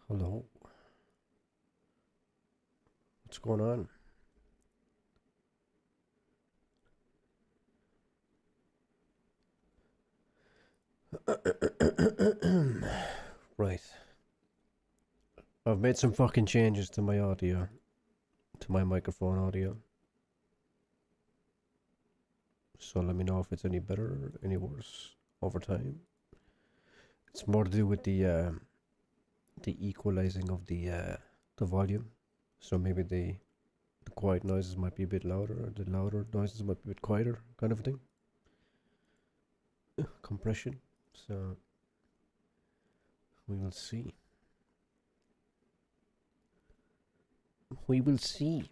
Hello. What's going on? Right. I've made some fucking changes to my audio. To my microphone audio. So let me know if it's any better or any worse over time. It's more to do with the equalizing of the volume. So maybe the quiet noises might be a bit louder, or the louder noises might be a bit quieter, kind of thing. Compression. So we will see. We will see.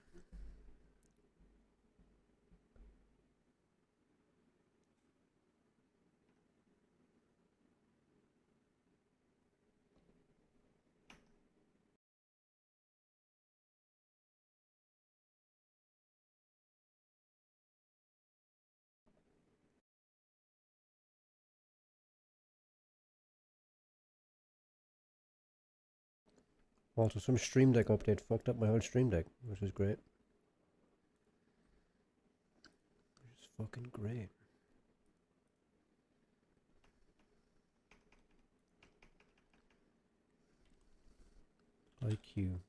Also, some Stream Deck update fucked up my whole Stream Deck, which is great. Which is fucking great. IQ.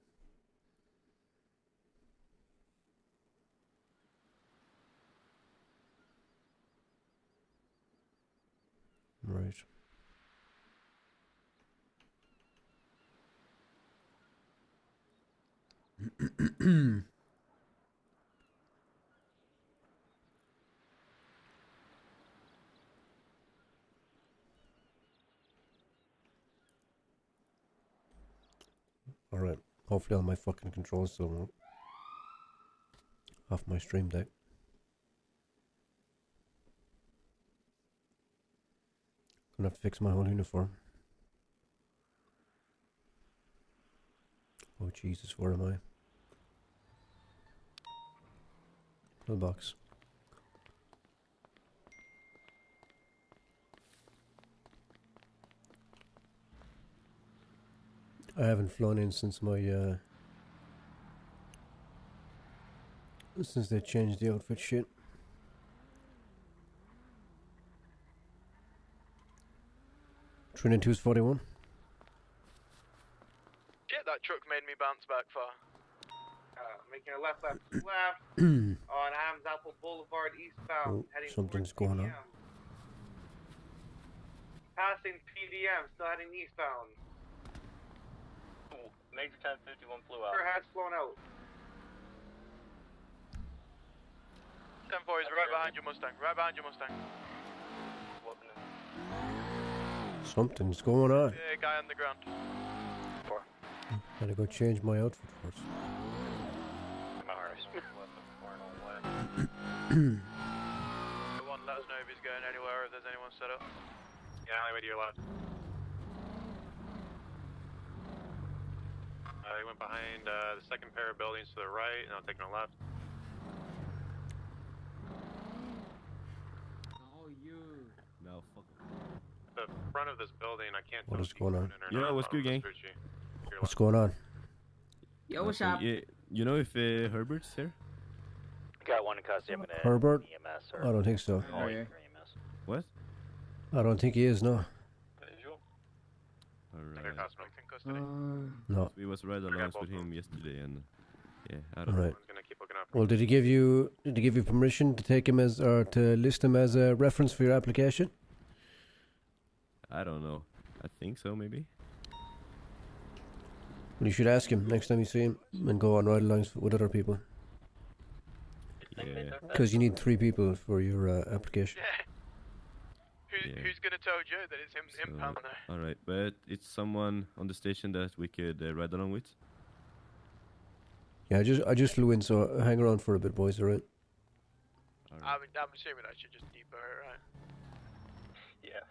Right. Alright. Hopefully all my fucking controls still work. Off my Stream Deck. Gonna have to fix my whole uniform. Oh Jesus, where am I? Pillbox. I haven't flown in since my since they changed the outfit shit. Trinity 41. Shit, that truck made me bounce back far. Making a left on Adams Apple Boulevard eastbound, Oh, heading something's towards going on. PDM. Passing PDM, still heading eastbound. Major 1051 flew out. Her has flown out. 10-4 is right behind your Mustang, right behind your Mustang. Something's going on. Yeah, guy on the ground. 4. Gotta go change my outfit first. One, let us know if he's going anywhere or if there's anyone set up. Yeah, alleyway to your left. They went behind the second pair of buildings to the right, and I'm taking a left. Oh, you. No, fuck. The front of this building, I can't What tell is if he's going on? in or Yo, not. what's good, gang? What's going on? Yo, what's up? You know if Herbert's here? Got one in custody. I'm gonna Herbert? EMS or I don't think so. Oh, yeah. EMS. What? I don't think he is, no. Alright. No. We was right along with him yesterday, and yeah, I don't Alright. know. Gonna keep looking out for Well, did he give you permission to take him as, or to list him as a reference for your application? I don't know. I think so, maybe. Well, you should ask him next time you see him, and go on ride-alongs with other people. Yeah. Because you need 3 people for your application. Yeah. Yeah. Who's gonna tell Joe that it's him pounding there? Alright, but it's someone on the station that we could ride along with. Yeah, I just flew in, so hang around for a bit, boys, alright? I'm assuming I should just depot it, right? Yeah.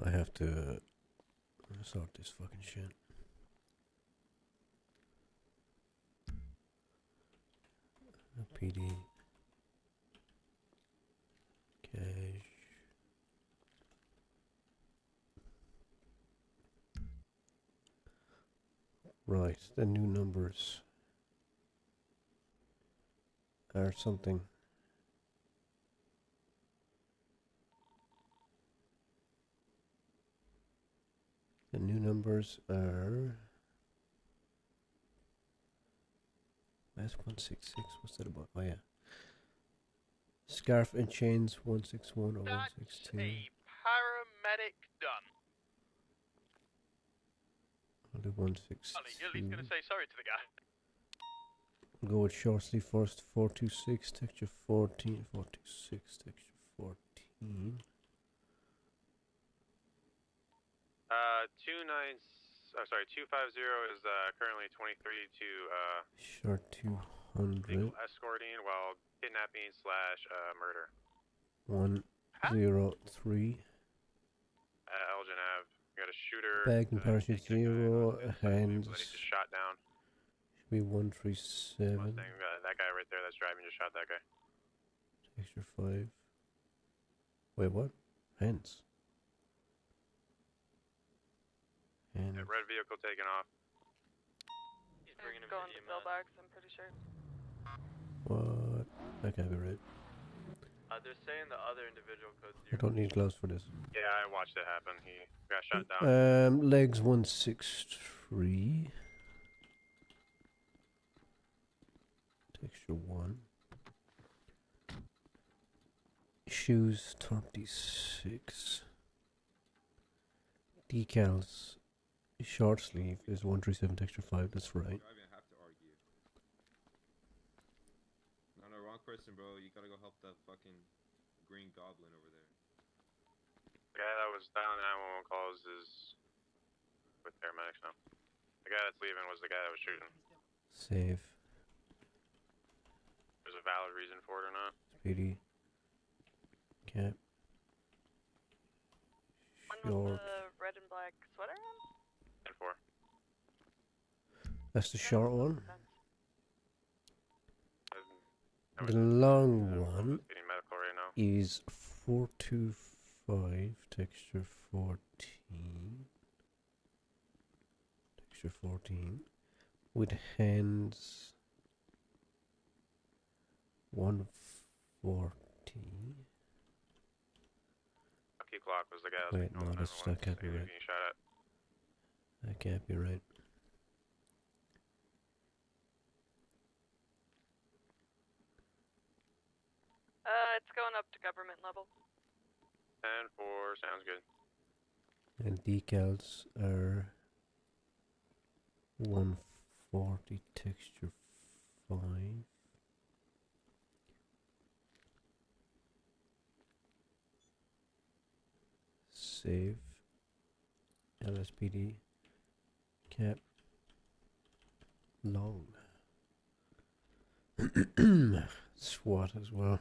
I have to sort this fucking shit. PD. Right, the new numbers are something. The new numbers are Mask 166. What's that about? Oh yeah. Scarf and chains 161 or That's 162. a paramedic done. I'll do Ollie, you're at least 162. going to say sorry to the guy. We'll go with short sleeve first. 426, texture 14. 426, texture 14. 250 is currently 23 to Short 200. legal escorting while kidnapping / murder. 103. Elgin Ave. You got a shooter. Bag and parachute taking a guy 0. on Hands. that he just shot down. Should be 137. Mustang, that guy right there that's driving just shot that guy. Texture 5. Wait, what? Hands. Hands. Yeah, red vehicle taking off. He's bringing him going to mailbox, I'm pretty sure. What? That can't be right. They're saying the other individual codes. I don't need gloves for this. Yeah, I watched it happen. He got shot down. Legs 163. Texture 1. Shoes 36. Decals. Short sleeve is 137 texture 5. That's right. I even have to argue. No, wrong person, bro. You gotta go help that fucking green goblin over there. The guy that was dialing 911 calls is with paramedics now. The guy that's leaving was the guy that was shooting. Save. There's a valid reason for it or not. Speedy. Cap. One with Short. the red and black sweater on? 10-4. That's the short one. That The was- long one getting medical right now. is 425, texture 14. Texture 14. With hands 140. Lucky Clock was the guy that was Wait, no, calling that's 911 that can't be saying he was right. being shot at. That can't be right. It's going up to government level. 10-4, sounds good. And decals are 140, texture 5. Save. LSPD. Cap. Long. SWAT as well.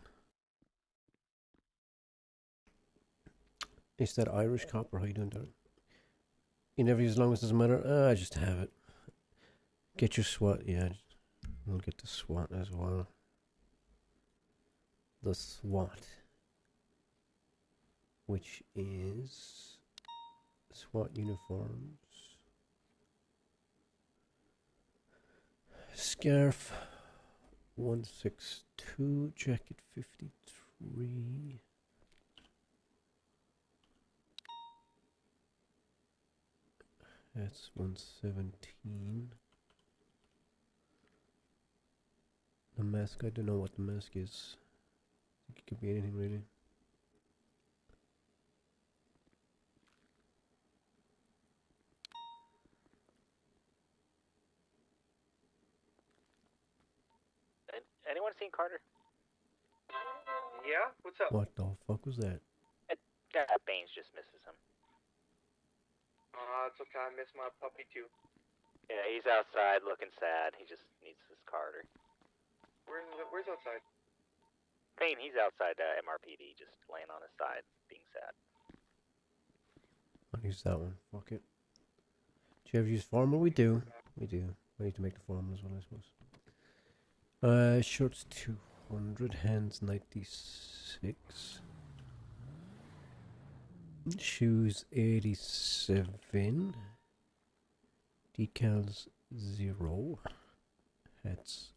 Is that Irish cop or how you doing, Darren? You never use long as doesn't matter? I just have it. Get your SWAT, yeah. We'll get the SWAT as well. The SWAT. Which is SWAT uniforms. Scarf 162, jacket 53. That's 117. The mask, I don't know what the mask is. I think it could be anything really. Anyone seen Carter? Yeah? What's up? What the fuck was that? Baines just misses him. It's okay. I miss my puppy too. Yeah, he's outside looking sad. He just needs his Carter. Where's outside? Payne, he's outside MRPD, just laying on his side, being sad. I'll use that one. Fuck it. Do you ever use formal? We do. We do. We need to make the formal as well, I suppose. Shorts 200, hands 96. Shoes 87. Decals 0. Heads.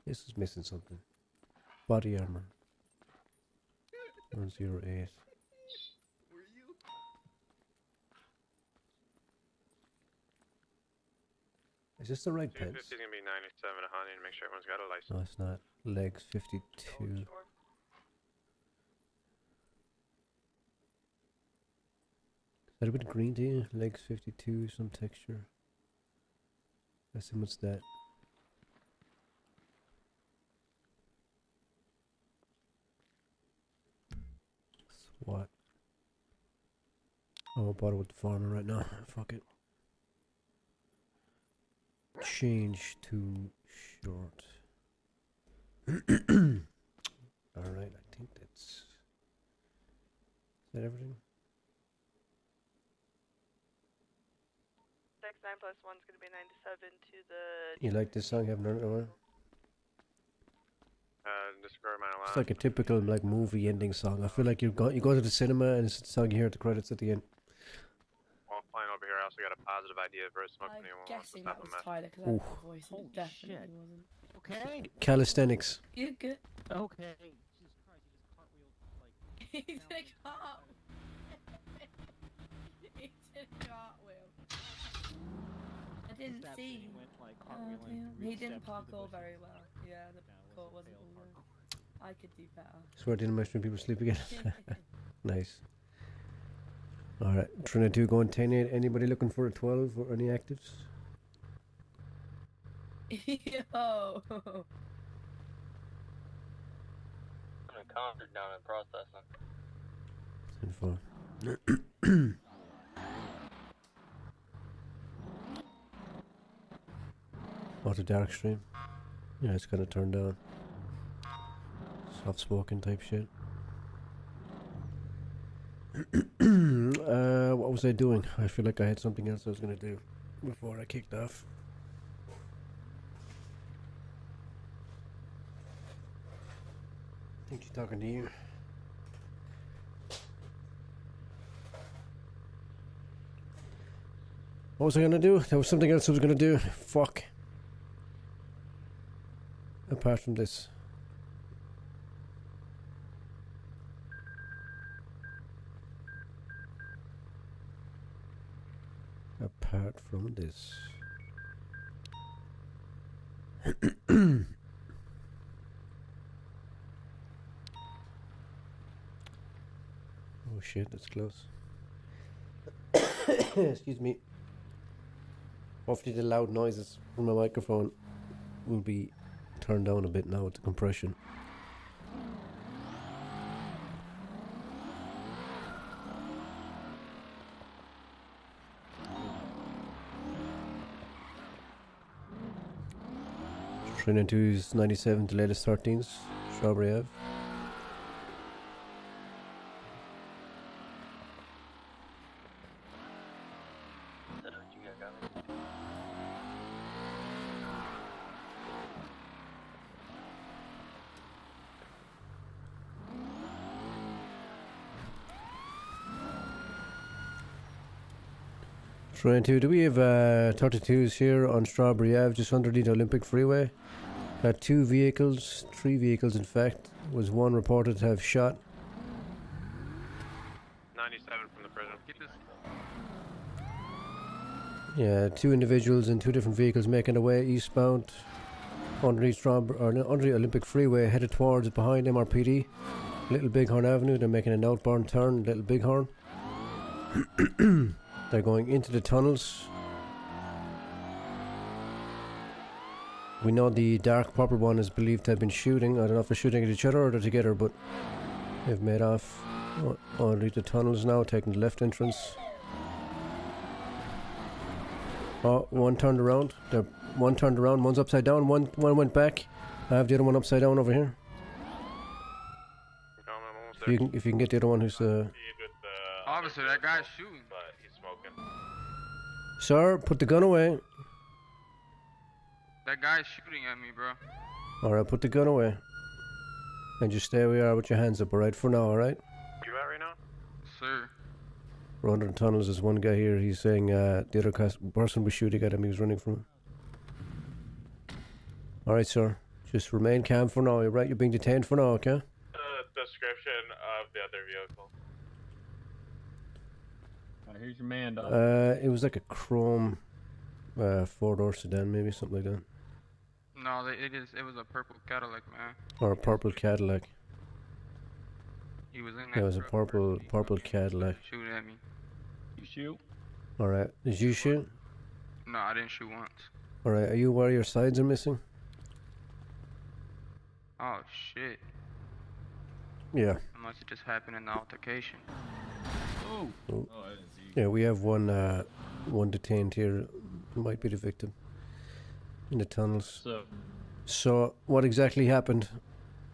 This is missing something. Body armor. 108. Is this the right pence? 250 is gonna be 97 a honey to make sure everyone's got a license. No, it's not. Legs 52. Is that a bit green to you? Legs 52, some texture. I assume it's that. SWAT. Oh, I bought it with the farmer right now. Fuck it. Change to short. Alright, I think that's... Is that everything? 9 plus 1 is going to be 97 to the... You like this song? You haven't heard it in a while? Disregard mine It's like a typical like movie ending song. I feel like you go to the cinema and it's the song you hear at the credits at the end. While flying over here, I also got a positive idea for a smoke. I'm anyone wants to guessing stop that was a mess. Tyler because I heard the voice and it definitely wasn't. Okay. Calisthenics. You're good. Okay. Jesus Christ, you just cartwheeled like. He did a cartwheel. He did a cartwheel. I didn't That see. thing went, like, Oh, cartwheeling damn. He 3 didn't steps through the parkour bushes. very well. Yeah, the parkour wasn't failed good. parkour. I could do better. Swear didn't mention people sleep again. Nice. Alright, Trinity 2 going 10-8. Anybody looking for a 12 or any actives? Yo. I'm encountered down in processing. 10-4. Oh, the dark stream. Yeah, it's kind of turned down. Soft spoken type shit. What was I doing? I feel like I had something else I was gonna do before I kicked off. I think she's talking to you. What was I gonna do? There was something else I was gonna do. Fuck. Apart from this. Apart from this. Oh shit, that's close. Excuse me. Hopefully the loud noises from my microphone will be turned down a bit now with the compression. Trinity 2's 97 to latest 13s, Strawberry Ave. Trinity 2, do we have 32s here on Strawberry Ave, just underneath the Olympic Freeway? 2 vehicles, 3 vehicles in fact, was one reported to have shot. 97 from the prison. Keep this. Yeah, 2 individuals in 2 different vehicles making their way eastbound underneath the Olympic Freeway, headed towards behind MRPD, Little Bighorn Avenue. They're making an outbound turn, Little Bighorn. They're going into the tunnels. We know the dark purple one is believed to have been shooting. I don't know if they're shooting at each other or they're together, but they've made off underneath the tunnels now, taking the left entrance. Oh, one turned around. One turned around, one's upside down, one went back. I have the other one upside down over here. If you can get the other one who's Officer, that guy's shooting. But he's smoking. Sir, put the gun away. That guy's shooting at me, bro. Alright, put the gun away. And just stay where you are with your hands up, alright, for now, alright? You out right now? Sir. We're under the tunnels. There's one guy here. He's saying the other person was shooting at him. He was running from him. Alright, sir. Just remain calm for now, right? You're being detained for now, okay? Description of the other vehicle. Here's your man, dog. It was like a chrome 4-door sedan, maybe, something like that. No, it was a purple Cadillac, man. Or a purple Cadillac. He was in that Yeah, it was a truck purple Cadillac. shooting at me. You shoot? Alright. Did you shoot? No, I didn't shoot once. Alright, are you where your sides are missing? Oh shit. Yeah. It must have just happened in the altercation. Oh. Oh. Oh, I didn't see you. Yeah, we have one detained here. Might be the victim. In the tunnels. So, what exactly happened?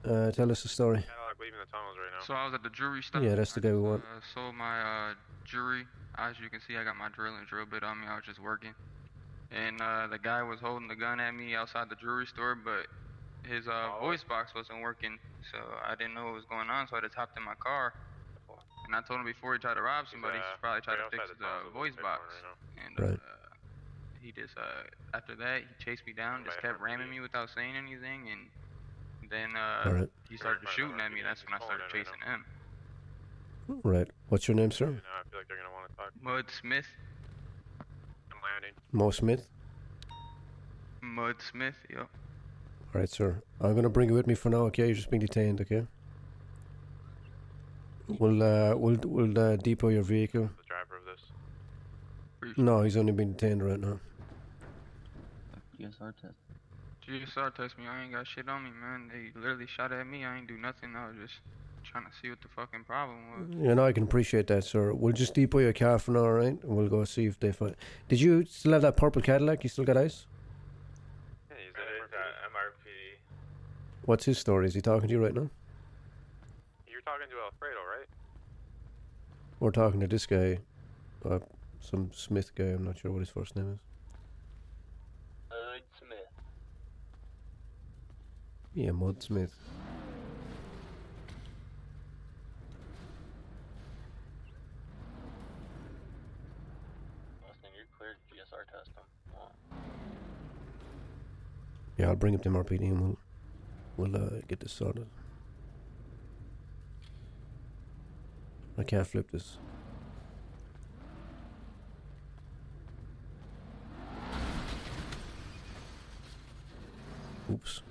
Tell us the story. Cadillac leaving the tunnels right now. So I was at the jury stop. Yeah, that's the guy we want. Sold my jewelry. As you can see, I got my drill bit on me. I was just working. And the guy was holding the gun at me outside the jewelry store, but his voice box wasn't working, so I didn't know what was going on, so I just hopped in my car. And I told him before he tried to rob somebody, he should probably try to fix his voice box. And Right. he just, after that, he chased me down, just kept ramming me without saying anything, and then Alright. he started shooting at me. That's when I started chasing him. Right. What's your name, sir? I feel like they're gonna want to talk. Mud Smith. I'm landing. Mo Smith? Mud Smith, yep. Alright, sir. I'm gonna bring you with me for now, okay? You're just being detained, okay? We'll depot your vehicle. The driver of this. No, he's only being detained right now. GSR test. GSR test me. I ain't got shit on me, man. They literally shot at me. I ain't do nothing. I was just trying to see what the fucking problem was. Yeah, no, I can appreciate that, sir. We'll just depot your car for now, alright? And we'll go see if they find... Did you still have that purple Cadillac? You still got ice? Yeah, he's at MRPD. What's his story? Is he talking to you right now? You're talking to Alfredo, right? We're talking to this guy. Some Smith guy. I'm not sure what his first name is. Smith. Yeah, Mud Smith. Austin, you're cleared to GSR test him. Yeah, I'll bring him to MRPD and we'll get this sorted. I can't flip this. Oops.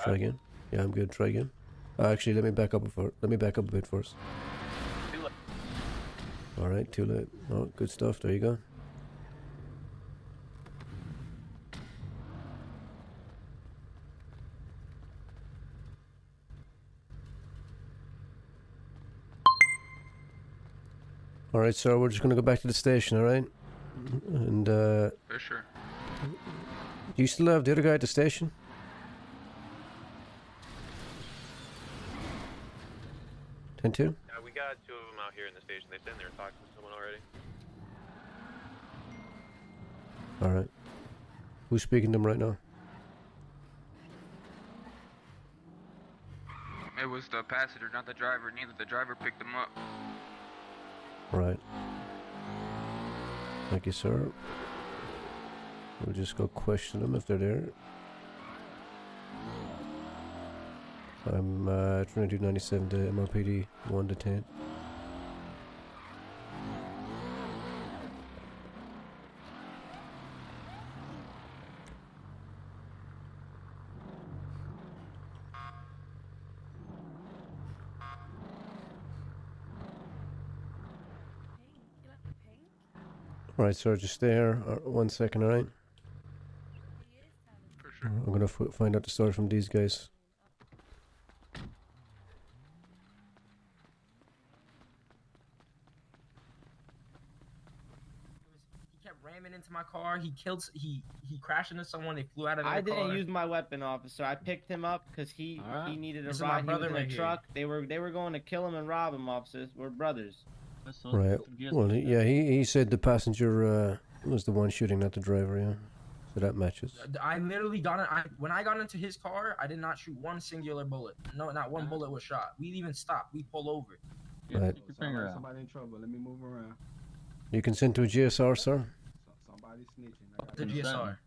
Try again. Yeah, I'm good. Try again. Actually, let me back up a bit first. All right, too late. Oh, good stuff. There you go. All right, sir. We're just gonna go back to the station. All right. And For sure. do you still have the other guy at the station? Ten two. Yeah, we got two of them out here in the station. They said they were talking to someone already. All right. Who's speaking to them right now? It was the passenger, not the driver. Neither the driver picked him up. Right. Thank you, sir. We'll just go question them if they're there. I'm trying to do 97 to MRPD 1 to 10. Alright, sir, just stay here 1 second, alright? For sure. I'm gonna find out the story from these guys. He kept ramming into my car. He crashed into someone. They flew out of their I car. didn't use my weapon, officer. I picked him up because he needed a This is my ride. He was brother in a right here. truck. They were going to kill him and rob him, officers. We're brothers. Right. Well, yeah, he said the passenger was the one shooting, not the driver, yeah. So that matches. I literally when I got into his car, I did not shoot one singular bullet. No, not one bullet was shot. We even stopped. We pull over. Yeah, Right. stick your finger out. Somebody in trouble. Let me move around. You consent to a GSR, sir? Somebody snitching. What's a GSR?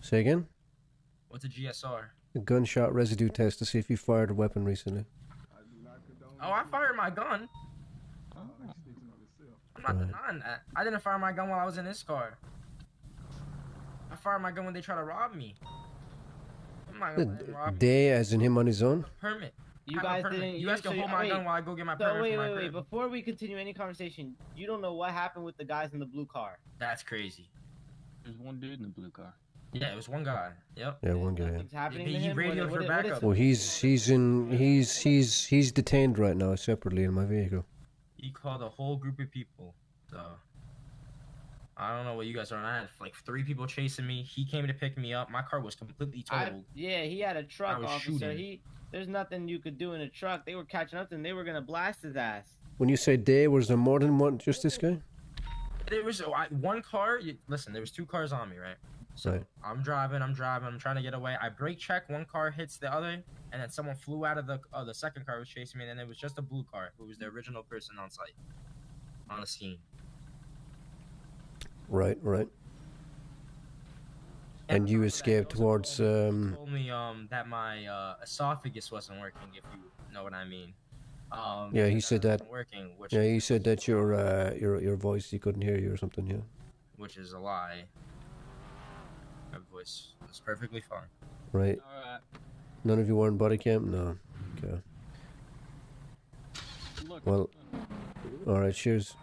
Say again? What's a GSR? A gunshot residue test to see if you fired a weapon recently. Oh, I fired my gun. I'm not denying that. I didn't fire my gun while I was in this car. I fired my gun when they tried to rob me. I'm not gonna let them rob me. Day as in him on his own? Permit. You I have a guys permit. didn't. You guys can hold my gun while I go get my permit wait, for my wait. crib. Before we continue any conversation, you don't know what happened with the guys in the blue car. That's crazy. There's one dude in the blue car. Yeah, it was one guy. Yep. Yeah, one guy. Nothing's happening to He him. radioed for backup. Well, he's detained right now separately in my vehicle. He called a whole group of people. So I don't know what you guys are on. I had like 3 people chasing me. He came to pick me up. My car was completely totaled. Yeah, he had a truck I was officer. shooting. There's nothing you could do in a truck. They were catching up to him. They were gonna blast his ass. When you say day, was there more than one? Just this guy? There was one car. Listen, there was 2 cars on me, right? So Right. I'm driving. I'm trying to get away. I brake check. One car hits the other, and then someone flew out of the second car was chasing me. And then it was just a blue car who was the original person on site, on the scene. Right. And you escaped towards. Told me that my esophagus wasn't working. If you know what I mean. Yeah, he said that. Wasn't working, which Yeah, he said that your voice, he couldn't hear you or something. Yeah. which is a lie. My voice was perfectly fine. Right. Alright. None of you were in body cam? No. Okay. Look. Well, alright, cheers.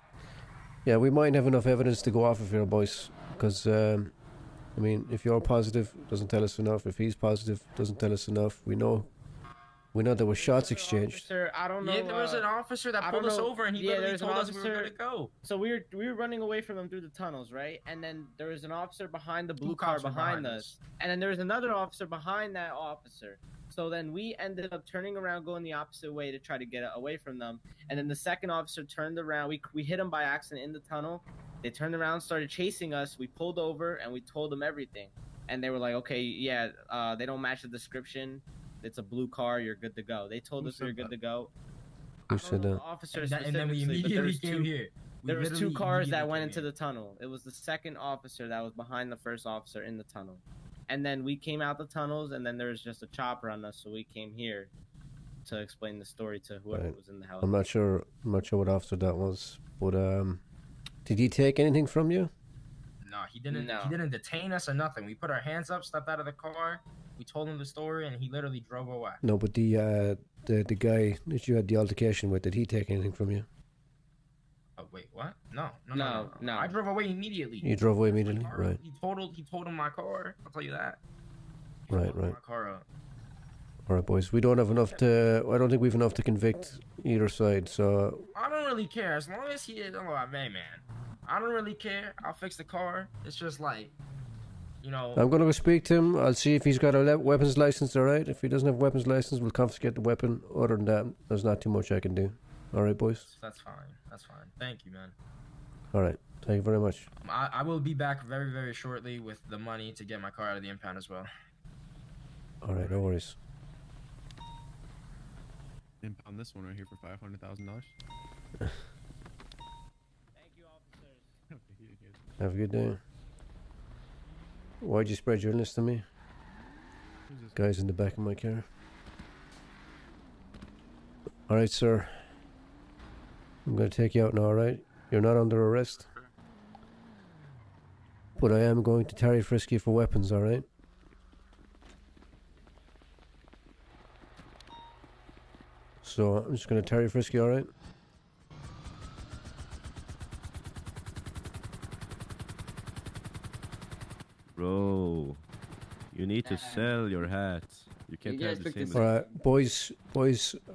Yeah, we might have enough evidence to go off of here, boys. Because, I mean, if you're positive, doesn't tell us enough. If he's positive, doesn't tell us enough. We know there were shots exchanged. Officer, I don't know. Yeah, there was an officer that pulled us over, and he literally told us we were going to go. So we were running away from them through the tunnels, right? And then there was an officer behind the blue car behind us. And then there was another officer behind that officer. So then we ended up turning around, going the opposite way to try to get away from them. And then the second officer turned around. We hit him by accident in the tunnel. They turned around, started chasing us. We pulled over, and we told them everything. And they were like, okay, yeah, they don't match the description. It's a blue car. You're good to go. They told us we were good to go. Who said that? Officers And then we immediately came here. There was 2 cars that went into the tunnel. It was the second officer that was behind the first officer in the tunnel. And then we came out the tunnels, and then there was just a chopper on us, so we came here to explain the story to whoever Right. was in the helicopter. I'm not sure what officer that was, but did he take anything from you? No, he didn't. No. He didn't detain us or nothing. We put our hands up, stepped out of the car. We told him the story, and he literally drove away. No, but the guy that you had the altercation with, did he take anything from you? Oh wait, what? No. No. I drove away immediately. You drove away immediately, right? He totaled my car. I'll tell you that. Right. My car up. All right, boys. We don't have enough to. I don't think we've enough to convict either side. So I don't really care as long as he is. Oh, hey man, I don't really care. I'll fix the car. It's just like, you know. I'm gonna go speak to him. I'll see if he's got a weapons license. All right. If he doesn't have a weapons license, we'll confiscate the weapon. Other than that, there's not too much I can do. All right, boys. That's fine. Thank you, man. All right. Thank you very much. I will be back very, very shortly with the money to get my car out of the impound as well. All right. No worries. Impound this one right here for $500,000. Thank you, officers. Have a good day. Why'd you spread your list to me? Guys in the back of my car. All right, sir. I'm going to take you out now, all right? You're not under arrest. But I am going to tarry frisk you for weapons, all right? So I'm just going to tarry frisk you, all right? Bro, you need to sell your hats. You can't have the same. Alright, boys,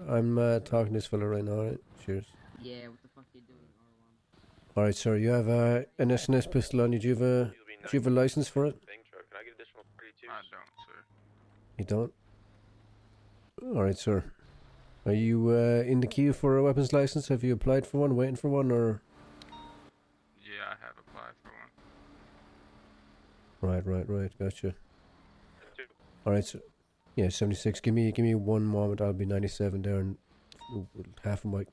I'm talking to this fella right now, alright? Cheers. Yeah, what the fuck you doing, R1? Alright, sir, you have an SNS pistol on you. Do you have a license for it? Can I get additional 42s? I don't, sir. You don't? Alright, sir. Are you in the queue for a weapons license? Have you applied for one, waiting for one, or...? Yeah, I have applied for one. Right, gotcha. Alright, sir. Yeah, 76. Give me one moment. I'll be 97 there in half a mic.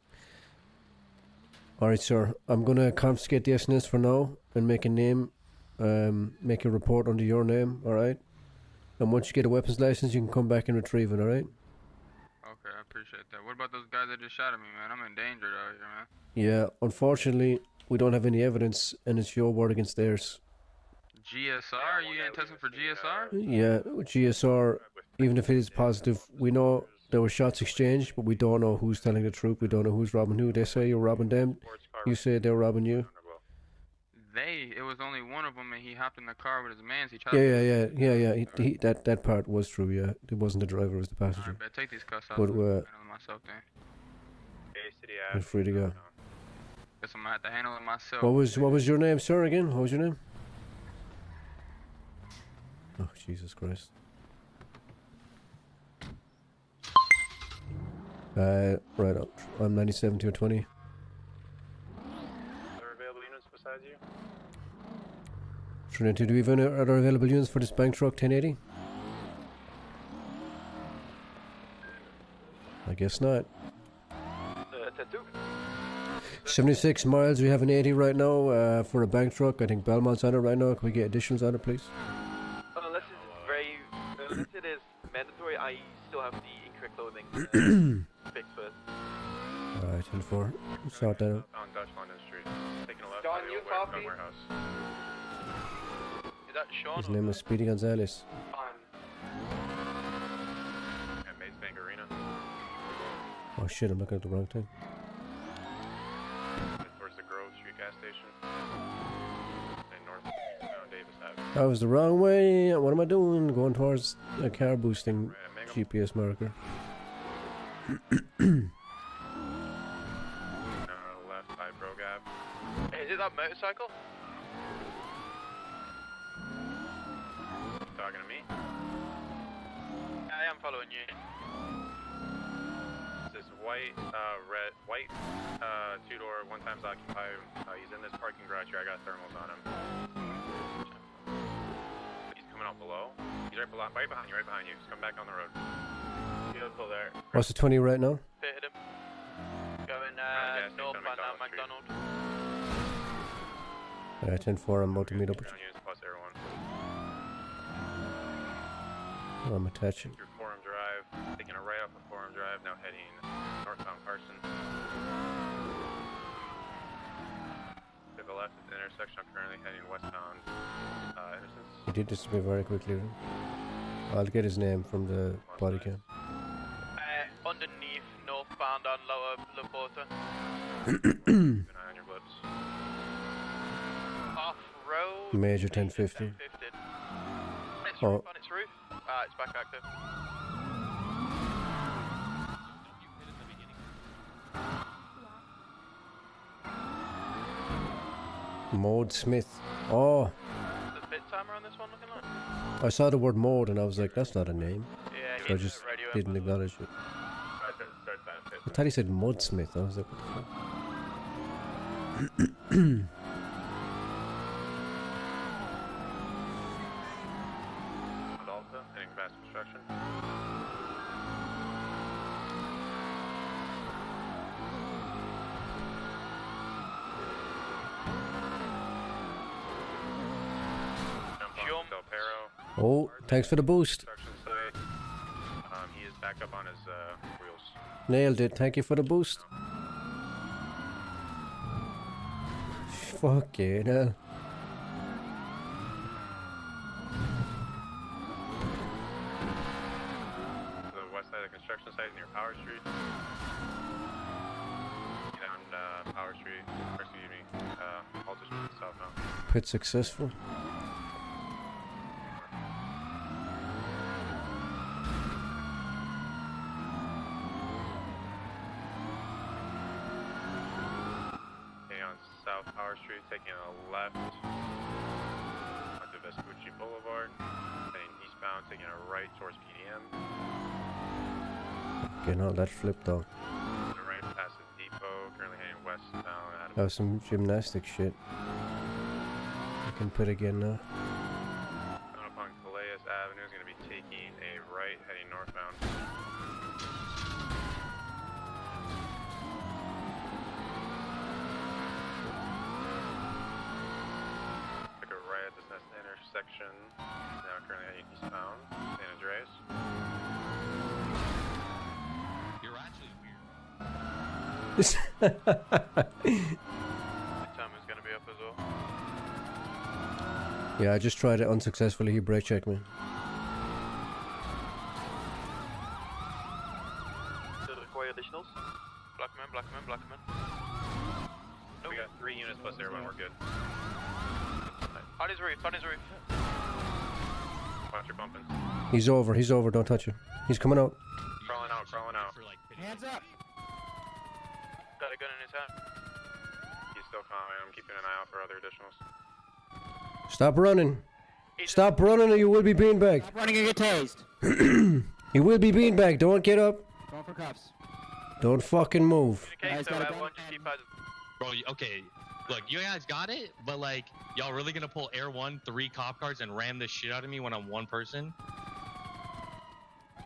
Alright, sir. I'm gonna confiscate the SNS for now and make a name, make a report under your name, alright? And once you get a weapons license, you can come back and retrieve it, alright? Okay, I appreciate that. What about those guys that just shot at me, man? I'm in danger out here, man. Yeah, unfortunately, we don't have any evidence, and it's your word against theirs. GSR? You ain't testing for GSR? Yeah, GSR, even if it is positive, we know there were shots exchanged, but we don't know who's telling the truth. We don't know who's robbing who. They say you're robbing them. You say they're robbing you. It was only one of them, and he hopped in the car with his mans. He tried Yeah. That part was true, yeah. It wasn't the driver, it was the passenger. Alright, take these cuffs out. But, myself then. you're free to go. Guess I'm gonna have to handle it myself. What was your name, sir, again? What was your name? Oh, Jesus Christ. Right up. I'm 97 to 20. Are there available units besides you? Trinity, do we have any other available units for this bank truck 1080? I guess not. 76 miles, we have an 80 right now for a bank truck. I think Belmont's on it right now. Can we get additionals on it, please? Unless it is mandatory, I still have the incorrect clothing fixed first. Alright, 10-4. Sort that out. On Dutch London Street. Taking a left Don, to the you old copy? warehouse. Is that Sean? His name is Speedy Gonzalez. At Maze Bank Arena. Oh shit, I'm looking at the wrong thing. Towards the Grove Street gas station. And north down Davis Avenue. That was the wrong way. What am I doing? Going towards a car boosting GPS marker. Left by Brogab. Is it that motorcycle? Talking to me? I am following you. This white, two-door, one times occupied. He's in this parking garage here. I got thermals on him. He's coming out below. He's right behind you, Just come back on the road. Vehicle there. What's the 20 right now? Fitted him. Going northbound now, McDonald. Alright, 10-4, I'm about to meet up with you. Plus everyone. Oh, I'm attaching. Through Forum Drive, taking a right up of Forum Drive, now heading northbound Carson. To the left at the intersection, I'm currently heading westbound Innocence. He did disappear very quickly. I'll get his name from the body cam. Underneath, northbound on Lower Laporta. Keep an eye on your blips. Off-road. Major 1050. It's Oh. roof on its roof. It's back active. Maud Smith. Oh, The bit timer on this one looking like? I saw the word Maud and I was like, that's not a name. Yeah, So I just didn't acknowledge it. I thought he said Mud Smith. I was like, what the fuck? Delta, heading fast construction. Del Perro. Oh, thanks for the boost. Construction site. He is back up on his wheels. Nailed it. Thank you for the boost. Fuck yeah, no. The west side of the construction site near Power Street. Down Power Street, or excuse me, Alta Street south now. Pit successful. Okay, on South Power Street, taking a left onto Vespucci Boulevard, heading eastbound, taking a right towards PDM. Getting all that flipped out. To right past the depot, currently heading westbound out of That was some gymnastic shit. I can put again now. coming up on Calais Avenue, is going to be taking a right heading northbound. intersection. Now currently heading eastbound, San Andreas. You're actually weird. Time is gonna be up as well. Yeah, I just tried it unsuccessfully. He brake checked me. Still require additionals. Black man, black man, black man. We got 3 units plus everyone, we're good. On his roof, on his roof. Watch your bumping. He's over, don't touch him. He's coming out. Crawling out, crawling out. Hands up! Got a gun in his hand. He's still calling. I'm keeping an eye out for other additionals. Stop running. Stop running or you will be beanbagged. Stop running and get tased. You will be beanbagged. Don't get up. Going for cuffs. Don't fucking move. Bro, okay, look, you guys got it, but like, y'all really gonna pull Air 1, 3 cop cars and ram the shit out of me when I'm one person?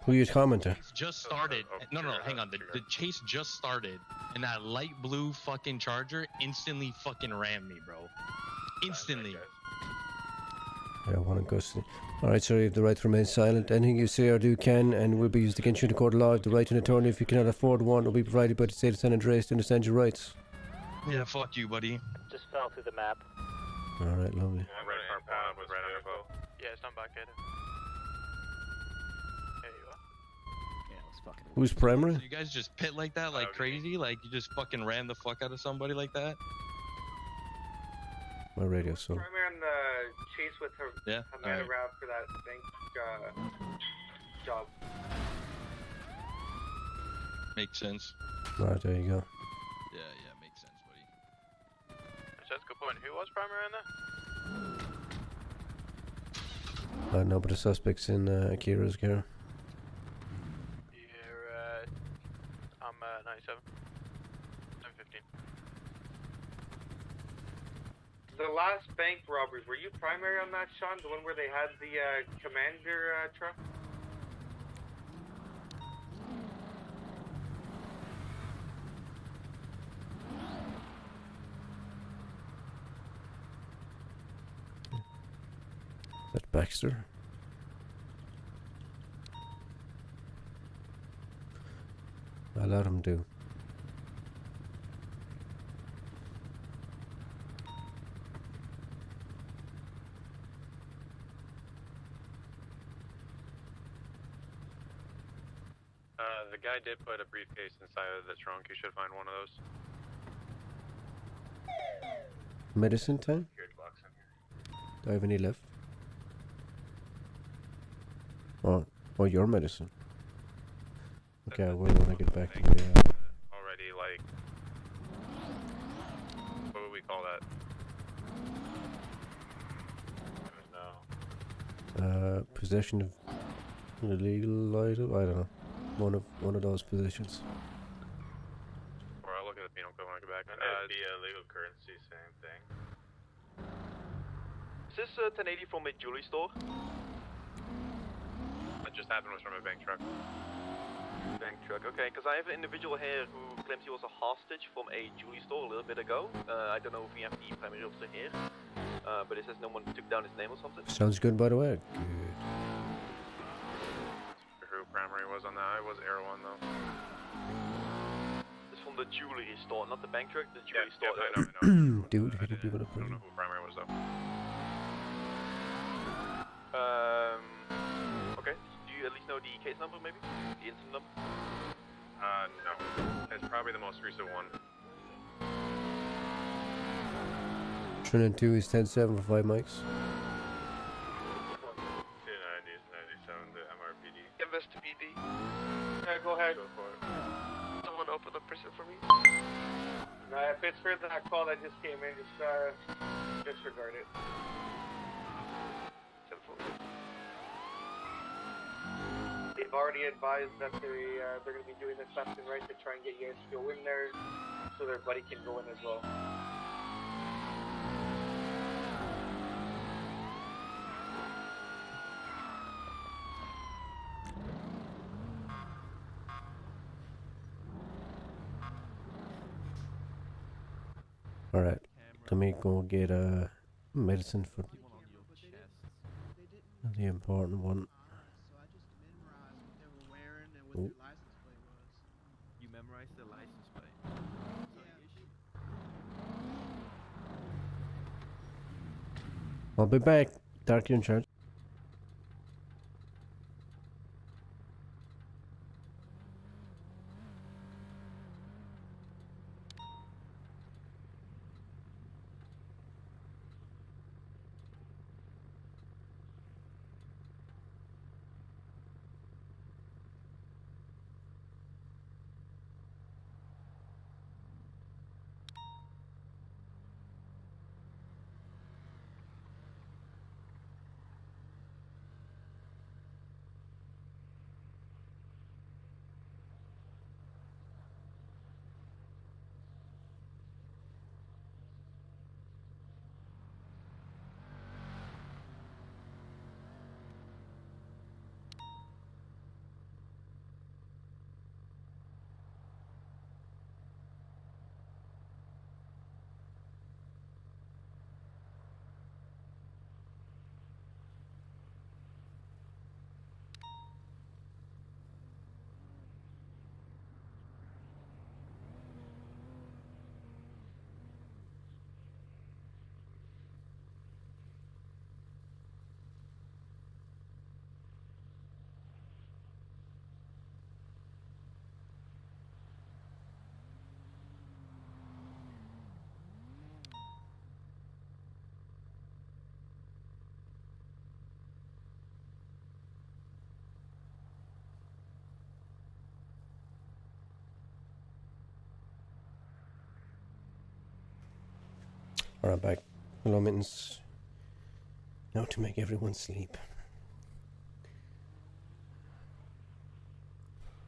Who you commenting? Just started. No, hang on. The chase just started, and that light blue fucking Charger instantly fucking rammed me, bro. Instantly. Yeah, I want to go see. Alright, sir, you have the right to remain silent. Anything you say or do can and will be used against you in a court of law. The right to an attorney, if you cannot afford one, will be provided by the state of San Andreas to understand your rights. Yeah, fuck you, buddy. Just fell through the map. Alright, lovely. I'm ready for a was right on your boat. Yeah, stand back at it. There you are. Yeah, let's fucking. Who's primary? So you guys just pit like that, like crazy? Like you just fucking ran the fuck out of somebody like that? My radio, so. Primary on the chase with her. Yeah. Amanda Rao for that bank job. Makes sense. Alright, there you go. Yeah, makes sense, buddy. That's a good point. Who was primary in there? No, but the suspect's in Akira's care. You're, I'm 97. 715. The last bank robberies, were you primary on that, Sean? The one where they had the commander truck? That's Baxter. I'll let him do. The guy did put a briefcase inside of the trunk. You should find one of those. Medicine time? Do I have any left? Oh, your medicine. Okay, I will when I get back to the... Already, like... What would we call that? No. Possession of an illegal item? I don't know. One of those positions. Or I'll look at the penal code when I get back. It'd be a legal currency, same thing. Is this 1080 from a jewelry store? That just happened was from a bank truck. Bank truck, okay, because I have an individual here who claims he was a hostage from a jewelry store a little bit ago. I don't know if we have the primary officer here, but it says no one took down his name or something. Sounds good, by the way. Good. Who primary was on that? I was Air 1 though. It's from the jewelry store, not the bank truck, the jewelry store. I know. Dude, he did I don't know who primary was though. Okay. Do you at least know the case number, maybe? The incident number? No. It's probably the most recent one. Trinity 2 is 10-7 for 5 mics. 290s, 97 to MRPD. Give this to PD. Yeah, go ahead. Go for it. Someone open the prison for me. If it's for that call that just came in, just disregard it. They've already advised that they're going to be doing this left and right to try and get you guys to go in there so their buddy can go in as well. Alright, let me go get medicine for... the important one. So I just memorized what they were wearing and what their license plate was. You memorized the license plate. So the issue. I'll be back. Dark, you're in charge. Alright, back. Hello, Mittens. Now to make everyone sleep.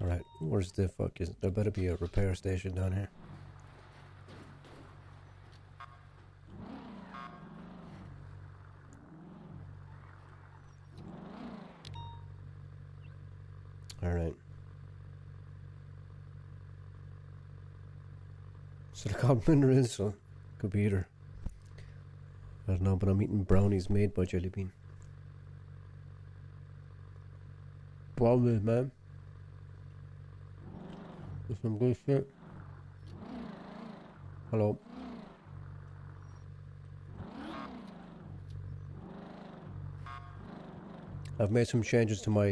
Alright, where's the fuck is... There better be a repair station down here. Alright. So the compliment is could be either. I don't know, but I'm eating brownies made by Jelly Bean. Problem is, man. There's some good shit. Hello. I've made some changes to my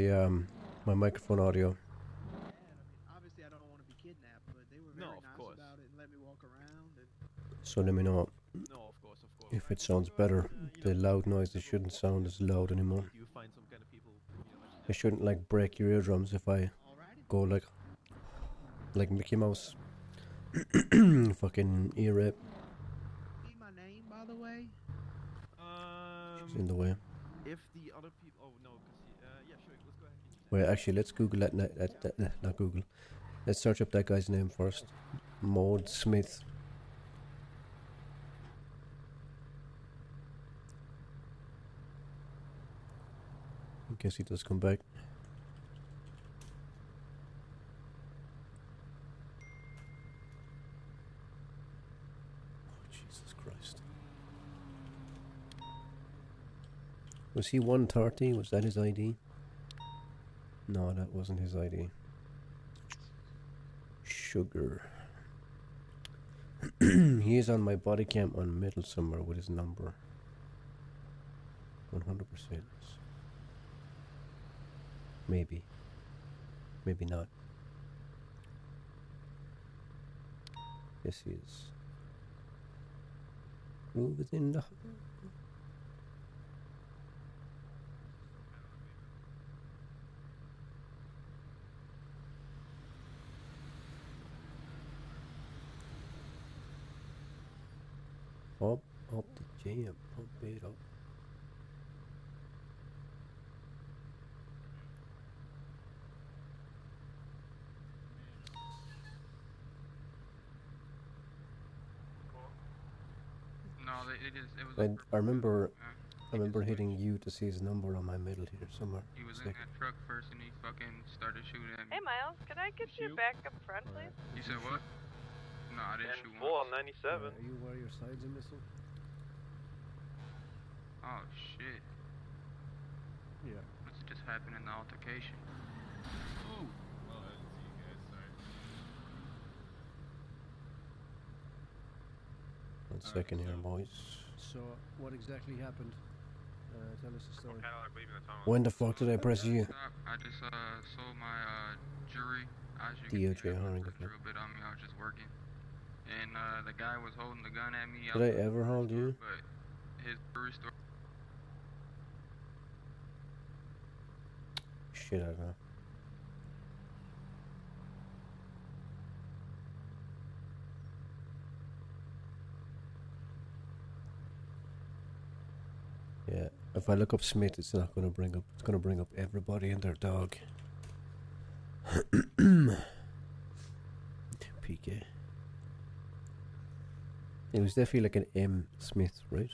my microphone audio. Obviously, I don't want to be kidnapped, but they were very nice about it and let me walk around. And... So let me know No, of course, of course. if it sounds better. The loud noises shouldn't sound as loud anymore. Do you find some kind of people, I shouldn't like break your eardrums if I go like Mickey Mouse. Fucking ear rape. Need my name, by the way? She's in the way. If the other people, oh no, because yeah, sure, let's go ahead. Wait, actually, let's Google that. Not Google. Let's search up that guy's name first. Maud Smith. In case he does come back. Oh, Jesus Christ. Was he 130? Was that his ID? No, that wasn't his ID. Sugar. He is on my body cam on middle somewhere with his number. 100%. Maybe. Maybe not. Yes, he is. Move within the... Up the jam, pump it up. No, it was. I remember hitting U to see his number on my middle here somewhere. He was in that truck first and he fucking started shooting at me. Hey Miles, can I get you back up front, please? You said what? No, I didn't shoot 4 one. on 97. Are you where your sides are missing? Oh shit. Yeah. What's just happened in the altercation? Oh, well, I didn't see you guys. Sorry. 1 second here, boys. So, what exactly happened? Tell us the story. When the fuck did I press you? I just sold my jewelry. As you can see, DOJ I hiring put a drill bit on me. I was just working, and the guy was holding the gun at me. Did I ever hold you? But his jewelry store. Shit, I don't know. Yeah, if I look up Smith, it's not going to bring up. It's going to bring up everybody and their dog. PK. It was definitely like an M Smith, right?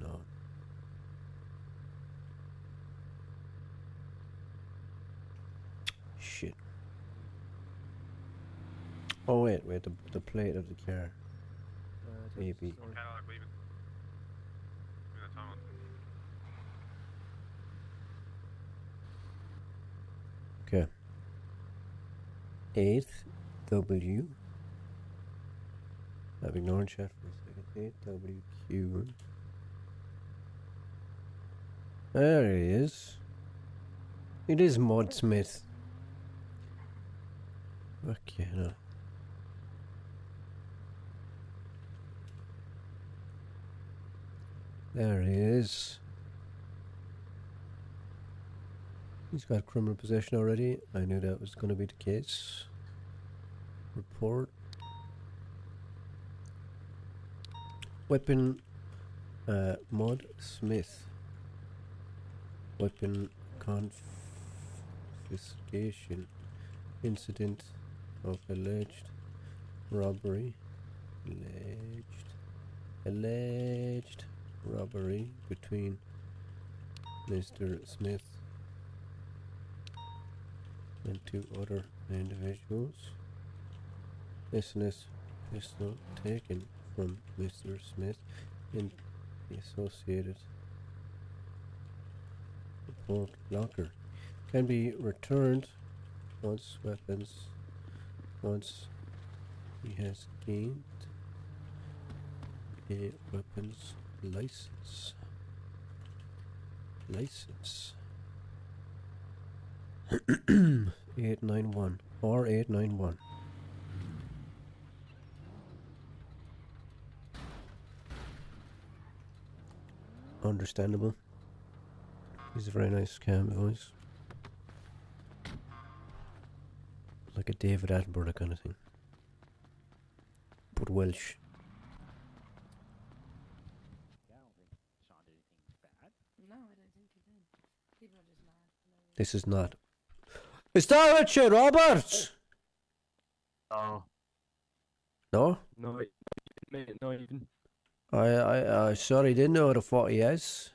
No. Shit. Oh wait, the plate of the car. Maybe. Okay. 8th W. I'm ignoring chat for a second. 8th WQ. There he is. It is Mod Smith. Okay, no. There he is. He's got criminal possession already. I knew that was going to be the case. Report. Weapon. Mod Smith. Weapon confiscation. Incident of alleged robbery. Alleged robbery between Mr. Smith and 2 other individuals. SNS pistol taken from Mr. Smith in the associated report locker can be returned once he has gained a weapons license. 891 or 891. Understandable. He's a very nice, calm voice. Like a David Attenborough kind of thing. But Welsh. No, I don't think he did. People are just mad. This is not. Is that Richard Roberts? Oh. No? No, mate, not even. I sorry, didn't know the 40 is.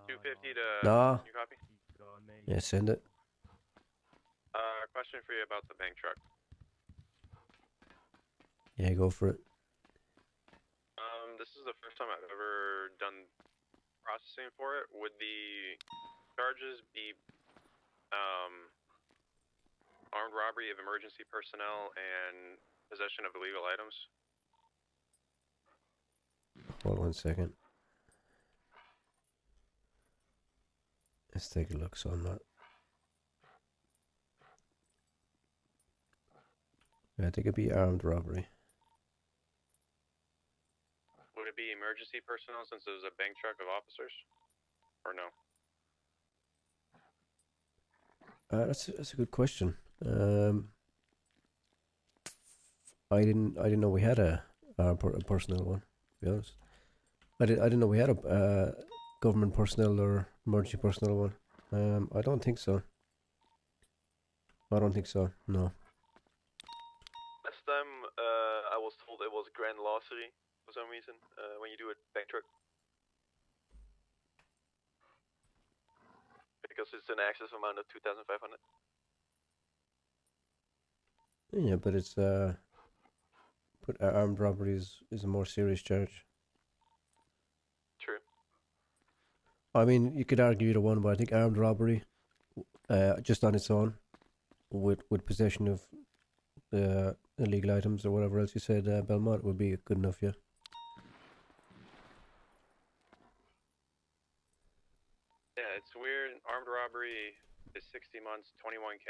250 to. No. You copy? Yeah, send it. Question for you about the bank truck. Yeah, go for it. This is the first time I've ever done processing for it. Would the charges be armed robbery of emergency personnel and possession of illegal items? Hold 1 second. Let's take a look. So I'm not. I think it'd be armed robbery. Would it be emergency personnel since it was a bank truck of officers, or no? That's a good question. I didn't know we had a personnel one. To be honest, I didn't know we had a government personnel or emergency personnel one. I don't think so. No. Last time I was told it was grand larceny for some reason when you do a bank truck. Because it's an excess amount of 2,500. Yeah, but it's But armed robbery is a more serious charge. True. I mean, you could argue either one, but I think armed robbery, just on its own, with possession of illegal items or whatever else you said, Belmont, would be good enough, yeah. Yeah, it's weird. Armed robbery is 60 months, 21K.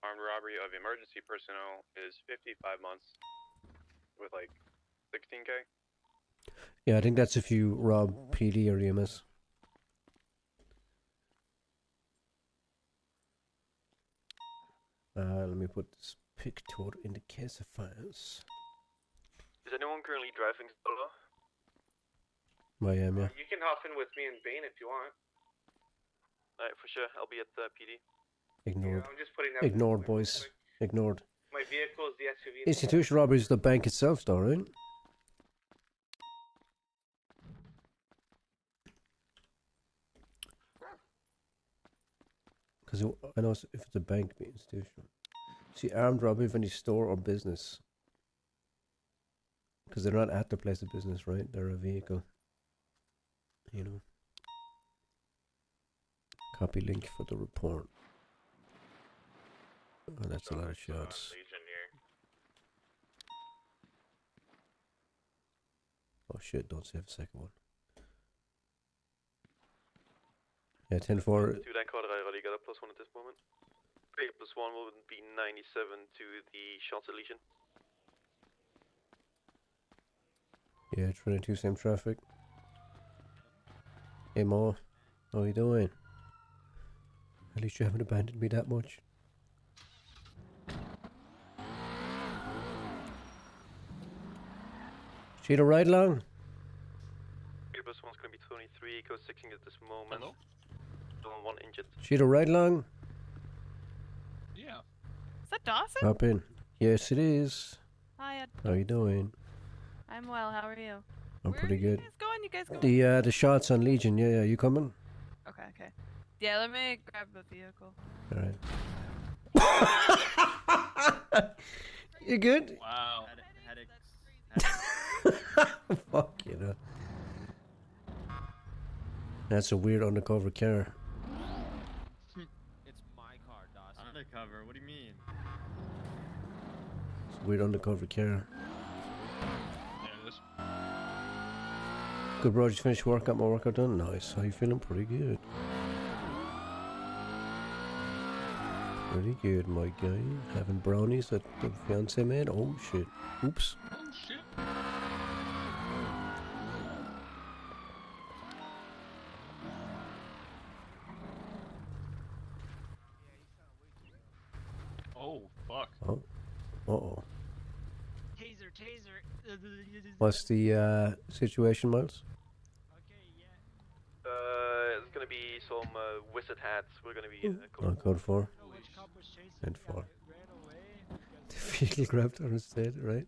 Armed robbery of emergency personnel is 55 months with like 16K. Yeah, I think that's if you rob PD or EMS. Let me put this picture in the case of files. Is anyone currently driving solo? I am, yeah. You can hop in with me and Bane if you want. Alright, for sure. I'll be at PD. Ignored. I'm just putting that Ignored, boys. Ignored. My vehicle is the SUV. Institution robbery is the bank itself, though, right? Because I know if it's a bank, it'd be institutional. See, armed robbery of any store or business. Because they're not at the place of business, right? They're a vehicle. You know. Copy link for the report. Oh, that's a lot of shots. Oh shit, don't save the second one. Yeah, 10-4. 2 then card, I already got a +1 at this moment. 3 +1 will be 97 to the Champs-Élysées. Yeah, 22 same traffic. Hey Mo, how you doing? At least you haven't abandoned me that much. See the ride along? 3 +1's gonna be 23, code 16 at this moment. Hello? Still 1 injured. See the ride along? Yeah. Is that Dawson? Hop in. Yes, it is. Hi. How you doing? I'm well. How are you? I'm pretty good. You guys going? The shots on Legion. Yeah, you coming? Okay. Yeah, let me grab the vehicle. All right. You good? Wow. Fuck you know. That's a weird undercover car. It's my car, Dawson. Undercover? What do you mean? It's a weird undercover car. Yeah, it is. Good, bro. Just finished work. Got my workout done. Nice. How you feeling? Pretty good. Pretty good, my guy. Having brownies that the fiance made. Oh shit. Oops. Oh shit. Oh fuck. Oh. Uh-oh. Taser. What's the situation, Miles? It's gonna be some wizard hats. We're gonna be Code 4. And 4. The vehicle grabbed on instead, right?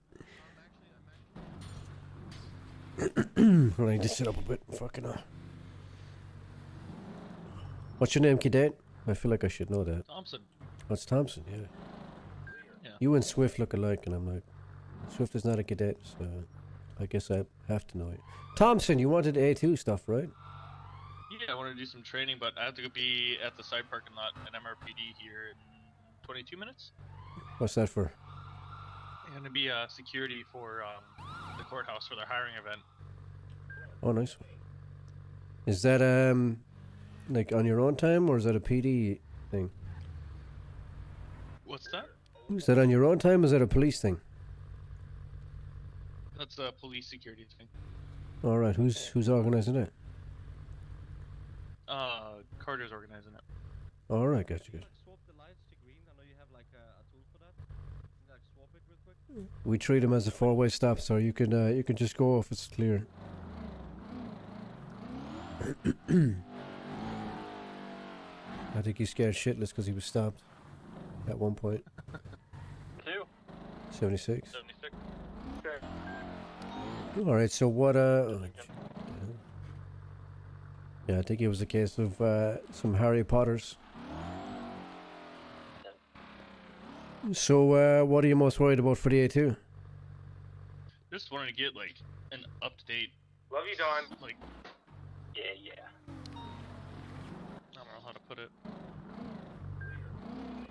I need to sit up a bit. Fucking hell. What's your name, cadet? I feel like I should know that. Thompson. Oh, it's Thompson, yeah. You and Swift look alike, and I'm like, Swift is not a cadet, so I guess I have to know it. Thompson, you wanted A2 stuff, right? Yeah, I want to do some training, but I have to be at the side parking lot at MRPD here in 22 minutes. What's that for? I'm going to be security for the courthouse for their hiring event. Oh, nice. Is that like on your own time, or is that a PD thing? What's that? Is that on your own time, or is that a police thing? That's a police security thing. All right, who's organizing it? Carter's organizing it. All right, gotcha. Swap the lights to green. I know you have like a tool for that. Can you swap it real quick? We treat them as a four-way stop, so you can just go if it's clear. I think he's scared shitless because he was stopped at one point. 76. 76. Sure. All right, so what? Yeah, I think it was a case of some Harry Potters. So, what are you most worried about for the A2? Just wanted to get like an up-to-date. Love you, Don. Like, Yeah. I don't know how to put it.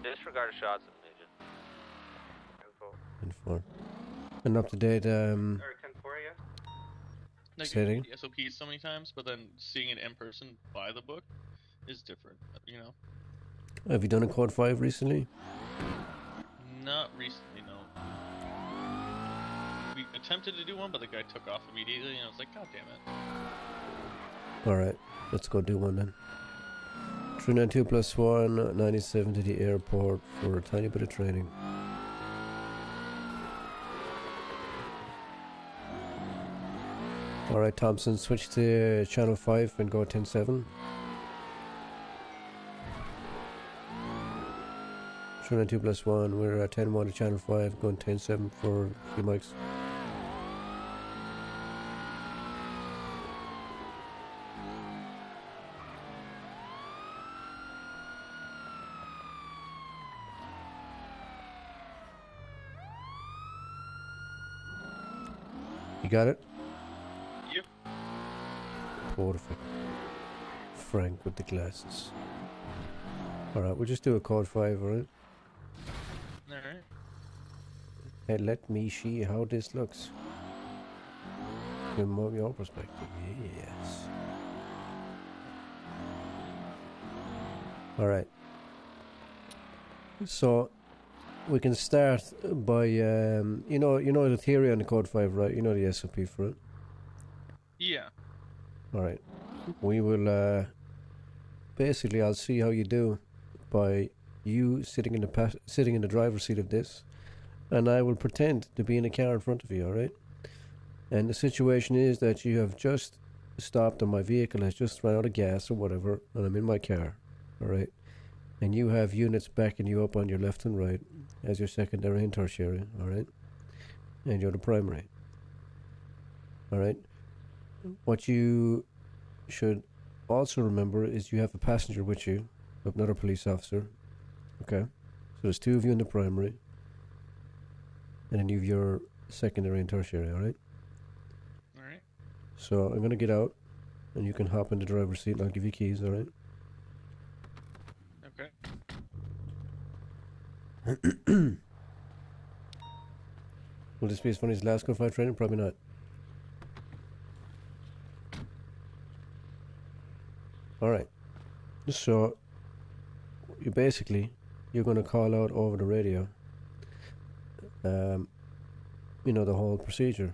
Disregard shots of Midget. Info. An up to date Or 10-4, yeah? Like, setting. the SOPs so many times, but then seeing it in person by the book is different. You know. Have you done a Code 5 recently? Not recently, no. We attempted to do one, but the guy took off immediately, and I was like, God damn it. Alright, let's go do one then. 392 plus 1, 97 to the airport for a tiny bit of training. Alright, Thompson, switch to channel 5 and go 10-7. 392 plus 1, we're at 10-1 to channel 5, going 10-7 for a few mics. You got it? Yep. Perfect. Frank with the glasses. Alright, we'll just do a code 5, alright? Alright. Hey, let me see how this looks. From your perspective, yes. Alright. So, we can start by, you know the theory on the code 5, right? You know the SOP for it? Yeah. Alright. We will, basically, I'll see how you do by you sitting in the driver's seat of this, and I will pretend to be in a car in front of you, alright? And the situation is that you have just stopped and my vehicle has just run out of gas or whatever, and I'm in my car, alright? And you have units backing you up on your left and right as your secondary and tertiary, alright? And you're the primary. Alright? What you should also remember is you have a passenger with you, another police officer. Okay? So there's 2 of you in the primary. And then you have your secondary and tertiary, alright? Alright. So I'm gonna get out and you can hop in the driver's seat and I'll give you keys, alright? Okay. Will this be as funny as last Code 5 training? Probably not. Alright. So, you're going to call out over the radio, you know, the whole procedure.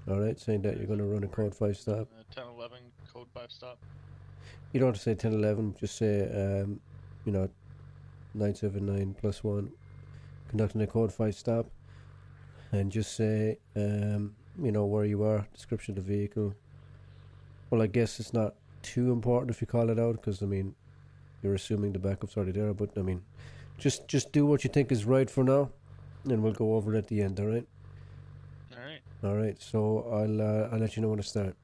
Alright, saying that you're going to run a Code 5 stop. 10-11, code 5 stop. You don't have to say 10-11, just say, you know, 979 plus 1, conducting a Code 5 stop. And just say, you know, where you are, description of the vehicle. Well, I guess it's not too important if you call it out, because, I mean, you're assuming the backup's already there, but, I mean, just do what you think is right for now, and we'll go over it at the end, alright? Alright. Alright, so I'll let you know when to start.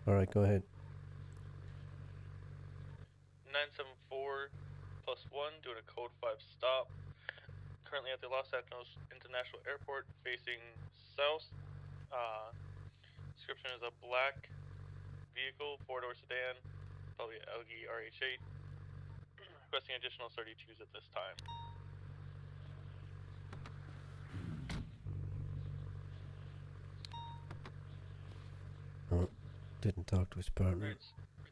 Alright, go ahead. 974 plus 1, doing a code 5 stop. Currently at the Los Angeles International Airport, facing south. Description is a black vehicle, 4-door sedan, probably LG RH8. Requesting additional 32s at this time. Oh, didn't talk to his partner. Right,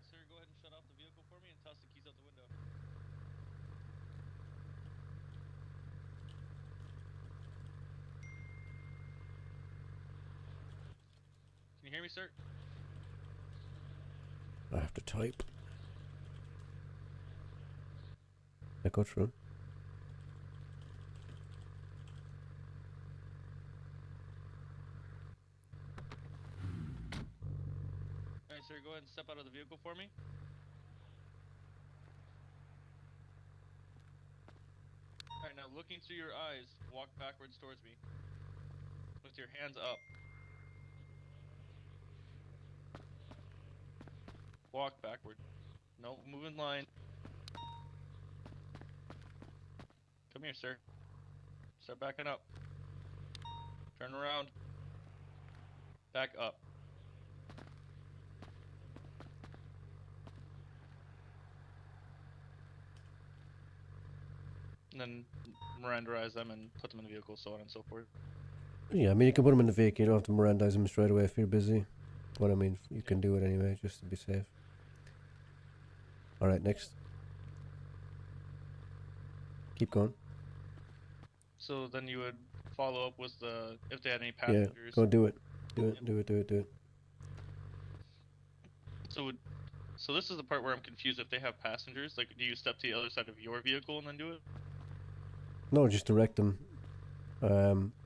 sir, go ahead and shut off the vehicle for me and toss the keys out the window. Can you hear me, sir? I have to type. I go through. Alright, sir, go ahead and step out of the vehicle for me. Alright, now looking through your eyes, walk backwards towards me. With your hands up. Walk backward. No, move in line. Come here, sir. Start backing up. Turn around. Back up. And then Mirandarize them and put them in the vehicle, so on and so forth. Yeah, I mean, you can put them in the vehicle. You don't have to Mirandize them straight away if you're busy. But I mean, you can do it anyway, just to be safe. Alright, next. Keep going. So then you would follow up with the if they had any Yeah, passengers. go do it. Do it, do it. So this is the part where I'm confused. If they have passengers, like, do you step to the other side of your vehicle and then do it? No, just direct them.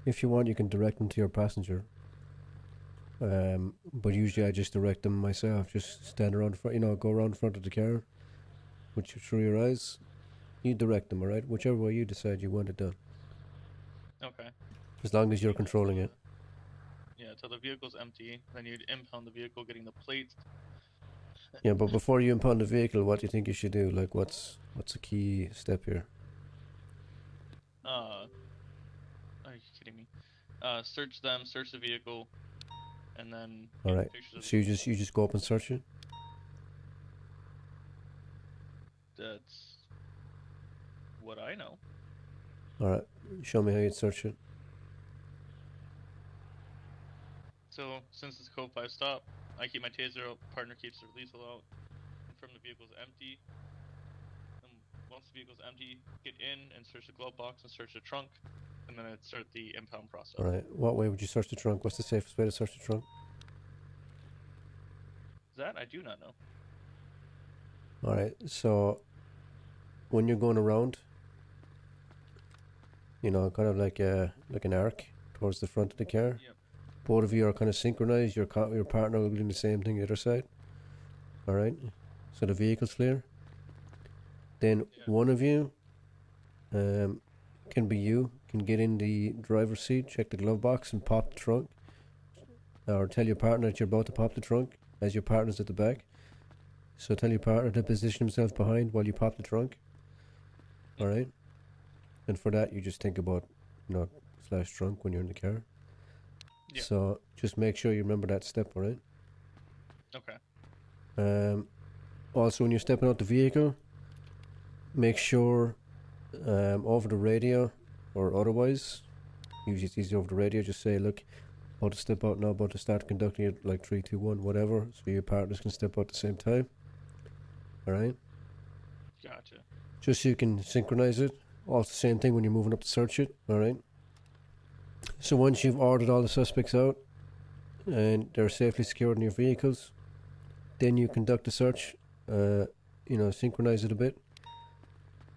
If you want, you can direct them to your passenger. But usually I just direct them myself. Just stand around front, go around front of the car, through your eyes. You direct them, alright? Whichever way you decide you want it done. Okay. As long as you're controlling it. Yeah, until the vehicle's empty, then you'd impound the vehicle, getting the plates. Yeah, but before you impound the vehicle, what do you think you should do? Like, what's a key step here? Are you kidding me? Search them, search the vehicle, and then All get right. pictures of So you just go up and search it. That's what I know. All right. Show me how you'd search it. So since it's code 5 stop, I keep my taser out, partner keeps the lethal out, confirm the vehicle's empty. And once the vehicle's empty, get in and search the glove box and search the trunk, and then I'd start the impound process. All right. What way would you search the trunk? What's the safest way to search the trunk? That I do not know. All right. So when you're going around, kind of like an arc towards the front of the car. Yep. Both of you are kind of synchronized. Your partner will be doing the same thing the other side. All right. So the vehicle's clear. Then one of you, can be you, can get in the driver's seat, check the glove box, and pop the trunk. Or tell your partner that you're about to pop the trunk as your partner's at the back. So tell your partner to position himself behind while you pop the trunk. All right. And for that, you just think about, slash trunk when you're in the car. Yeah. So just make sure you remember that step, all right? Okay. Also, when you're stepping out the vehicle, make sure over the radio or otherwise, usually it's easy over the radio, just say, look, about to step out now, about to start conducting it, like 3, 2, 1, whatever, so your partners can step out at the same time. All right? Gotcha. Just so you can synchronize it. Also, the same thing when you're moving up to search it, all right? So once you've ordered all the suspects out and they're safely secured in your vehicles, then you conduct a search, synchronize it a bit.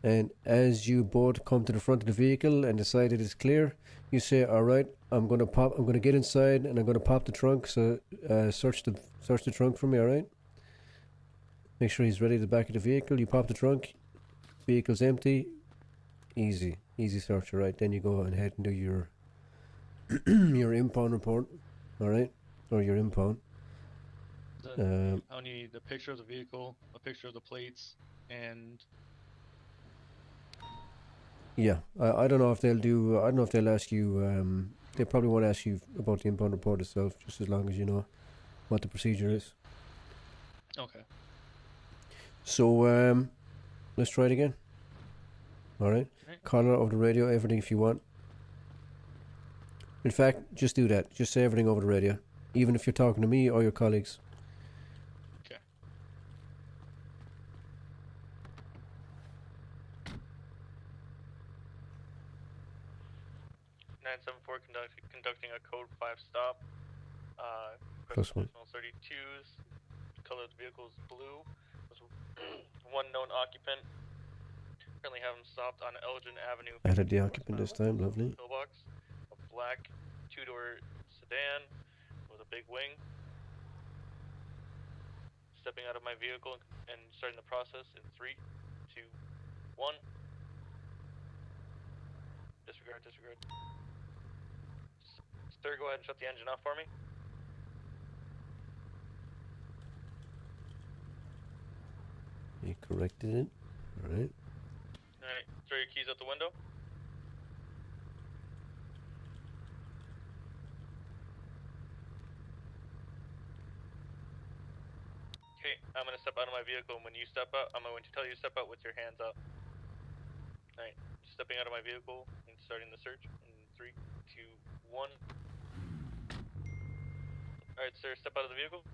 And as you both come to the front of the vehicle and decide it is clear, you say, all right, I'm going to get inside and I'm going to pop the trunk, so search the trunk for me, all right? Make sure he's ready at the back of the vehicle. You pop the trunk, vehicle's empty, easy search, all right? Then you go ahead and do your your impound report, all right? Or your impound. I'll need a picture of the vehicle, a picture of the plates, and yeah, I don't know if they'll do. I don't know if they'll ask you. They probably won't ask you about the impound report itself, just as long as you know what the procedure is. Okay. So let's try it again. All right. Call it over the radio, everything if you want. In fact, just do that. Just say everything over the radio, even if you're talking to me or your colleagues. Okay. 974 conducting a code 5 stop. Plus one. 32s. Color of the vehicle is blue. There's one known occupant. Currently have him stopped on Elgin Avenue. Added the occupant this time, lovely. Pillbox. A black 2-door sedan with a big wing. Stepping out of my vehicle and starting the process in 3, 2, 1. Disregard. Sir, go ahead and shut the engine off for me. Corrected it. Alright. Alright, throw your keys out the window. Okay, I'm gonna step out of my vehicle, and when you step out, I'm going to tell you to step out with your hands up. Alright, stepping out of my vehicle and starting the search in 3, 2, 1. Alright, sir, step out of the vehicle.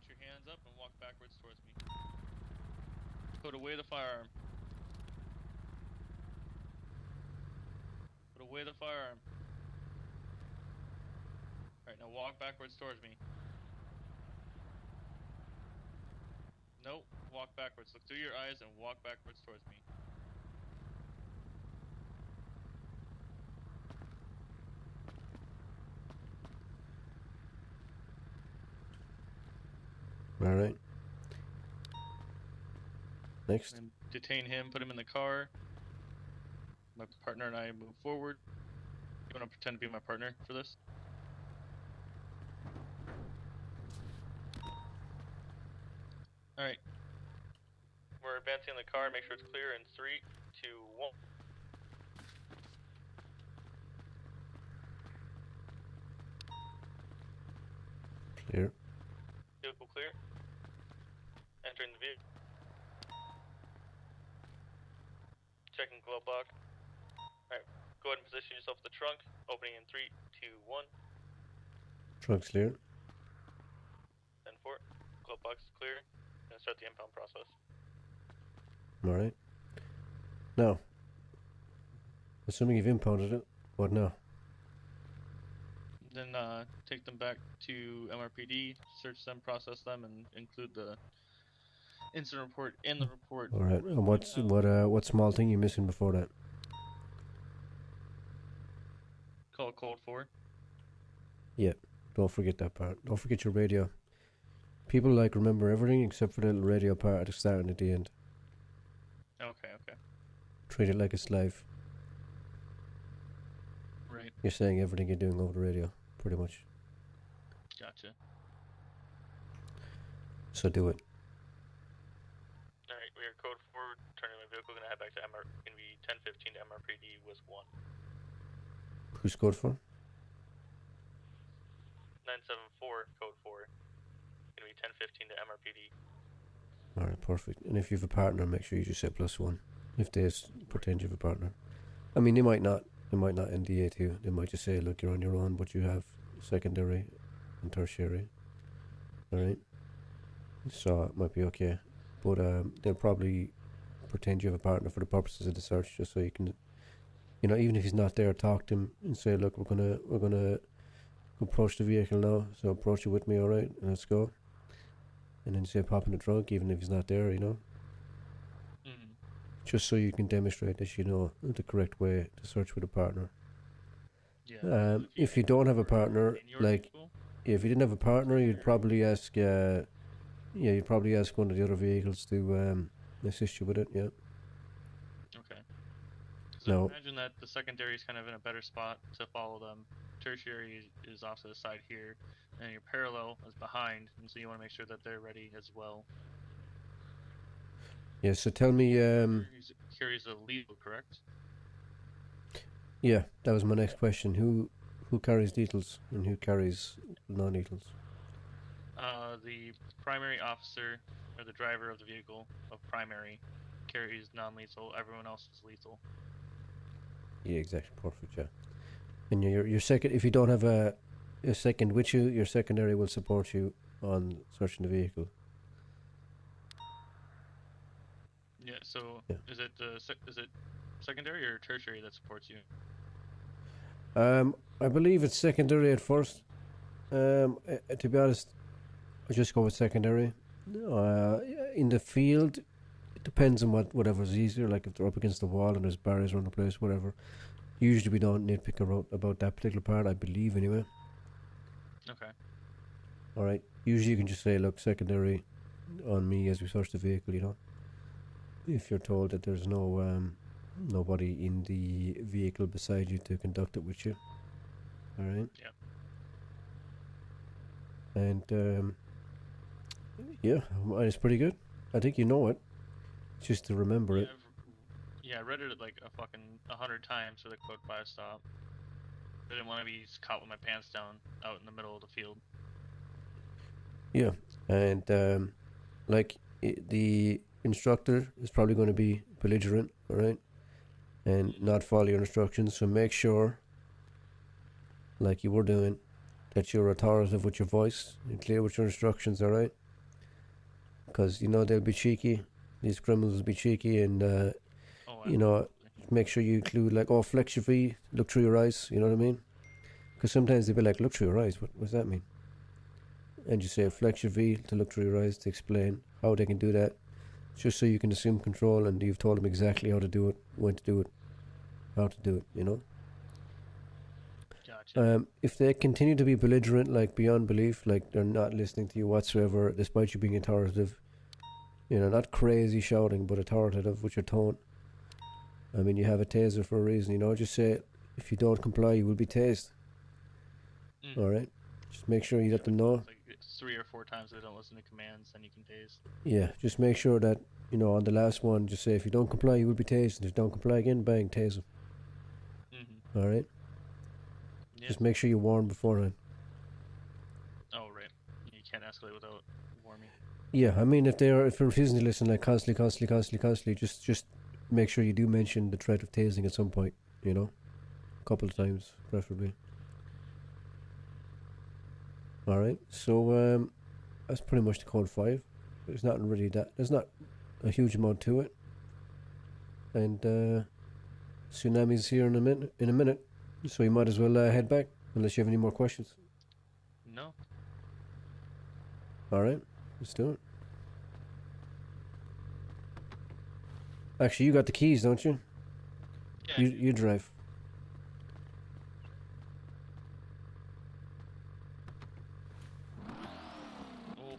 Put your hands up and walk backwards towards me. Put away the firearm. Put away the firearm. Alright, now walk backwards towards me. No, walk backwards. Look through your eyes and walk backwards towards me. Alright. Next. And detain him, put him in the car. My partner and I move forward. You want to pretend to be my partner for this? Alright. We're advancing the car, make sure it's clear in 3, 2, 1. Clear. Vehicle clear. Entering the vehicle. Checking glove box. Alright, go ahead and position yourself in the trunk. Opening in 3, 2, 1. Trunk's clear. 10-4. Glove box is clear. Gonna start the impound process. Alright. Now, assuming you've impounded it, what now? Then take them back to MRPD, search them, process them, and include the incident report in the report. Alright, and what small thing you missing before that? Call code 4. Yeah, don't forget that part. Don't forget your radio. People remember everything except for the little radio part at the start and at the end. Okay, okay. Treat it like it's live. Right. You're saying everything you're doing over the radio, pretty much. Gotcha. So do it. Alright, we are code 4, turning my vehicle, gonna head back to gonna be 1015 to MRPD with 1. Who's code for? 974, code 4. Gonna be 1015 to MRPD. Alright, perfect. And if you have a partner, make sure you just say +1. If they pretend you have a partner. I mean, they might not NDA to you. They might just say, look, you're on your own, but you have secondary and tertiary. Alright? So it might be okay. But they'll probably pretend you have a partner for the purposes of the search, just so you can, even if he's not there, talk to him and say, look, we're gonna approach the vehicle now, so approach it with me, alright? And let's go. And then say pop in the trunk, even if he's not there, Just so you can demonstrate that you know the correct way to search with a partner. Yeah. If you don't have a partner, if you didn't have a partner, you'd probably ask, you'd probably ask one of the other vehicles to assist you with it, yeah. Okay. So imagine that the secondary is kind of in a better spot to follow them. Tertiary is off to the side here, and your parallel is behind, and so you want to make sure that they're ready as well. Yeah, so tell me... Carries a lethal, correct? Yeah, that was my next question. Who carries lethals and who carries non-lethals? The primary officer, or the driver of the vehicle of primary, carries non-lethal. Everyone else is lethal. Yeah, exactly. Perfect, yeah. And your second, if you don't have a second with you, your secondary will support you on searching the vehicle. Yeah. So is it secondary or tertiary that supports you? I believe it's secondary at first. To be honest, I just go with secondary. In the field, it depends on whatever's easier. Like if they're up against the wall and there's barriers around the place, whatever. Usually we don't nitpick about that particular part, I believe, anyway. Okay. Alright. Usually you can just say, look, secondary on me as we search the vehicle, If you're told that there's nobody in the vehicle beside you to conduct it with you. Alright? Yeah. And Yeah, mine is pretty good. I think you know it. Just to remember it. Yeah, I read it like a fucking 100 times for the code 5 stop. I didn't want to be caught with my pants down out in the middle of the field. Yeah, and the instructor is probably going to be belligerent, all right, and not follow your instructions. So make sure, like you were doing, that you're authoritative with your voice and clear with your instructions, all right? Because you know they'll be cheeky. These criminals will be cheeky, and you know, make sure you include like, oh, flex your V, look through your eyes. You know what I mean? Because sometimes they'll be like, look through your eyes. What does that mean? And you say flex your V to look through your eyes to explain how they can do that, just so you can assume control and you've told them exactly how to do it, when to do it, how to do it. You know. Gotcha. If they continue to be belligerent, like beyond belief, like they're not listening to you whatsoever, despite you being authoritative, you know, not crazy shouting, but authoritative with your tone. I mean, you have a taser for a reason, you know. Just say, if you don't comply, you will be tased. All right. Just make sure you let them know. Like 3 or 4 times they don't listen to commands, then you can tase. Yeah, just make sure that, you know, on the last one, just say, if you don't comply, you will be tased. And if you don't comply again, bang, tase them. All right. Yeah. Just make sure you warn beforehand. Oh right. You can't escalate without warning. Yeah, I mean, if they're refusing to listen, like constantly, just make sure you do mention the threat of tasing at some point. You know, a couple of times, preferably. All right, so that's pretty much the code 5. There's nothing really there's not a huge amount to it, and tsunami's here in a minute, so you might as well head back unless you have any more questions. No. All right, let's do it. Actually, you got the keys, don't you? Yeah. You drive. Oh.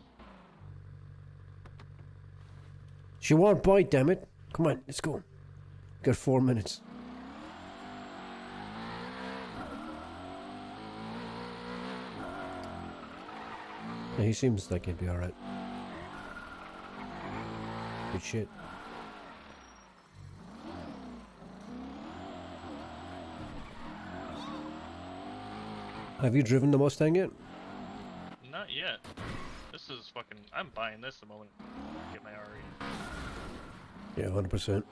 She won't bite, damn it. Come on, let's go. Got 4 minutes. Yeah, he seems like he'd be alright. Good shit. Have you driven the Mustang yet? Not yet. This is fucking. I'm buying this the moment I get my RE. Yeah, 100%.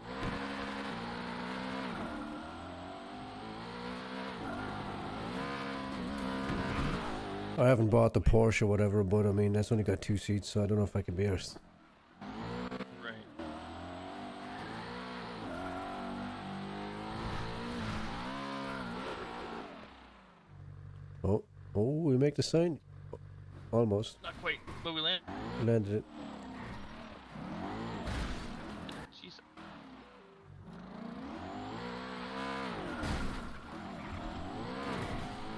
I haven't bought the Porsche or whatever, but I mean, that's only got 2 seats, so I don't know if I can be arsed. Right. Oh, we make the sign? Almost. Not quite, but we Landed it. Jesus.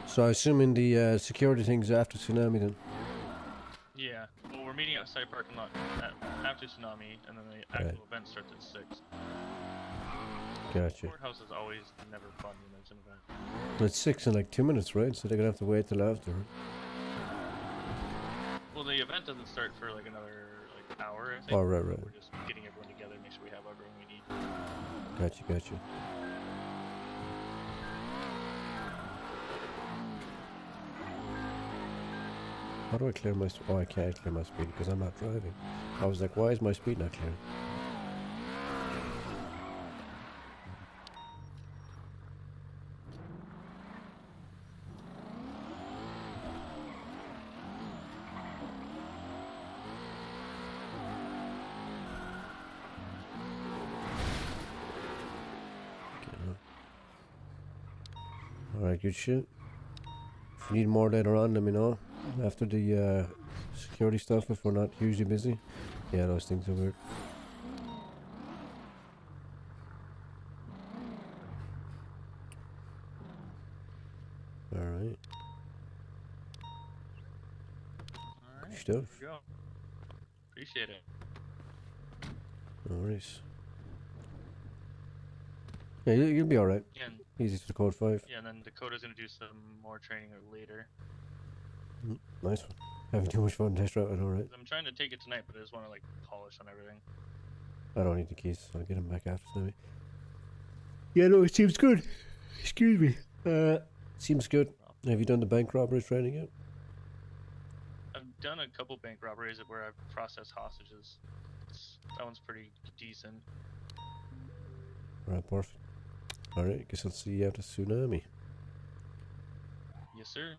So I assuming the security thing's after tsunami then? Yeah. Well, we're meeting at site parking lot after tsunami, and then the actual event starts at 6. Gotcha. Courthouse is always never fun when there's an event. Well, it's 6 in like 2 minutes, right? So they're gonna have to wait till after. Well, the event doesn't start for like another hour, I think. Oh, right. We're just getting everyone together, make sure we have everyone we need. Gotcha. How do I clear my... Oh, I can't clear my speed because I'm not driving. I was like, why is my speed not clearing? Alright, good shit. If you need more later on, let me know. After the security stuff, if we're not hugely busy. Yeah, those things are weird. Alright. Good stuff. There we go. Appreciate it. No worries. Yeah, you'll be alright. Yeah, Easy to code 5. Yeah, and then Dakota's gonna do some more training later. Nice one. Having too much fun test drive, I know, right? 'Cause I'm trying to take it tonight, but I just want to like polish on everything. I don't need the keys, so I'll get them back after tonight. Yeah, no, it seems good. Excuse me. Seems good. Have you done the bank robbery training yet? I've done a couple bank robberies where I've processed hostages. That one's pretty decent. Alright, perfect. Alright, guess I'll see you after Tsunami. Yes, sir.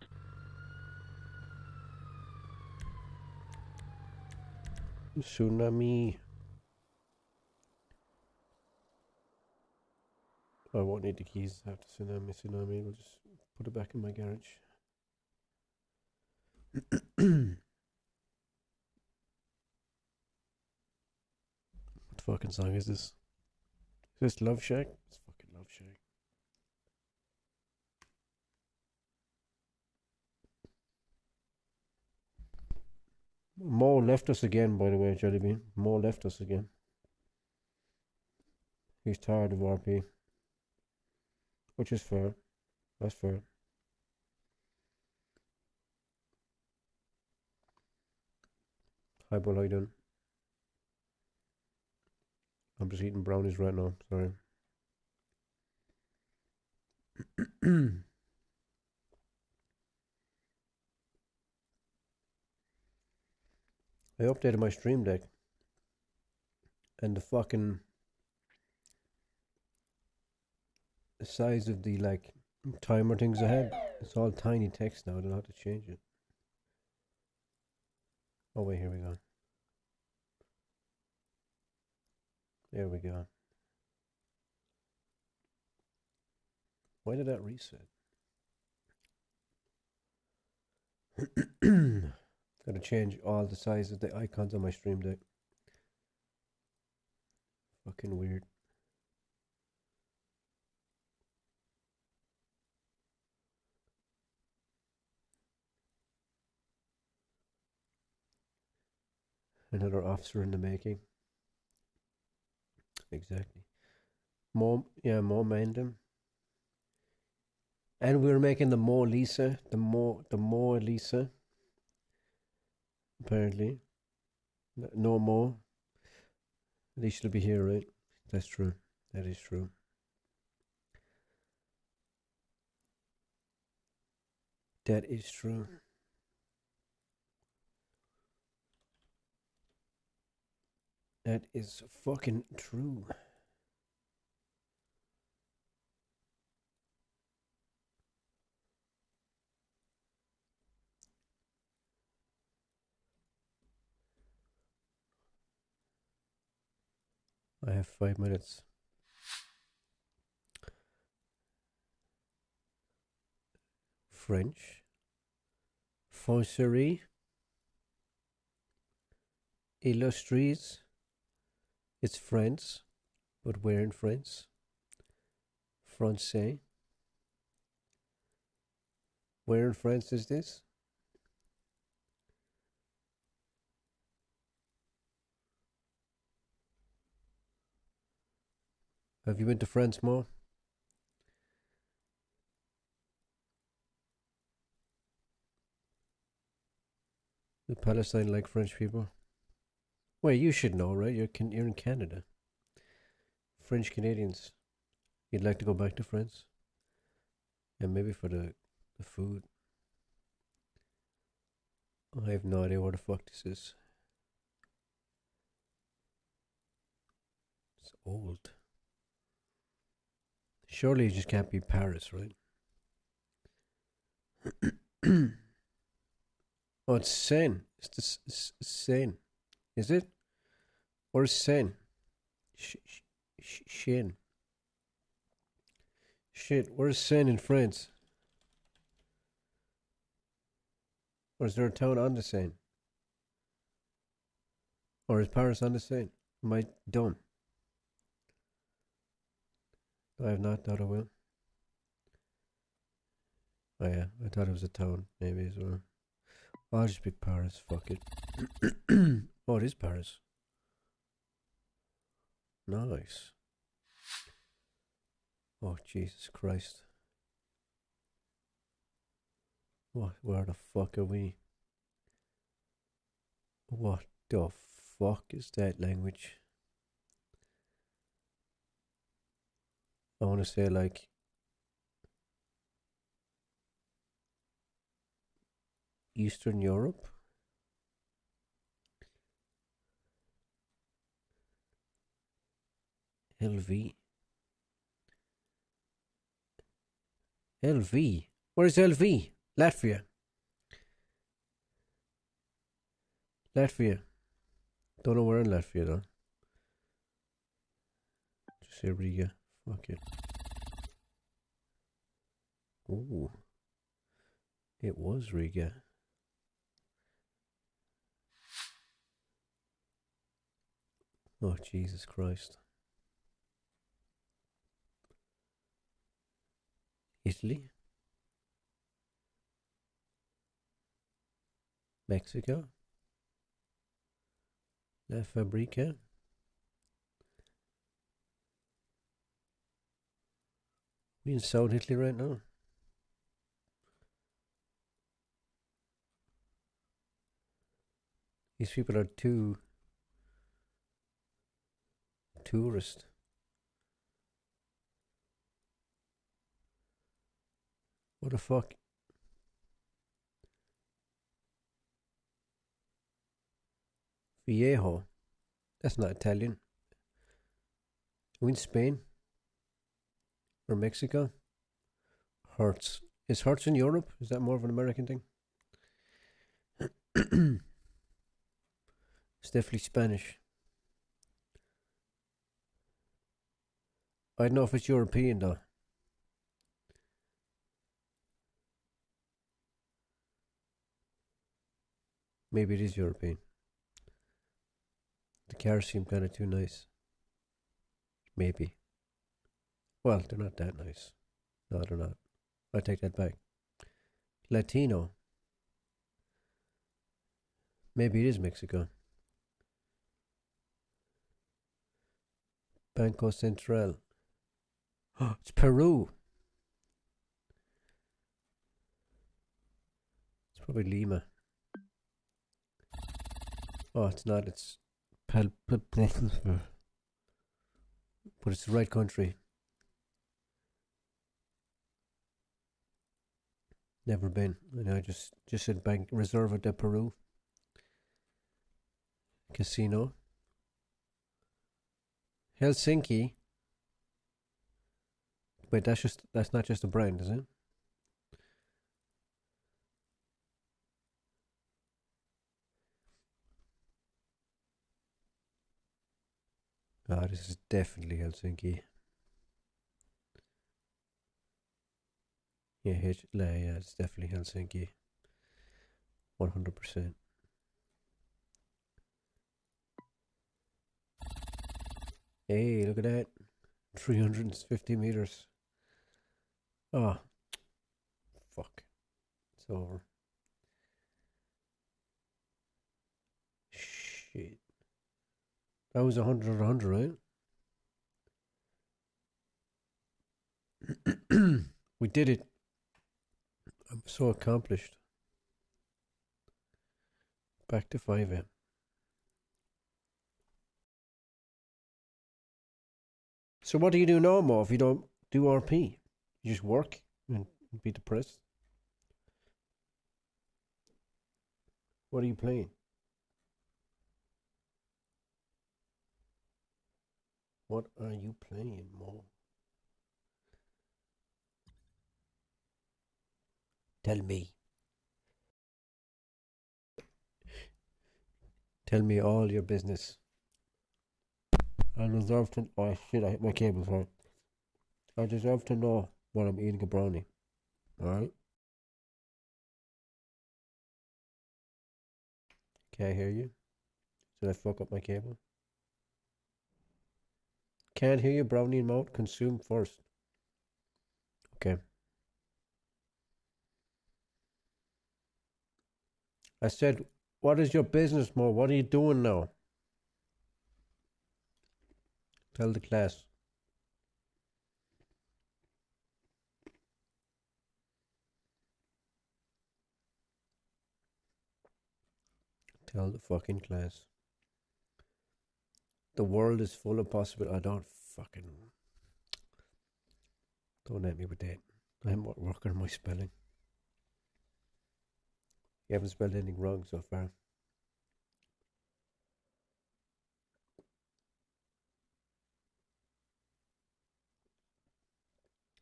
Tsunami. I won't need the keys after Tsunami. We'll just put it back in my garage. What fucking song is this? Is this Love Shack? It's fucking Love Shack. Mo left us again, by the way, Jellybean. Mo left us again. He's tired of RP. Which is fair. That's fair. Hi, Bull, how you doing? I'm just eating brownies right now, sorry. I updated my stream deck. And the fucking size of the like timer things ahead, it's all tiny text now. I don't know how to change it. Oh wait, here we go. There we go. Why did that reset? Gotta change all the size of the icons on my stream deck. Fucking weird. Another officer in the making. Exactly. More Mandem. And we were making the more Lisa. The more Lisa. Apparently. No more. At least she'll be here, right? That's true. That is true. That is true. That is fucking true. I have 5 minutes. French. Français. Illustries. It's France, but where in France? Francais. Where in France is this? Have you been to France more? The Palestine like French people? Wait, you should know, right? You're in Canada. French Canadians. You'd like to go back to France? And maybe for the food. I have no idea what the fuck this is. It's old. Surely it just can't be Paris, right? Oh, it's Seine. It's the Seine. Is it? Or Seine? Seine. Shit, where's Seine in France? Or is there a town on the Seine? Or is Paris on the Seine? Am I dumb? I have not thought I will. Oh yeah, I thought it was a town, maybe as well. I'll just pick Paris, fuck it. Oh, it is Paris. Nice. Oh, Jesus Christ. What? Where the fuck are we? What the fuck is that language? I want to say like Eastern Europe. LV. LV. Where's LV? Latvia. Latvia. Don't know where in Latvia though. Just say Riga. Fuck it. Ooh. It was Riga. Oh, Jesus Christ. Italy? Mexico? La Fabrica? We in South Italy right now? These people are too tourist. What the fuck? Viejo. That's not Italian. Are we in Spain? Or Mexico? Hertz. Is Hertz in Europe? Is that more of an American thing? It's definitely Spanish. I don't know if it's European though. Maybe it is European. The cars seem kind of too nice. Maybe. Well, they're not that nice. No, they're not. I take that back. Latino. Maybe it is Mexico. Banco Central. Oh, it's Peru. It's probably Lima. Oh, it's not. It's but it's the right country. Never been. And I just said Bank Reserva de Peru. Casino. Helsinki. Wait, that's not just a brand, is it? Ah, this is definitely Helsinki. Yeah, yeah, it's definitely Helsinki. 100%. Hey, look at that. 350 meters. Oh, fuck. It's over. Shit. That was 100, right? We did it. I'm so accomplished. Back to 5M. So what do you do now, Mo, if you don't do RP? You just work and be depressed? What are you playing? What are you playing, Mo? Tell me. Tell me all your business. I deserve to... Oh, shit, I hit my cable, sorry. I deserve to know when I'm eating a brownie. Alright? Can't hear you. Did I fuck up my cable? Can't hear you, brownie in mouth. Consume first. Okay. I said, what is your business, Mo? What are you doing now? Tell the class. Tell the fucking class. The world is full of possible. I don't fucking. Don't let me with that. I'm working on my spelling. You haven't spelled anything wrong so far.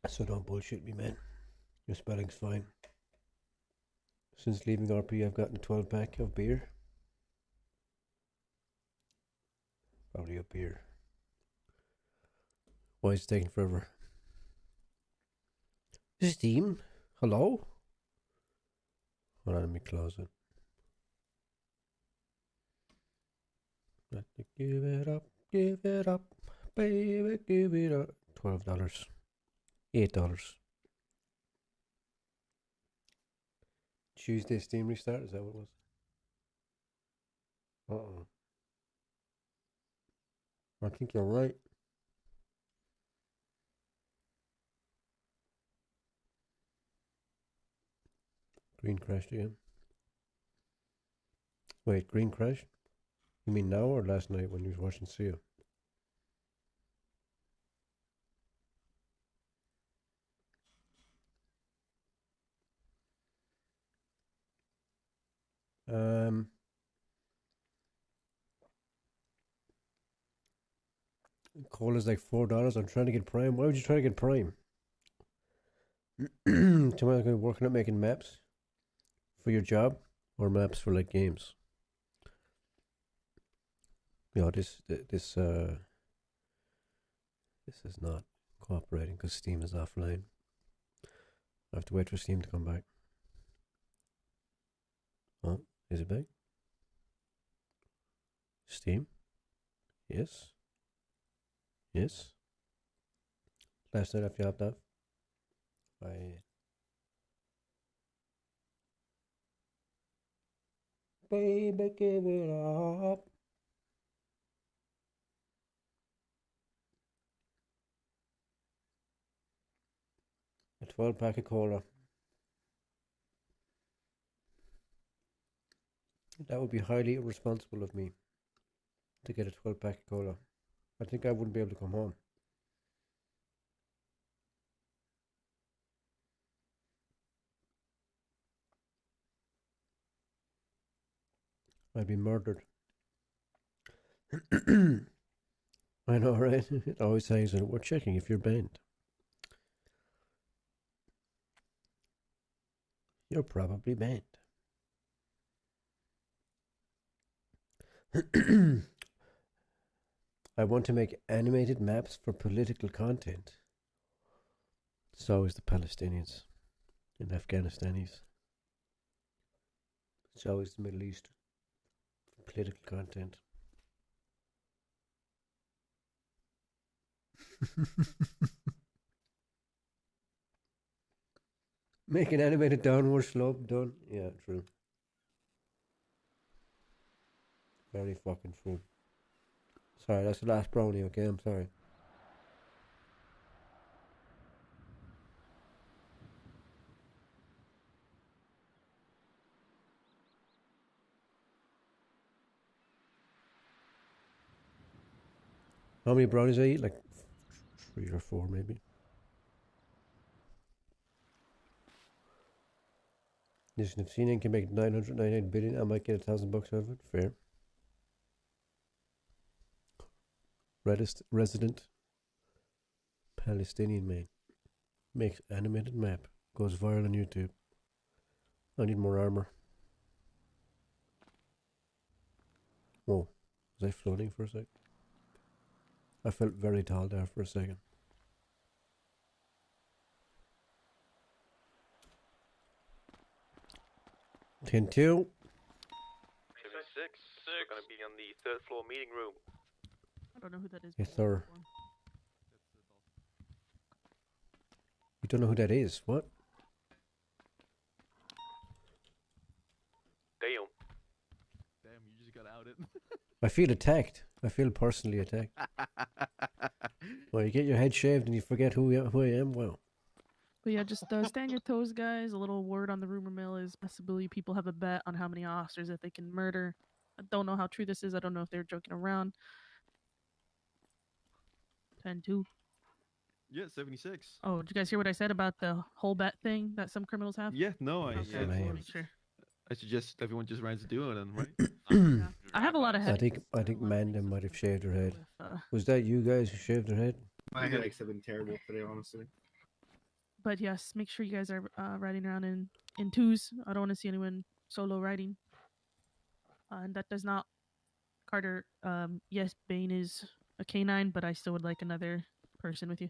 So don't bullshit me, man. Your spelling's fine. Since leaving RP, I've gotten a 12-pack of beer. Probably a beer. Why is it taking forever? Steam? Hello? Hold on, let me close it. Give it up, baby, give it up. $12. $8. Tuesday Steam restart, is that what it was? I think you're right. Green crashed again. Wait, green crashed? You mean now or last night when you was watching Sia? Cola's like $4. I'm trying to get Prime. Why would you try to get Prime? Tomorrow I'm working at making maps for your job or maps for like games. No, this is not cooperating because Steam is offline. I have to wait for Steam to come back. Oh, is it back? Steam? Yes. Yes. Last night after you hopped off, baby, give it up. A 12-pack of cola. That would be highly irresponsible of me to get a 12-pack of cola. I think I wouldn't be able to come home. I'd be murdered. I know, right? It always says that we're checking if you're banned. You're probably banned. I want to make animated maps for political content. So is the Palestinians and Afghanistanis. So is the Middle East for political content. Make an animated downward slope done. Yeah, true. Very fucking true. Sorry, that's the last brownie, okay? I'm sorry. How many brownies I eat? Like 3 or 4 maybe. Listen, if CNN can make 999 billion, I might get $1,000 out of it. Fair. Resident Palestinian man makes animated map, goes viral on YouTube. I need more armor. Whoa, was I floating for a sec? I felt very tall there for a second. Tin 2. 76. We're going to be on the 3rd floor meeting room. I don't know who that is. Yes, sir. You don't know who that is? What? Damn. Damn, you just got outed. I feel attacked. I feel personally attacked. Well, you get your head shaved and you forget who I am? Well. But yeah, just stay on your toes, guys. A little word on the rumor mill is possibly people have a bet on how many officers that they can murder I don't know how true this is. I don't know if they're joking around. 10-2. Yeah, 76. Oh, did you guys hear what I said about the whole bet thing that some criminals have? Yeah, no, I Okay, said just wanna make sure. I suggest everyone just runs to do it then, right? I have a lot of I headaches. think Manda might have shaved her head. uh, Was that you guys who shaved her head? My headaches have been terrible today, honestly. But yes, make sure you guys are riding around in twos. I don't want to see anyone solo riding. And that does not, Carter. Yes, Bane is a canine, but I still would like another person with you.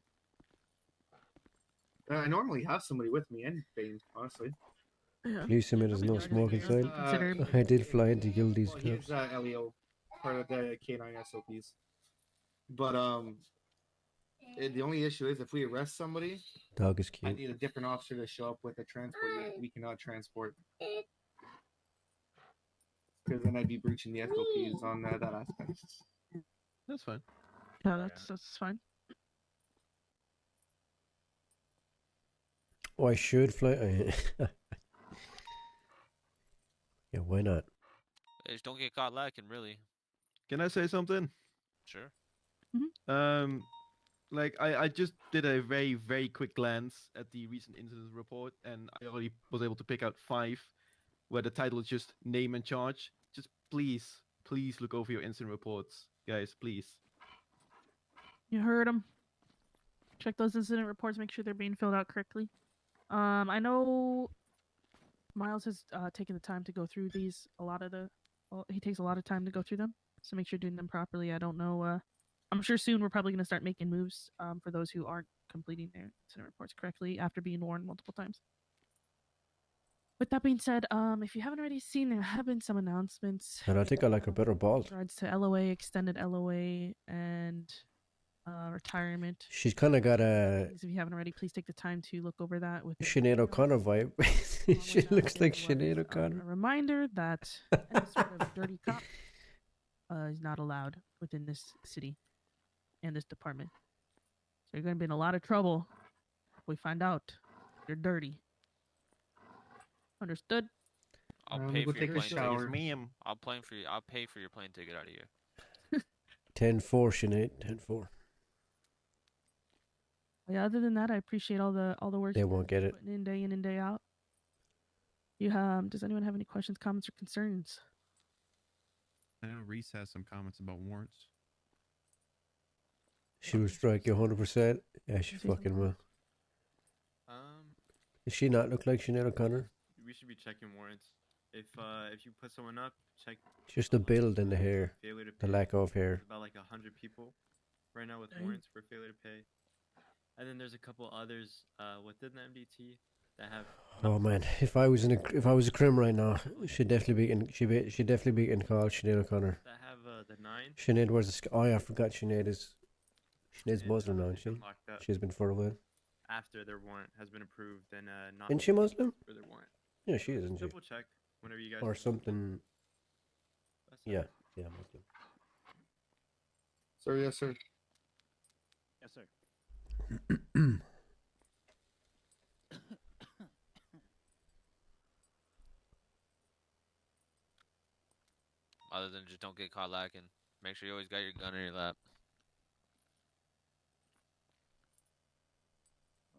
I normally have somebody with me and Bane, honestly. Yeah. Please submit there's no smoke inside. Consider- I did fly in to kill these Well, cops. he's LEO, part of the K9 SOPs. But the only issue is if we arrest somebody, Dog is I cute. need a different officer to show up with a transport unit. We cannot transport. Because then I'd be breaching the SOPs on that aspect. That's fine. Yeah, that's fine. Oh, I should fly. Yeah, why not? Just don't get caught lacking, really. Can I say something? Sure. Like I just did a very, very quick glance at the recent incident report, and I already was able to pick out 5 where the title is just name and charge. Just please look over your incident reports, guys, please. You heard them. Check those incident reports. Make sure they're being filled out correctly. I know Miles has taken the time to go through these. He takes a lot of time to go through them, so make sure you're doing them properly. I don't know. I'm sure soon we're probably going to start making moves for those who aren't completing their incident reports correctly after being warned multiple times. With that being said, if you haven't already seen, there have been some announcements. And I think I like her better bald. In regards to LOA, extended LOA, and retirement. She's kind of got a If you haven't already, please take the time to look over that with Sinead O'Connor vibe. She looks like Sinead a O'Connor. reminder that any sort of dirty cop is not allowed within this city and this department. So you're going to be in a lot of trouble if we find out you're dirty. Understood? I'll pay for your plane shower. ticket. I'll pay for your plane ticket out of here. 10-4, Sinead. 10-4. Yeah, other than that, I appreciate all the work They you won't guys get are it. putting in day in and day out. Does anyone have any questions, comments, or concerns? I know Reese has some comments about warrants. She will strike you 100%. Yeah, she fucking will. Does she not look like Sinead O'Connor? We should be checking warrants. If you put someone up, check. Just the build and the hair. Failure to The pay. lack of hair. There's about like 100 people right now with warrants for failure to pay, and then there's a couple others within the MDT that have. Oh man, if I was a crim right now, she'd definitely be getting called Sinead O'Connor. That have the 9. Sinead, where's the? Oh yeah, I forgot Sinead's Muslim now, isn't she? locked up. She's been for a while. After their warrant has been approved and not. Isn't she Muslim? For their warrant. Yeah, she is, isn't she? Double check whenever you guys. Or something. Yeah, Muslim. Sir, yes, sir. Yes, sir. Other than just don't get caught lacking. Make sure you always got your gun in your lap.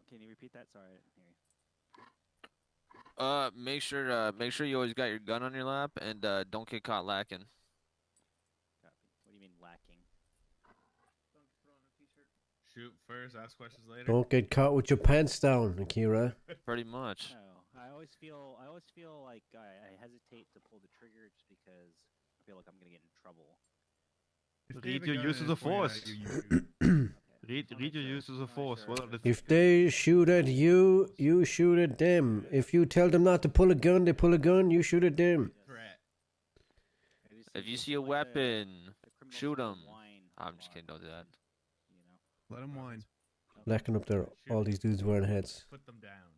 Can you repeat that? Sorry, I didn't hear you. Make sure you always got your gun on your lap and don't get caught lacking. Copy. What do you mean lacking? Shoot first, ask questions later. Don't get caught with your pants down, Akira. Pretty much. No, I always feel like I hesitate to pull the trigger just because I feel like I'm gonna get in trouble. Read your uses of force. Read your uses of force. What are the If they shoot at you, you shoot at them. If you tell them not to pull a gun, they pull a gun, you shoot at them. If you see a weapon, shoot them. I'm just kidding. Don't do that. Let them whine. Lacking up there, all these dudes wearing hats. Put them down.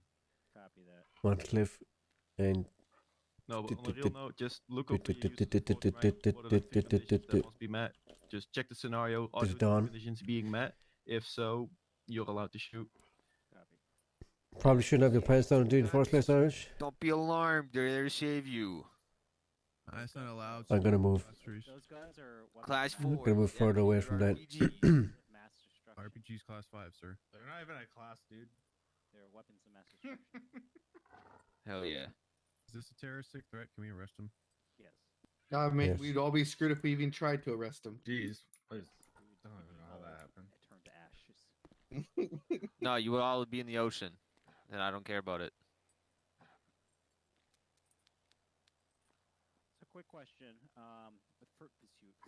Copy that. On Cliff and No, but on a real note, just look up the uses of force, right? What are the conditions that must be met? Just check the scenario. Are Is it those done? conditions being met? If so, you're allowed to shoot. probably shouldn't have your pants down and do it in the first place, Irish. Don't be alarmed. They're there to save you. It's not allowed. I'm gonna move. Those guns are Class I'm 4. gonna move further away from that. mass destruction. RPG's class 5, sir. They're not even a class, dude. They're weapons of mass destruction. Hell yeah. Is this a terroristic threat? Can we arrest him? Yes. I mean, Yes. we'd all be screwed if we even tried to arrest him. Jeez. I don't even know how that happened. It turned to ashes. No, you would all be in the ocean, and I don't care about it. So, quick question. With fruit pursuits,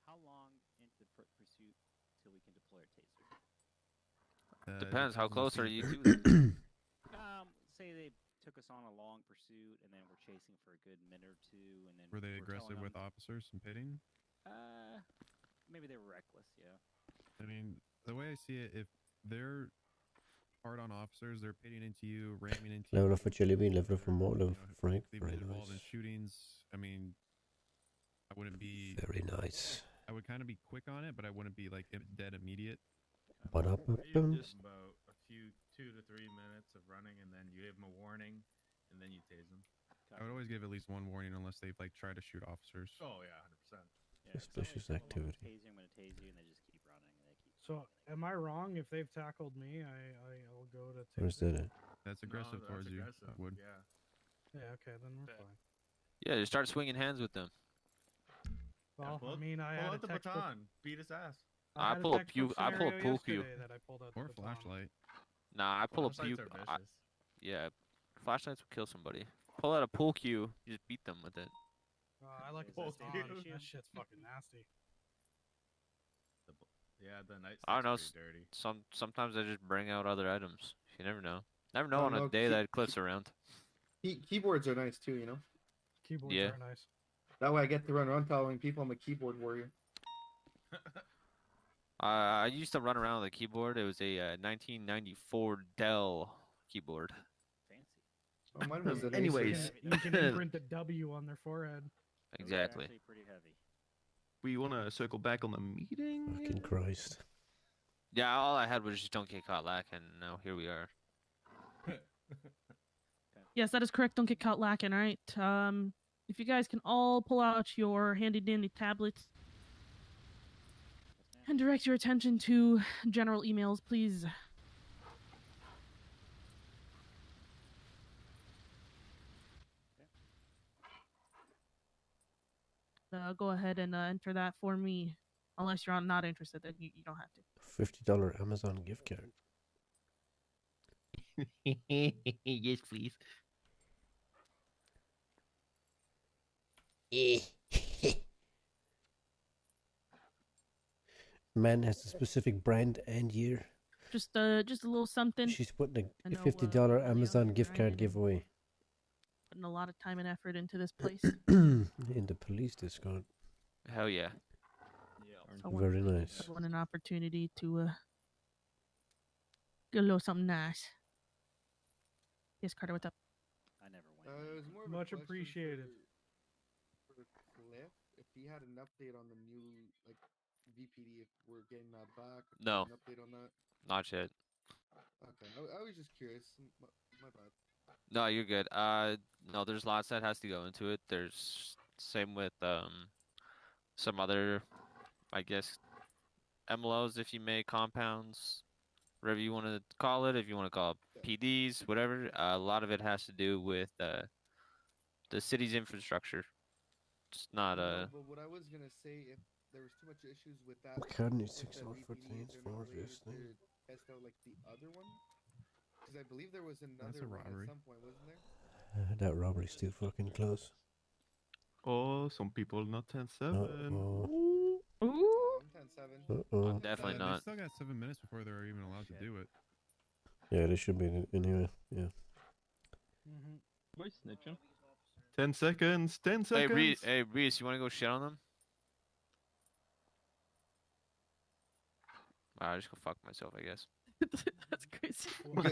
how long into fruit pursuit till we can deploy a taser? Depends. How on the close are scene. you to them? Say they took us on a long pursuit, and then we're chasing for a good minute or two, and then Were they we're aggressive telling with them, officers and pitting? maybe they were reckless. Yeah. I mean, the way I see it, if they're hard on officers, they're pitting into you, ramming into Level you. up for Jelly Bean, level up for Mortal, Frank. They've Very been involved in nice. shootings. I mean, I wouldn't be. Very nice. I would kind of be quick on it, but I wouldn't be like dead immediate. What up? Just about a few 2 to 3 minutes of running, and then you give them a warning, and then you tase them. I would always give at least one warning unless they've like tried to shoot officers. Oh yeah, 100%. Yeah, Suspicious I'm gonna activity. tase you, I'm gonna tase you, and they just keep running. And they keep. So, am I wrong if they've tackled me? I'll go to. Where's tase that them? at? That's aggressive No, towards that's you. aggressive. I would. Yeah. Yeah. Okay, then we're fine. Yeah, just start swinging hands with them. Well, pull, I mean, I pull had out a the textbook. baton. Beat his ass. I had pull a textbook I pull a scenario pool cue. yesterday that I pulled out Or the a baton. flashlight. Nah, I pull a Flashlights puke. are vicious. Yeah, flashlights will kill somebody. Pull out a pool cue, you just beat them with it. I like Is the that baton. issue? That shit's fucking nasty. Yeah, the night I don't know. pretty dirty. Sometimes I just bring out other items. You never know. Never know Oh, on a no, day that Cliff's around. Keyboards are nice too, you know. Keyboards Yeah. are nice. That way I get to run around telling people I'm a keyboard warrior. I used to run around with a keyboard. It was a 1994 Dell keyboard. Fancy. Oh, mine was an Anyways. You can imprint the W on their forehead. Exactly. Actually, pretty heavy. We want to circle back on the meeting. Fucking Christ. Yeah, all I had was just don't get caught lacking. And now here we are. Yes, that is correct. Don't get caught lacking, all right? If you guys can all pull out your handy-dandy tablets and direct your attention to general emails, please. Go ahead and enter that for me. Unless you're not interested, then you don't have to. $50 Amazon gift card. Yes, please. Man has a specific brand and year. Just a little something. She's putting I a know, $50 yeah, Amazon gift right. card giveaway. Putting a lot of time and effort into this place. In the police Discord. Hell yeah. I want- Very nice. I want an opportunity to get a little something nice. Yes, Carter, what's up? I never went. It was more of a Much question appreciated. For Cliff, if he had an update on the new VPD, if we're getting that back. if No. there's An update on that. Not yet. Okay, I was just curious. My bad. No, you're good. No, there's lots that has to go into it. There's same with some other, I guess, MLOs, if you may, compounds, whatever you want to call it. If you want to call it PDs, whatever. A lot of it has to do with the city's infrastructure. It's not But what I was gonna say, if there was too much issues with that, Okay, I need with 6 that more VPD, footings is there for no way this thing. to test out like the other one? Because I believe there was another a one at robbery. some point, wasn't there? That robbery's too fucking close. Oh, some people not 10-7. Uh-oh. I'm 10-7. Uh-oh. I'm definitely They not. still got 7 minutes before they're even allowed to do it. Yeah, they should be anyway. Yeah. Why snitching? 10 seconds. 10 seconds. Hey, Reese, you want to go shit on them? I just go fuck myself, I guess. That's crazy.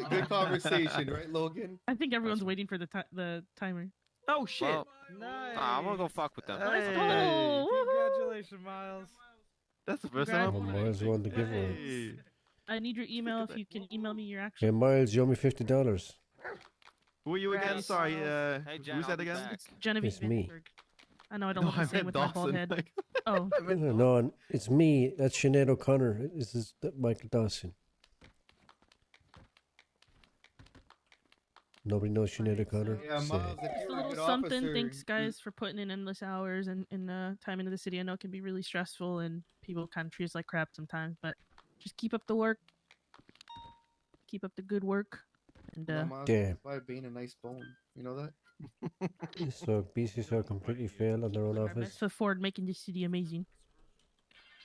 Good conversation, right, Logan? I think everyone's waiting for the timer. Oh shit! Well, Nice. I'm gonna go fuck with them. Let's Hey. go! Congratulations, Miles. That's the first Congrats. time. Well, Miles won the giveaway. Hey. I need your email if you can email me your Hey, actual. Miles, you owe me $50. Who are you again? Congrats. Sorry. Hey, Jen, who's I'll that be again? back. Genevieve It's me. Vandenberg. I know I don't No, look the I same meant with my bald Dawson, head. like- Oh. No, it's me. That's Sinead O'Connor. This is Michael Dawson. Nobody knows Sinead O'Connor. Yeah, Say Miles, it. if Just you a were a little good something. officer, Thanks, guys, for putting in endless hours and time into the city. I know it can be really stressful and people kind of treat us like crap sometimes, but just keep up the work. Keep up the good work. And No, Miles, Yeah. that's why being a nice bone. You know that? So BCs are completely failed on their own our office. best foot forward, making this city amazing.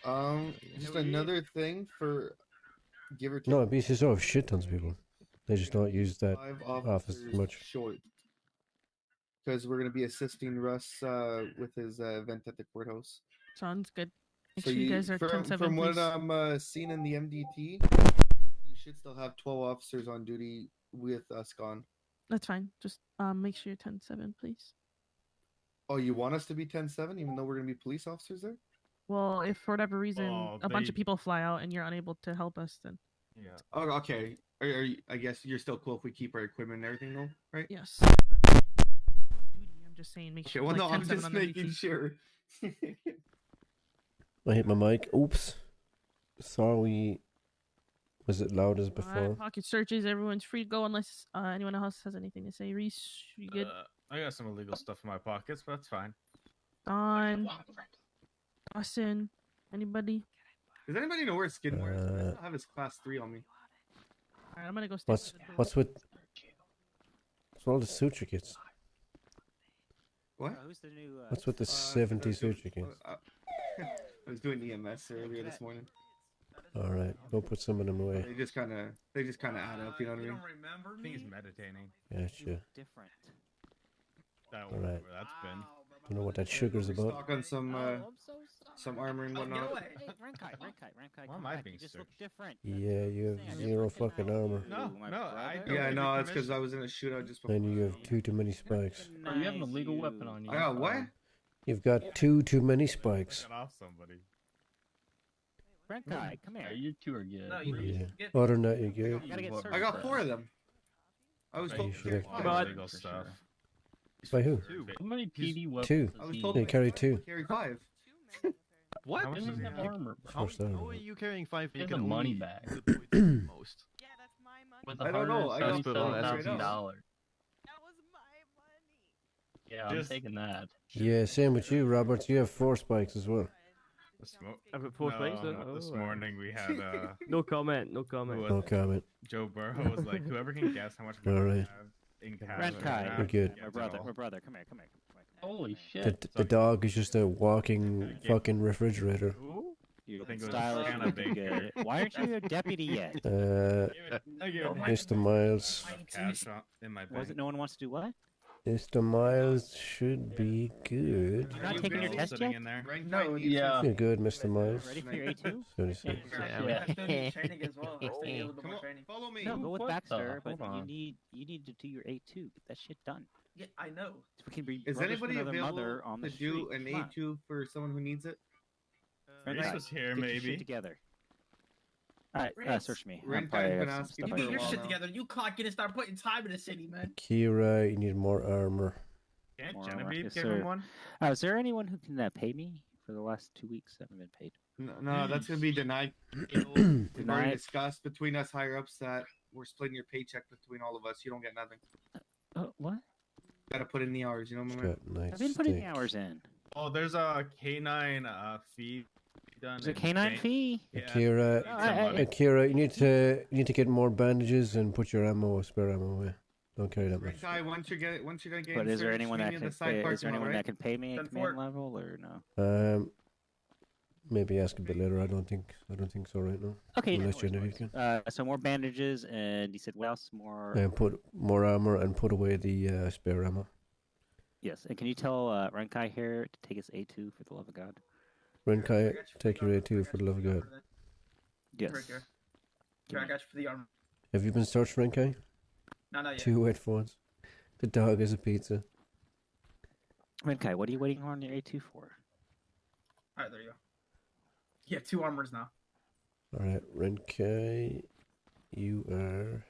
Just another thing for give or take. No, BCs have shit tons of people. They just don't use that 5 office officers as much. short. Because we're gonna be assisting Russ with his event at the courthouse. Sounds good. Make So sure you guys are 10-7, from what please. I'm seeing in the MDT, you should still have 12 officers on duty with us gone. That's fine. Just make sure you're 10-7, please. Oh, you want us to be 10-7 even though we're gonna be police officers there? Well, if for whatever reason Oh, a bunch they- of people fly out and you're unable to help us, then Yeah. Oh, okay. I guess you're still cool if we keep our equipment and everything, though, right? yes. I'm not saying like, go on duty. I'm just saying make Okay, sure well, like no, I'm 10-7 just on the making DT. sure. I hit my mic. Oops. Sorry. Was it loud as before? Pocket searches. Everyone's free to go unless anyone else has anything to say. Reese, you good? I got some illegal stuff in my pockets, but that's fine. Don, Dawson, anybody? Does anybody know where Skidmore is? I still have his class 3 on me. Alright, I'm gonna go. What's with all the suture kits? What? Who's the new? What's with the 70 suture kits? I was doing EMS earlier this morning. All right, go put some of them away. They just kind of add up. You know what I mean? I think he's meditating. Gotcha. Different. That All right. where that's been. You know what that sugar's about? Stock on some armor and whatnot. Hey, Rankai, Why come am I back. being You just strict? look different. Yeah, you have zero fucking armor. No, I don't. Yeah, give no, you it's because I was in a shootout just before. And you have too many spikes. Bro, you have an illegal weapon on you. I got what? You've got too many spikes. Got off somebody. Rankai, come here. You two are good. Yeah. Other than that, you're good. You gotta get I got 4 of them. I was You told should have. But- Illegal stuff. By who? How many PD weapons 2. does I was he told You carry 2. carry 5. What? He doesn't have armor, bro. How, First armor. how are you carrying 5? He You has can a money only bag. deploy 2 at most. With I don't know, I got $137,000. Yeah, I'm Just- taking that. Yeah, same with you, Robert. You have 4 spikes as well. I've got 4 spikes. This morning we had No comment. No comment. No comment. Joe Burrow was like, whoever can guess how much money All we right. have in cash. right Rankai, now We're good. gets My it brother, all. my brother, come here. Holy shit. The dog is just a walking fucking refrigerator. You I think it was stylish, Anna looking Baker. good. Why aren't you a deputy yet? I gave him Mr. Miles. some cash in my bank. Was it no one wants to do what? Mr. Miles should be good. You're not taking your test sitting yet? in there. No, yeah. You're good, Mr. Miles. Ready for your A2? 36. Follow me. No, go with What Baxter, the- but hold on. you need to do your A2. Get that shit done. Yeah, I know. So we can be Is brothers from anybody another available mother on the to do street. an Come on. A2 for someone who needs it? Rankai, Reese is here, get your shit maybe. together. Alright, Reese, search me. Rankai I'm probably been have some asking stuff You I get for your a while shit now. together. You clock in and start putting time in the city, man. Kira, you need more armor. Can't More Genevieve yes, give sir. him one? Is there anyone who can pay me for the last 2 weeks? I haven't been paid. No, that's gonna be denied. We've already Denied? discussed between us higher ups that we're splitting your paycheck between all of us. You don't get nothing. What? Gotta put in the hours, you know, my man. Got nice I've been putting the steak. hours in. Oh, there's a canine fee done. There's a in canine Saint- fee? Yeah, Akira, Akira, you need to get more bandages and put your spare ammo away. Don't carry that much. Rankai, once you're gonna get But is there inserted, anyone meet that me in can the side pay, parking is there lot, anyone right? that can pay me at Then command for- level or no? Maybe ask a bit later. I don't think so right now. Okay. Unless no worries, Genevieve no can. worries. So more bandages, and you said what else? More. And put more armor and put away the spare ammo. Yes, and can you tell Rankai here to take his A2 for the love of God? Renkai, take your A2 for the love of God. Yes. Right there. Here, I got you for the armor. Have you been searched, Renkai? No, not yet. 2 headphones. The dog is a pizza. Rankai, what are you waiting on your A2 for? Alright, there you go. You have 2 armors now. Alright, Renkai, you are...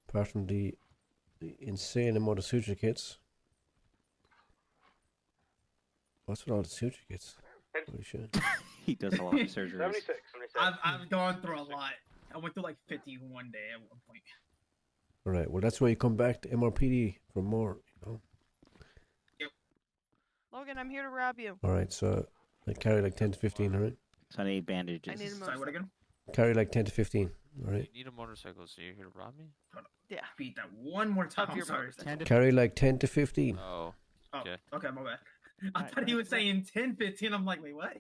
Apart from the insane amount of suture kits, What's with all the surgery kits? Holy shit. He does a lot of surgeries. 76. I've gone through a lot. I went through like 50 one day at one point. All right. Well, that's why you come back to MRPD for more. You know. Logan, I'm here to rob you. All right. So I carry like 10 to 15. All right. So I need bandages. I need a Sorry, motorcycle. what again? Carry like 10 to 15. All right. You need a motorcycle, so you're here to rob me? Yeah. Beat that one more time. Up your Sorry. motorcycle. Carry like 10 to 15. Oh. Okay. Okay, my bad. I thought he was saying 10, 15. I'm like, wait, what?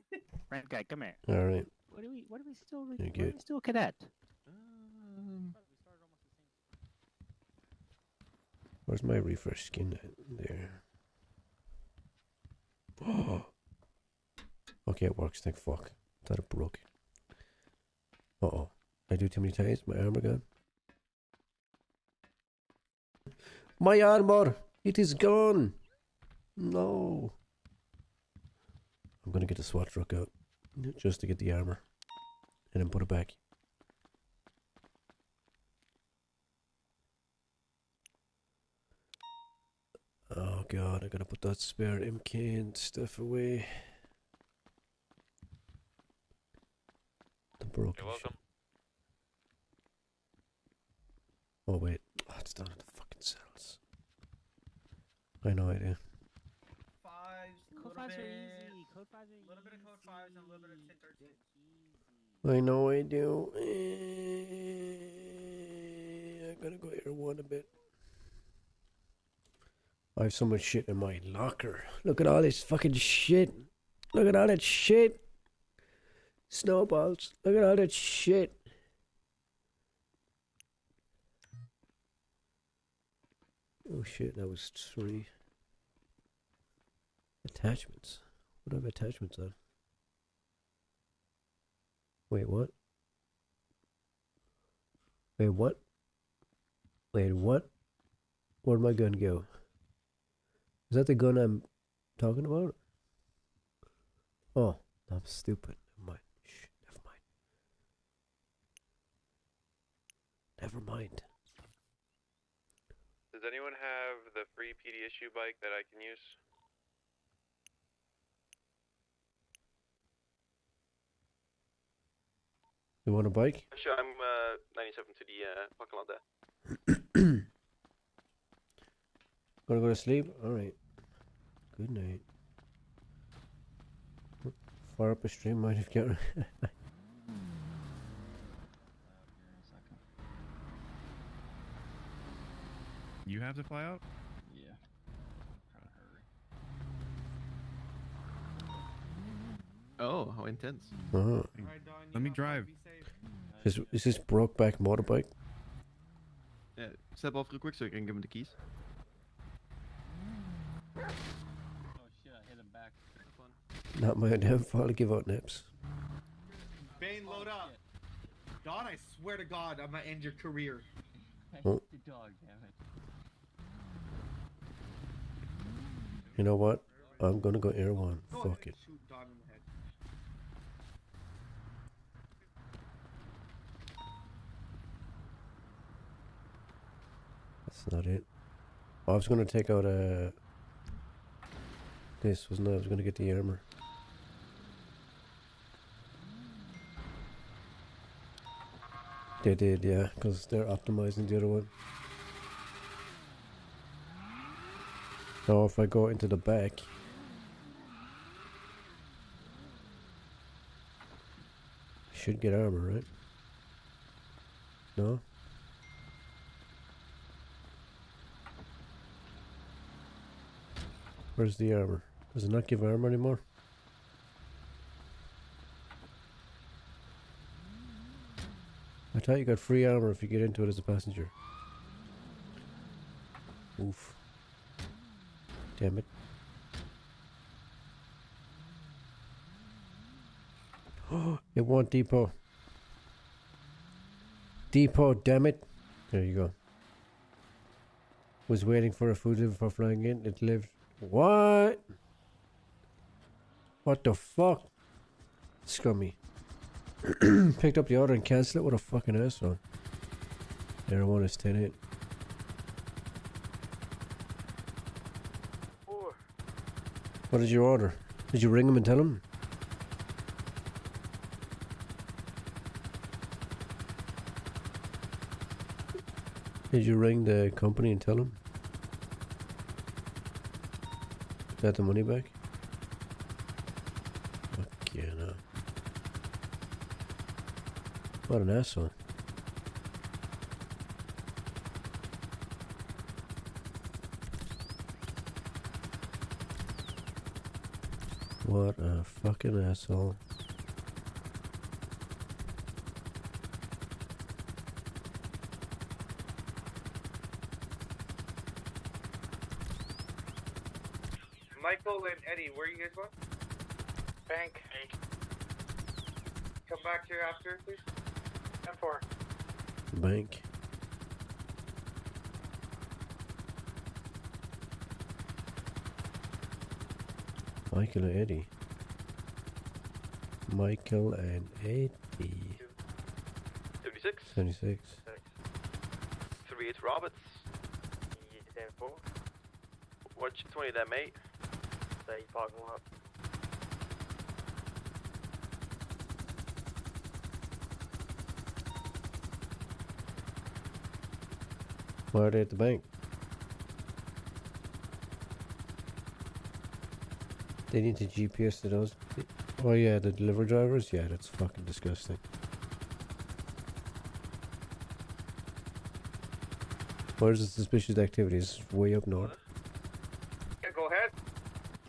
Red guy, come here. All right. What are we still? You're Why are good. we still a cadet? Where's my refresh skin at? There. Oh. Okay, it works. Thank fuck. Thought it broke. Uh-oh. I do too many times. My armor gone. My armor! It is gone! No. I'm gonna get the SWAT truck out. Just to get the armor. And then put it back. Oh god, I gotta put that spare MK and stuff away. The broken You're welcome. shit. Oh wait, oh, it's down in the fucking cells. I know I do. Code 5s are easy. Code 5s are easy. A little bit of code 5s and a little bit of 1013. I know I do. I gotta go here one a bit. I have so much shit in my locker. Look at all this fucking shit. Look at all that shit. Snowballs. Look at all that shit. Oh shit, that was 3. Attachments. What do I have attachments on? Wait, what? Wait, what? Wait, what? Where'd my gun go? Is that the gun I'm talking about? Oh, I'm stupid. Never mind. Shh, never mind. Never mind. Does anyone have the free PD issue bike that I can use? You want a bike? Sure, I'm 97 to the parking lot there. Gonna go to sleep? Alright. Good night. Far up a stream might have got. You have to fly out? Yeah. Oh, how intense. Uh-huh. Let me drive. Is this Brokeback motorbike? Yeah, step off real quick so I can give him the keys. Oh shit, I hit him back. Not my damn fault to give out nips. Bane, load up. Don, I swear to God, I'm gonna end your career. Oh. The dog, damn it. You know what? I'm gonna go Air 1. Go Fuck ahead it. and shoot Don in the head. That's not it. Oh, I was gonna take out this, wasn't I? I was gonna get the armor. They did, yeah, because they're optimizing the other one. Now if I go into the back, I should get armor, right? No? Where's the armor? Does it not give armor anymore? I thought you got free armor if you get into it as a passenger. Oof. Damn it. Oh, it won't depot. Depot, damn it. There you go. Was waiting for a food before flying in. It lived. What? What the fuck? Scummy. Picked up the order and cancelled it. What a fucking asshole. Air 1 is 10-8. What did you order? Did you ring him and tell him? Did you ring the company and tell them? Got the money back? Okay, no. What an asshole. What a fucking asshole. Michael and Eddie, where are you guys going? Bank. Come back here after, please. 10-4. Bank. Michael and Eddie. Michael and Eddie. 76. 76. 38 Roberts. 10-4. Watch 20 there, mate. Stay parking lot. Why are they at the bank? They need to GPS to those. Oh yeah, the delivery drivers? Yeah, that's fucking disgusting. Where's the suspicious activities? Way up north. Yeah, go ahead.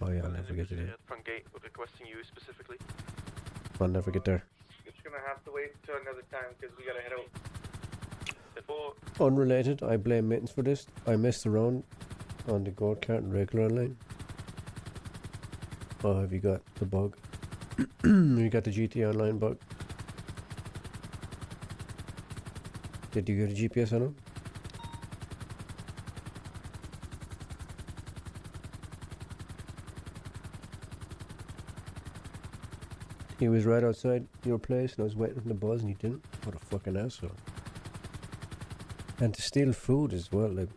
Oh yeah, I'll never get to there. Front gate, requesting you specifically. I'll never get there. It's gonna have to wait till another time because we gotta head out. Unrelated, I blame Mittens for this. I messed around on the gold cart and regular online. Oh, have you got the bug? You got the GT online bug? Did you get a GPS on him? He was right outside your place and I was waiting for the buzz and he didn't. What a fucking asshole. And to steal food as well, like,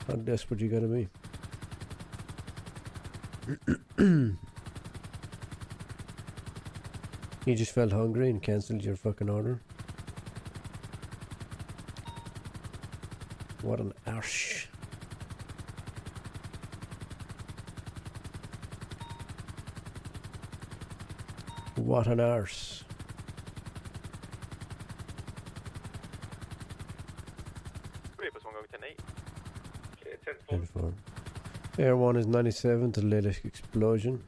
how desperate you gotta be? You just felt hungry and cancelled your fucking order? What an arse. What an arse. Okay, 10-4. Air 1 is 97 to the latest explosion.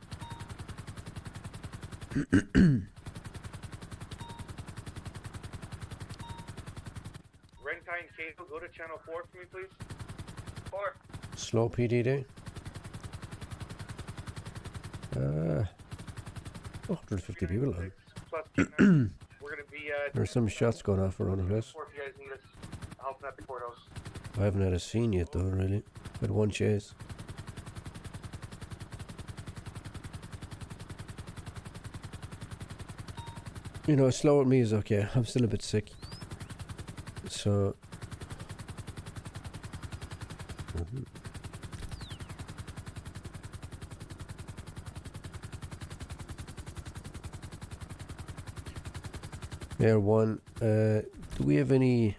Rentine Cato, go to channel 4 for me, please. 4. Slow PD day. 150 people on. Plus, we're gonna be There's some shots going off around the place. if you guys need us helping at the courthouse. I haven't had a scene yet though, really. Had one chase. You know, slow with me is okay. I'm still a bit sick. So... Air 1, do we have any...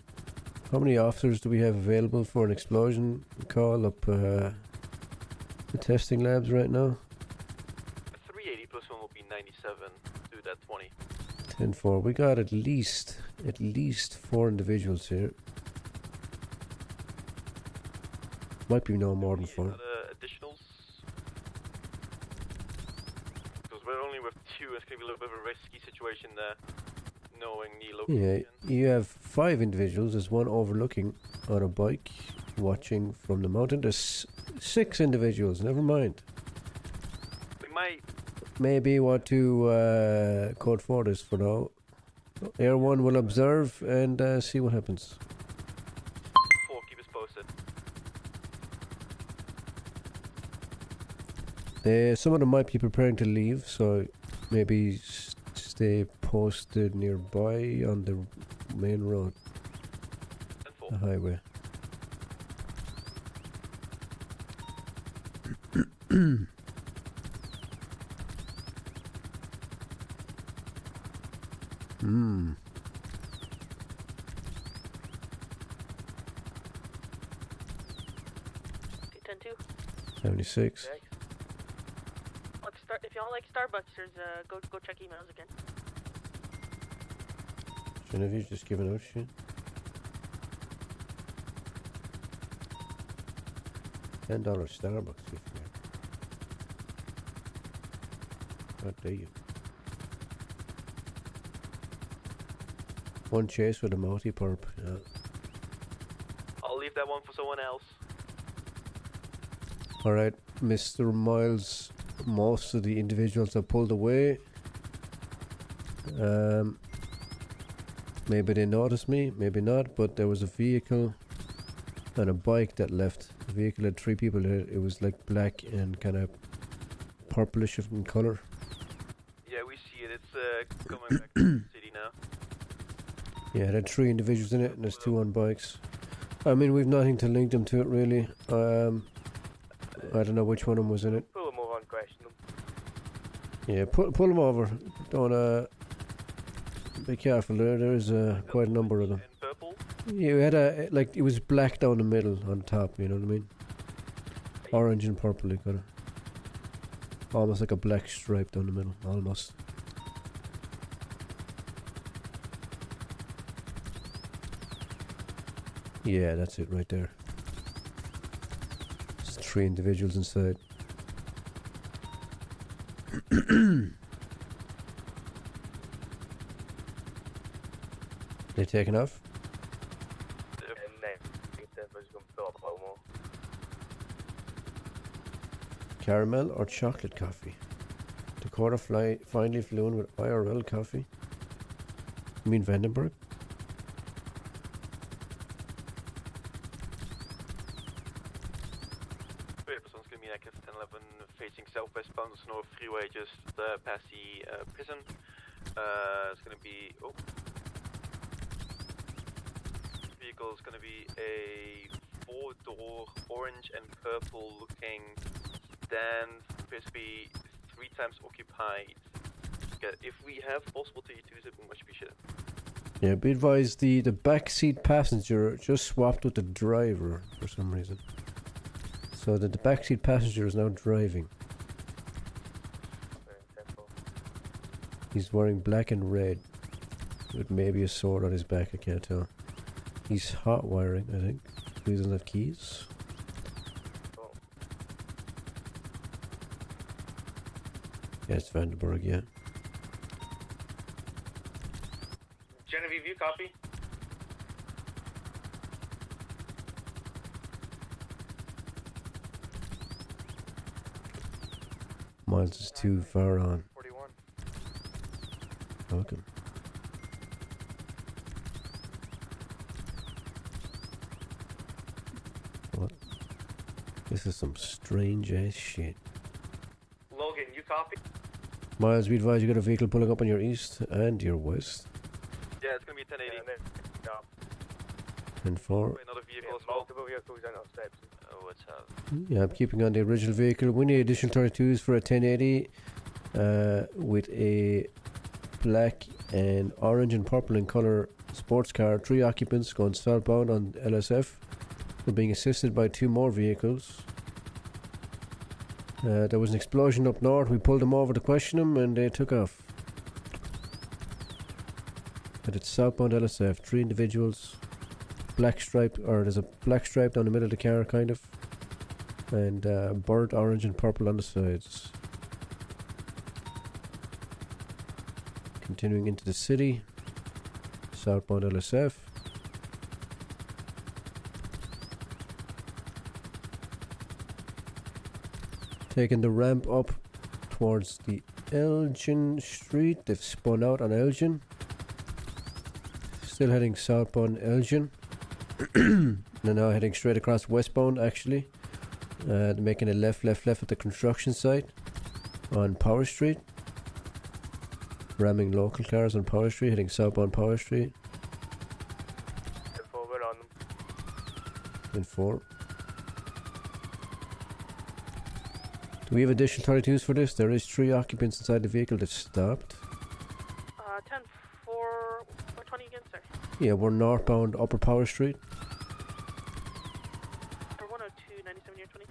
How many officers do we have available for an explosion call up the testing labs right now? 380 plus 1 will be 97 to that 20. 10-4. We got at least 4 individuals here. Might be no more than 4. Additionals? Because we're only with 2, it's going to be a little bit of a risky situation there. Knowing the location. Yeah, you have 5 individuals. There's one overlooking on a bike, watching from the mountain. There's 6 individuals. Never mind. We might. Maybe want to code 4 this for now. Air 1 will observe and see what happens. 4, keep us posted. Some of them might be preparing to leave, so maybe stay posted nearby on the main road. The highway. Hmm. T10-2. 76. Look, if y'all like Starbucks, go check emails again. Genevieve's just giving out shit. $10 Starbucks gift card. God damn. One chase with a multi-perp. Yeah. I'll leave that one for someone else. Alright, Mr. Miles, most of the individuals are pulled away. Maybe they noticed me, maybe not, but there was a vehicle and a bike that left. The vehicle had 3 people in it. It was like black and kind of purplish in colour. Yeah, we see it. It's coming back to the city now. Yeah, there are 3 individuals in it and there's 2 on bikes. I mean, we've nothing to link them to it really. I don't know which one of them was in it. Pull them over and question them. Yeah, pull them over. Don't be careful. There is quite a number of them. Yeah, we had it was black down the middle on top. You know what I mean? Orange and purple, kind of. Almost like a black stripe down the middle, almost. Yeah, that's it right there. There's 3 individuals inside. They taken off? Caramel or chocolate coffee? Dakota finally flew in with IRL coffee. You mean Vandenberg? Person's gonna be like F1011 facing southwestbound on Snow Freeway, just past the prison. It's gonna be vehicle is gonna be a 4-door orange and purple looking sedan, appears to be 3 times occupied. Yeah, if we have possible T2s, it would be much appreciated. Yeah, be advised the backseat passenger just swapped with the driver for some reason. So that the backseat passenger is now driving. He's wearing black and red with maybe a sword on his back, I can't tell. He's hot wiring, I think. He doesn't have keys. Yeah, it's Vandenberg, yeah. Genevieve, you copy? Miles is too far on. 41. Welcome. What? This is some strange ass shit. Logan, you copy? Miles, we advise you got a vehicle pulling up on your east and your west. Yeah, it's gonna be 1080. And 4. Another vehicle as well. Multiple vehicles on our steps. Oh, what's up? Yeah, I'm keeping on the original vehicle. We need additional 32s for a 1080 with a black and orange and purple in colour sports car. 3 occupants going southbound on LSF. We're being assisted by 2 more vehicles. There was an explosion up north. We pulled them over to question them and they took off. But it's southbound LSF. 3 individuals. Black stripe, or there's a black stripe down the middle of the car, kind of. And burnt orange and purple on the sides. Continuing into the city. Southbound LSF. Taking the ramp up towards the Elgin Street. They've spun out on Elgin. Still heading southbound Elgin. They're now heading straight across westbound, actually. They're making a left at the construction site on Power Street. Ramming local cars on Power Street, heading southbound Power Street. We're on them. In 4. Do we have additional 32s for this? There is 3 occupants inside the vehicle that stopped. 10 420 again, sir. Yeah, we're northbound Upper Power Street. Or 102, 97 year 20.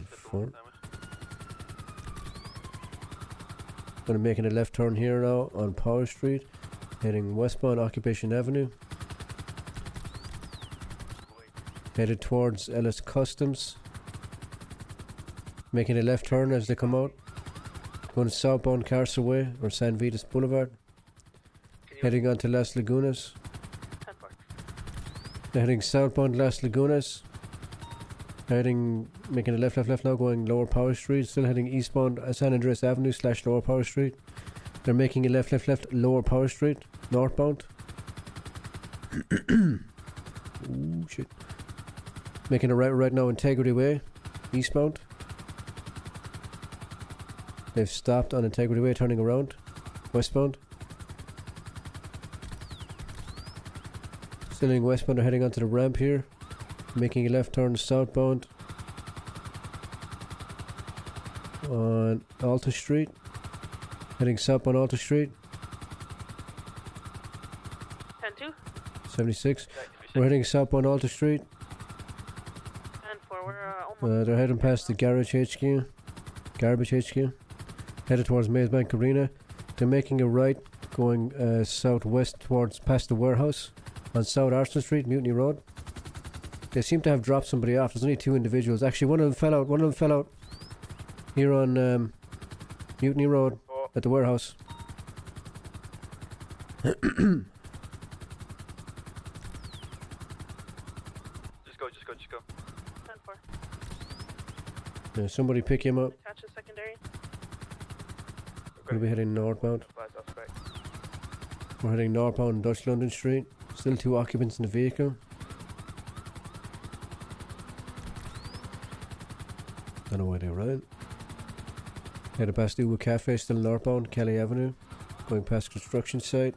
Four. Gonna making a left turn here now on Power Street, heading westbound Occupation Avenue. Headed towards Ellis Customs. Making a left turn as they come out. Going southbound Carcer Way or San Vitas Boulevard. Heading on to Las Lagunas. They're heading southbound Las Lagunas. Making a left now, going Lower Power Street. Still heading eastbound San Andreas Avenue / Lower Power Street. They're making a left, Lower Power Street, northbound. Ooh, shit. Making a right now, Integrity Way, eastbound. They've stopped on Integrity Way, turning around, westbound. Still heading westbound, they're heading onto the ramp here. Making a left turn southbound on Alta Street. Heading southbound Alta Street. 10-2. 76. We're heading southbound Alta Street. 10-4, we're almost... They're heading past the Garbage HQ. Headed towards Maze Bank Arena. They're making a right going southwest towards past the warehouse on South Arsenal Street, Mutiny Road. They seem to have dropped somebody off. There's only 2 individuals. Actually, one of them fell out here on Mutiny Road at the warehouse. Just go. 10-4. Yeah, somebody pick him up. Attach a secondary. We'll be heading northbound. We're heading northbound Dutch London Street. Still 2 occupants in the vehicle. Don't know why they ran. Headed past Uwa Cafe, still northbound, Kelly Avenue. Going past construction site.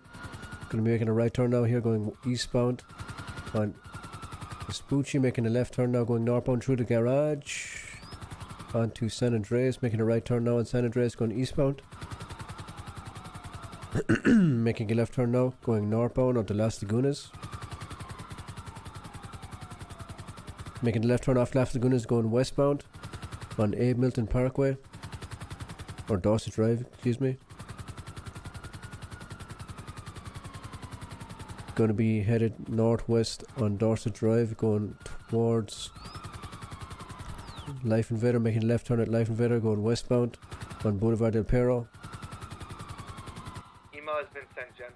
Gonna be making a right turn now here, going eastbound on Vespucci, making a left turn now, going northbound through the garage. Onto San Andreas, making a right turn now on San Andreas, going eastbound. Making a left turn now, going northbound onto Las Lagunas. Making a left turn off Las Lagunas, going westbound on Abe Milton Parkway. Or Dawson Drive, excuse me. Going to be headed northwest on Dorset Drive, going towards Life Invader, making a left turn at Life Invader, going westbound on Boulevard del Perro. Email has been sent, Jen.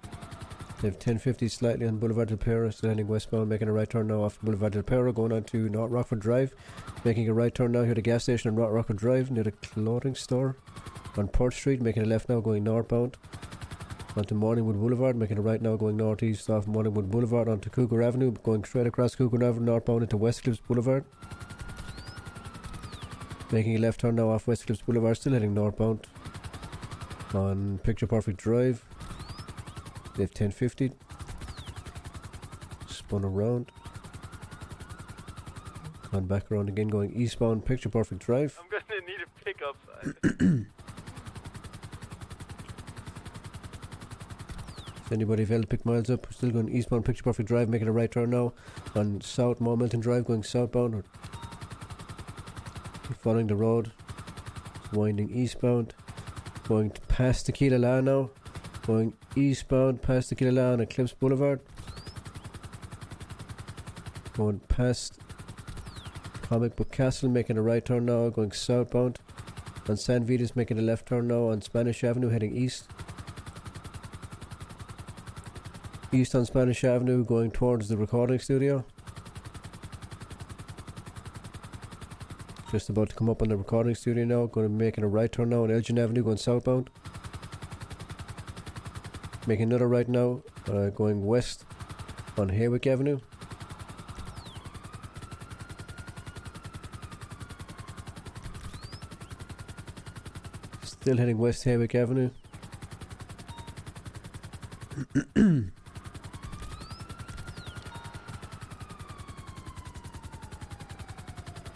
They have 1050 slightly on Boulevard del Perro, still heading westbound, making a right turn now off Boulevard del Perro, going on to North Rockford Drive, making a right turn now here at the gas station on North Rockford Drive near the clothing store on Port Street, making a left now going northbound onto Morningwood Boulevard, making a right now going northeast off Morningwood Boulevard onto Cougar Avenue, going straight across Cougar Avenue northbound into West Cliffs Boulevard. Making a left turn now off West Cliffs Boulevard, still heading northbound on Picture Perfect Drive. They have 1050. Spun around. Gone back around again, going eastbound Picture Perfect Drive. I'm gonna need a pickup. If anybody failed to pick miles up, still going eastbound Picture Perfect Drive, making a right turn now on South Mall Milton Drive, going southbound or following the road, winding eastbound, going past Tequila La now, going eastbound past Tequila La on Eclipse Boulevard, going past Comic Book Castle, making a right turn now, going southbound on San Vitas, making a left turn now on Spanish Avenue, heading east. East on Spanish Avenue, going towards the recording studio. Just about to come up on the recording studio now. Going to be making a right turn now on Elgin Avenue, going southbound. Making another right now, going west on Haywick Avenue. Still heading west Haywick Avenue.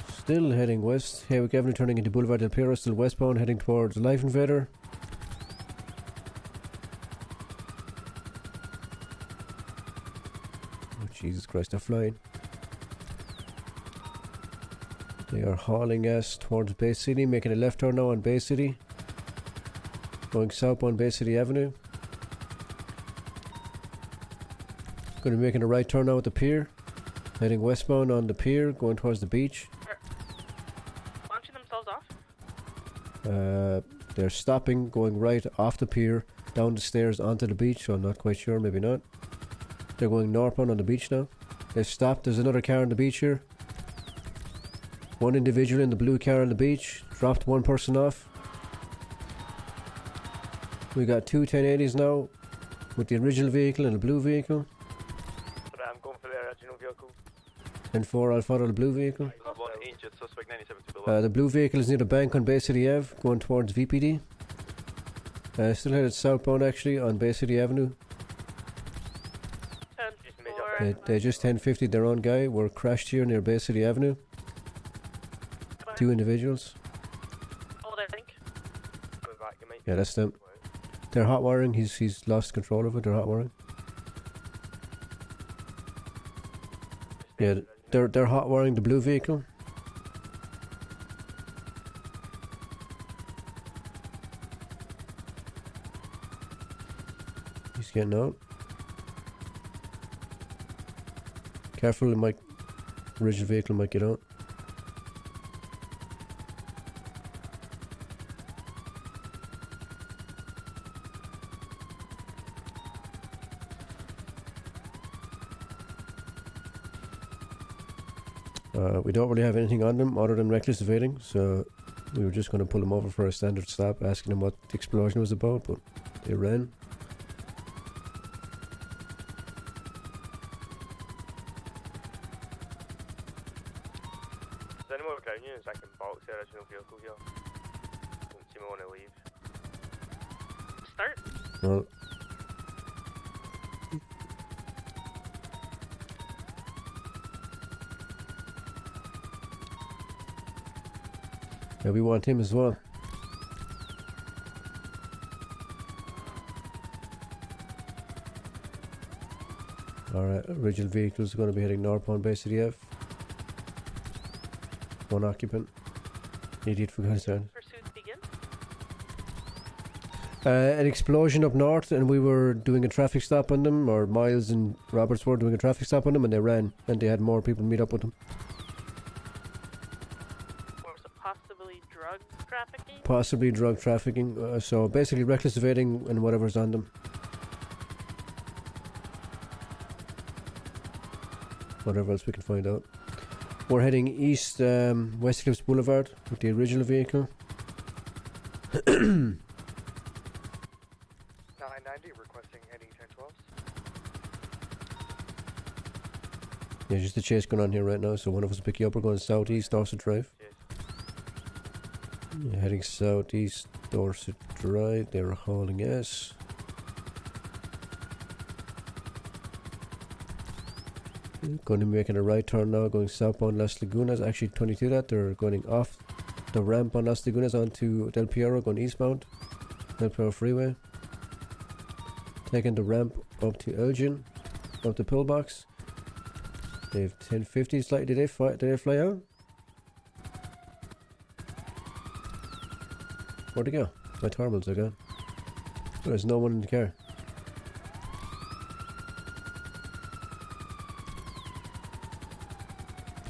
Still heading west, Haywick Avenue turning into Boulevard del Perro, still westbound, heading towards Life Invader. Jesus Christ, they're flying. They are hauling ass towards Bay City, making a left turn now on Bay City. Going south on Bay City Avenue. Going to be making a right turn now at the pier. Heading westbound on the pier, going towards the beach. Launching themselves off? They're stopping, going right off the pier, down the stairs onto the beach, so I'm not quite sure, maybe not. They're going northbound on the beach now. They've stopped, there's another car on the beach here. One individual in the blue car on the beach, dropped one person off. We got two 1080s now, with the original vehicle and the blue vehicle. I'm going for the original vehicle. 10-4, I'll follow the blue vehicle. One injured suspect, 97 to below. The blue vehicle is near the bank on Bay City Ave, going towards VPD. Still headed southbound actually on Bay City Avenue. They just 1050 their own guy. Were crashed here near Bay City Avenue. Two individuals. Hold, I think. Yeah, that's them. They're hot wiring. He's lost control of it. They're hot wiring. Yeah, they're hot wiring the blue vehicle. He's getting out. Careful, it might. Original vehicle might get out. We don't really have anything on them other than reckless evading, so we were just going to pull them over for a standard stop, asking them what the explosion was about, but they ran. Is there any more ground units I can box the original vehicle here? Don't seem to want to leave. Start. Well, yeah, we want him as well. Alright, original vehicle is going to be heading northbound Bay City Ave. One occupant. Idiot for concern. Pursuits begin. An explosion up north, and we were doing a traffic stop on them, or Miles and Roberts were doing a traffic stop on them, and they ran, and they had more people meet up with them. Possibly drug trafficking? Possibly drug trafficking, so basically reckless evading and whatever's on them. Whatever else we can find out. We're heading east, West Cliffs Boulevard with the original vehicle. 990 requesting heading 1012. Yeah, just a chase going on here right now, so one of us will pick you up. We're going southeast, Dawson Drive. Yeah, heading southeast, Dorset Drive. They're hauling ass. Going to be making a right turn now, going southbound Las Lagunas. Actually, 22 that. They're going off the ramp on Las Lagunas onto Del Piero, going eastbound. Del Piero Freeway. Taking the ramp up to Elgin, up the pillbox. They have 1050 slightly. Did they fly out? Where'd they go? My thermals are gone. There's no one in the car.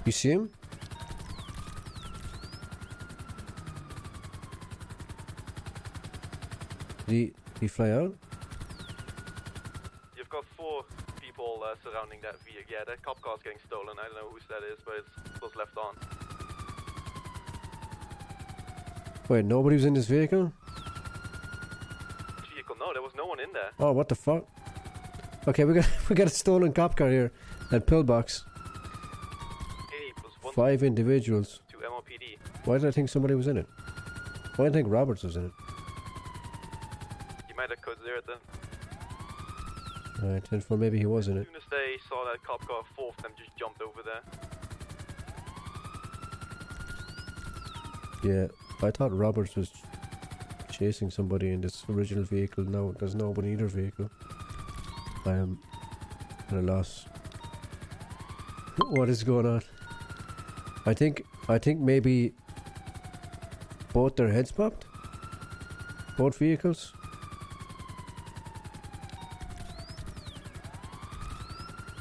You see him? Did he fly out? You've got 4 people surrounding that vehicle. Yeah, that cop car's getting stolen. I don't know whose that is, but it was left on. Wait, nobody was in this vehicle? Which vehicle? No, there was no one in there. Oh, what the fuck? Okay, we got a stolen cop car here at Pillbox. 5 individuals. To MOPD. Why did I think somebody was in it? Why did I think Roberts was in it? You might have code 0 then. Alright, 10-4, maybe he was in it. As soon as they saw that cop car, 4 of them just jumped over there. Yeah, I thought Roberts was chasing somebody in this original vehicle. No, there's nobody in either vehicle. I am at a loss. What is going on? I think maybe both their heads popped. Both vehicles.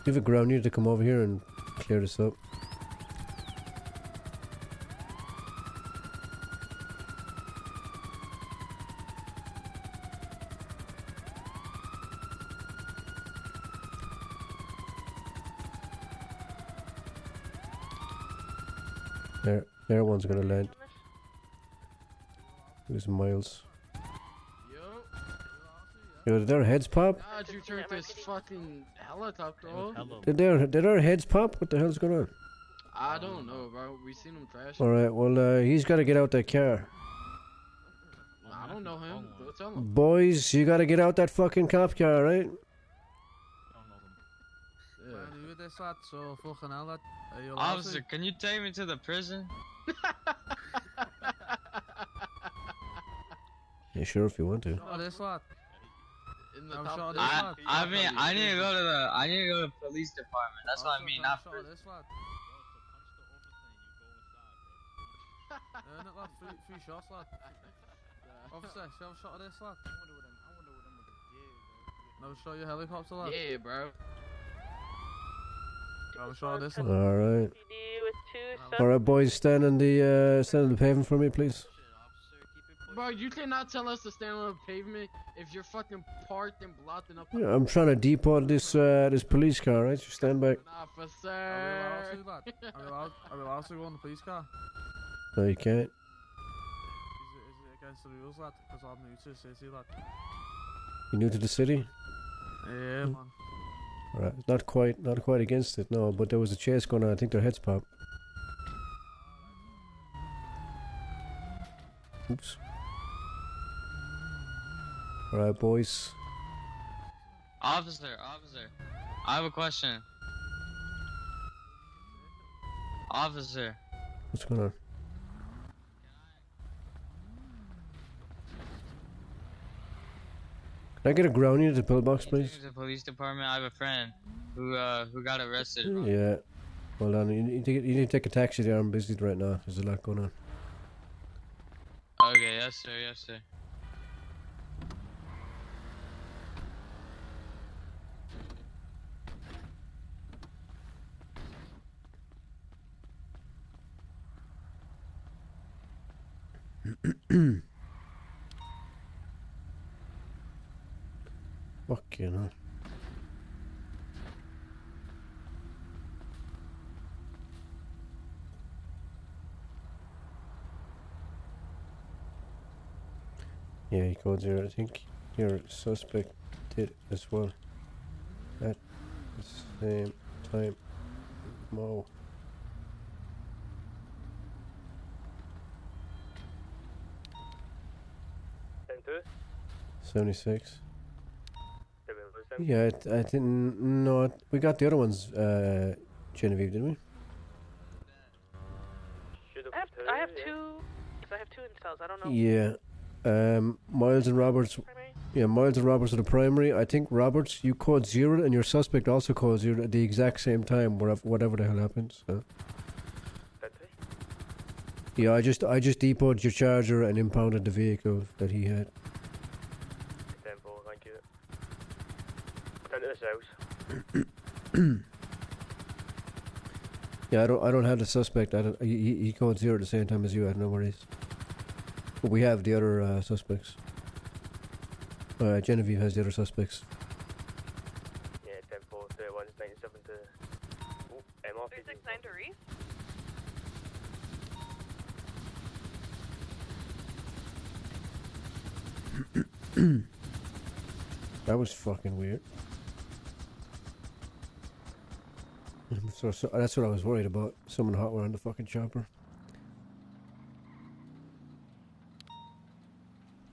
We have a ground unit to come over here and clear this up. There one's gonna land. Who's Miles? Yo, did their heads pop? God, you turned this fucking helicopter off. Did their heads pop? What the hell's going on? I don't know, bro. We seen him crash. Alright, well, he's gotta get out that car. I don't know him. Go tell him. Boys, you gotta get out that fucking cop car, right? Officer, can you take me to the prison? Yeah, sure, if you want to. I mean, I need to go to the police department. That's what I mean, not prison. Three shots, lad. Officer, show a shot of this, lad. No, show your helicopter, lad. Yeah, bro. Show a shot of this, lad. Alright. Alright, boys, stand on the pavement for me, please. Bro, you cannot tell us to stand on the pavement if you're fucking parked and blocking up. Yeah, I'm trying to depot this police car, right? So stand back. Officer. Are we allowed to go on the police car? No, you can't. Is it against the rules, lad? Because I'm new to the city, lad. You new to the city? Yeah, man. Alright, not quite against it, no. But there was a chase going on. I think their heads popped. Oops. Alright, boys. Officer, I have a question. Officer. What's going on? Can I get a ground unit to the pillbox, please? To the police department. I have a friend who got arrested. Yeah. Hold on. You need to take a taxi there. I'm busy right now. There's a lot going on. Okay, yes sir, yes sir. Fucking hell. Yeah, he called you. I think your suspect did as well. At the same time. Mo. Center? 76. Yeah, I didn't know. We got the other ones, Genevieve, didn't we? I have two. I have two in cells. I don't know. Yeah. Miles and Roberts. Yeah, Miles and Roberts are the primary. I think Roberts, you code 0, and your suspect also codes 0 at the exact same time, whatever the hell happens. So. Yeah, I just depoted your charger and impounded the vehicle that he had. Temple, thank you. Into this house. Yeah, I don't have the suspect. He codes 0 at the same time as you. I don't know where he is. But we have the other suspects. Genevieve has the other suspects. Yeah, 10-4, 31, 97 to... Oh, MR. 369 to Reese. That was fucking weird. So that's what I was worried about. Someone hot were on the fucking chopper.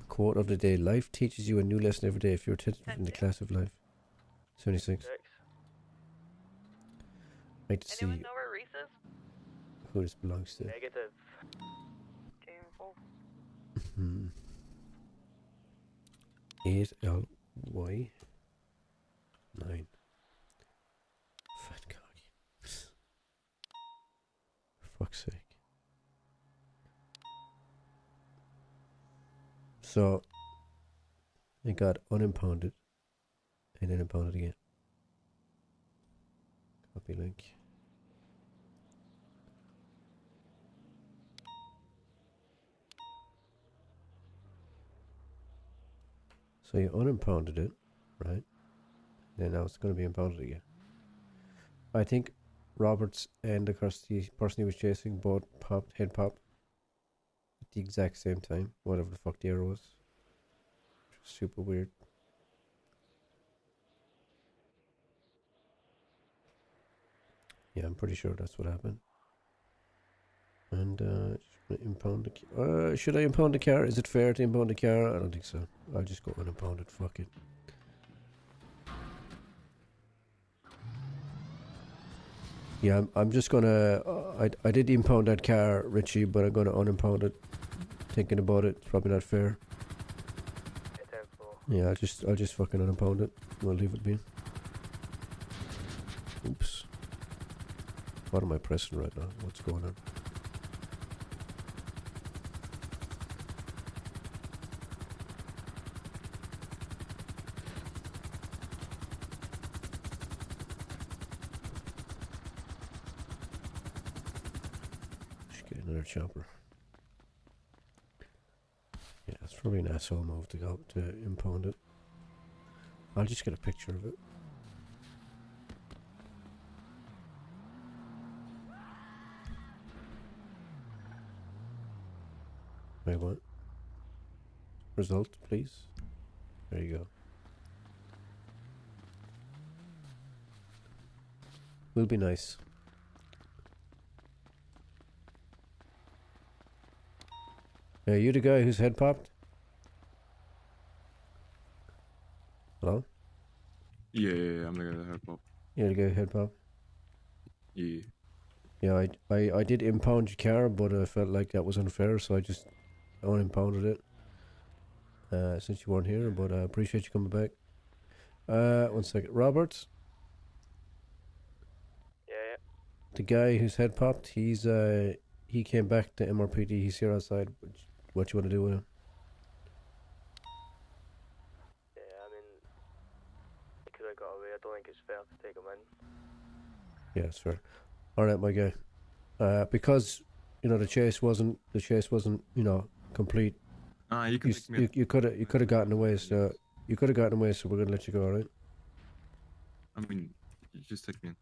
Quote of the day: life teaches you a new lesson every day if you're attentive in the class of life. 76. Right to see Anyone know where Reese is? who this belongs to. Negative. Game 4. 8LY 9. Fat cocky. So it got unimpounded and then impounded again. Copy link. So you unimpounded it, right? Then now it's going to be impounded again. I think Roberts and the person he was chasing both head pop at the exact same time, whatever the fuck the error was. Super weird. Yeah, I'm pretty sure that's what happened. And impound the car. Should I impound the car? Is it fair to impound the car? I don't think so. I'll just go unimpound it. Fuck it. Yeah, I'm just gonna. I did impound that car, Richie, but I'm gonna unimpound it. Thinking about it, it's probably not fair. Yeah, I'll just fucking unimpound it. We'll leave it be. Oops. What am I pressing right now? What's going on? Just get another chopper. Yeah, it's probably an asshole move to go to impound it. I'll just get a picture of it. Wait, what? Result, please. There you go. Will be nice. Are you the guy whose head popped? Hello? Yeah, I'm the guy that had pop. You're the guy who head popped? Yeah. Yeah, I did impound your car, but I felt like that was unfair, so I just unimpounded it. Since you weren't here, but I appreciate you coming back. 1 second. Robert? Yeah. The guy whose head popped, he came back to MRPD, he's here outside. What you want to do with him? Yeah, I mean, because I got away, I don't think it's fair to take him in. Yeah, it's fair. Alright, my guy. Because, the chase wasn't, complete. You can take me in. You could have gotten away, so we're gonna let you go, alright? I mean, you just take me in.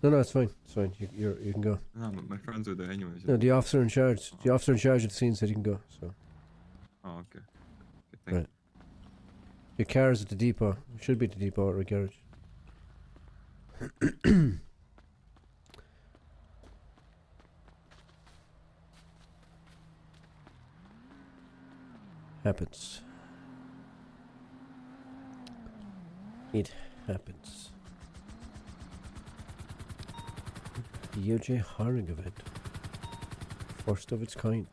No, it's fine. It's fine. You can go. No, my friends are there anyway. No, the officer in charge. The officer in charge of the scene said you can go. So. Oh, okay. Thank Right. Your car is at the depot. It should be at the depot or a garage. Happens. It happens. The OJ hiring event. First of its kind.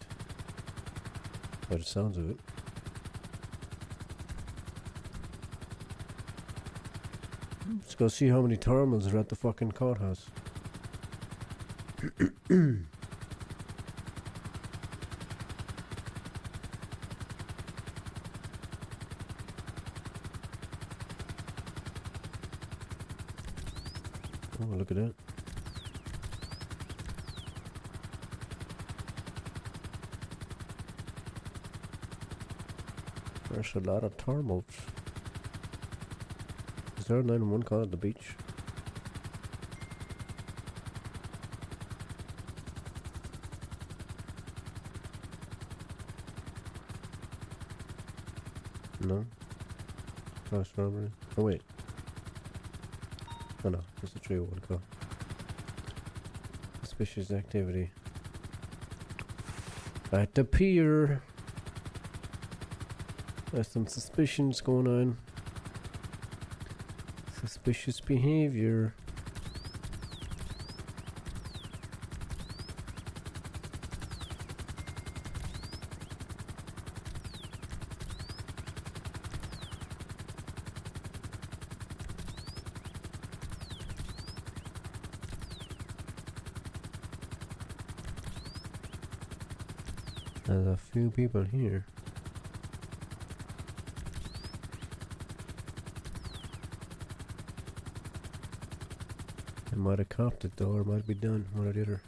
By the sounds of it. Let's go see how many terminals are at the fucking courthouse. Oh, look at that. There's a lot of terminals. Is there a 911 call at the beach? No? Fast robbery? Oh wait. Oh no, it's a 301 call. Suspicious activity. At the pier. There's some suspicions going on. Suspicious behavior. There's a few people here. They might have copped it though, or might be done, one or the other.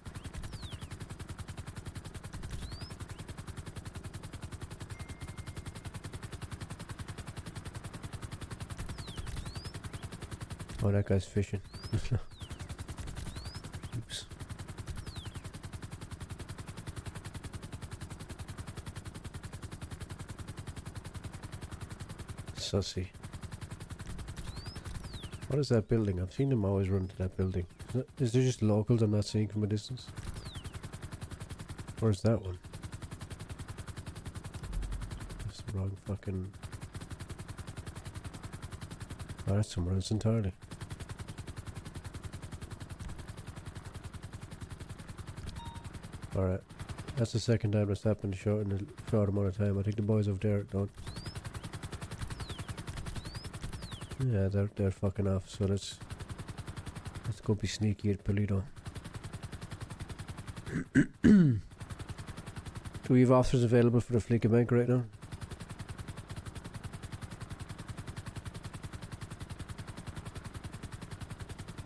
Oh, that guy's fishing. Oops. Sussy. What is that building? I've seen them always run to that building. Is there just locals I'm not seeing from a distance? Where's that one? That's the wrong fucking... Oh, that's somewhere else entirely. Alright. That's the second time that's happened in a short amount of time. I think the boys over there don't... Yeah, they're fucking off, so let's go be sneaky at Polito. Do we have officers available for the Fleeca Bank right now?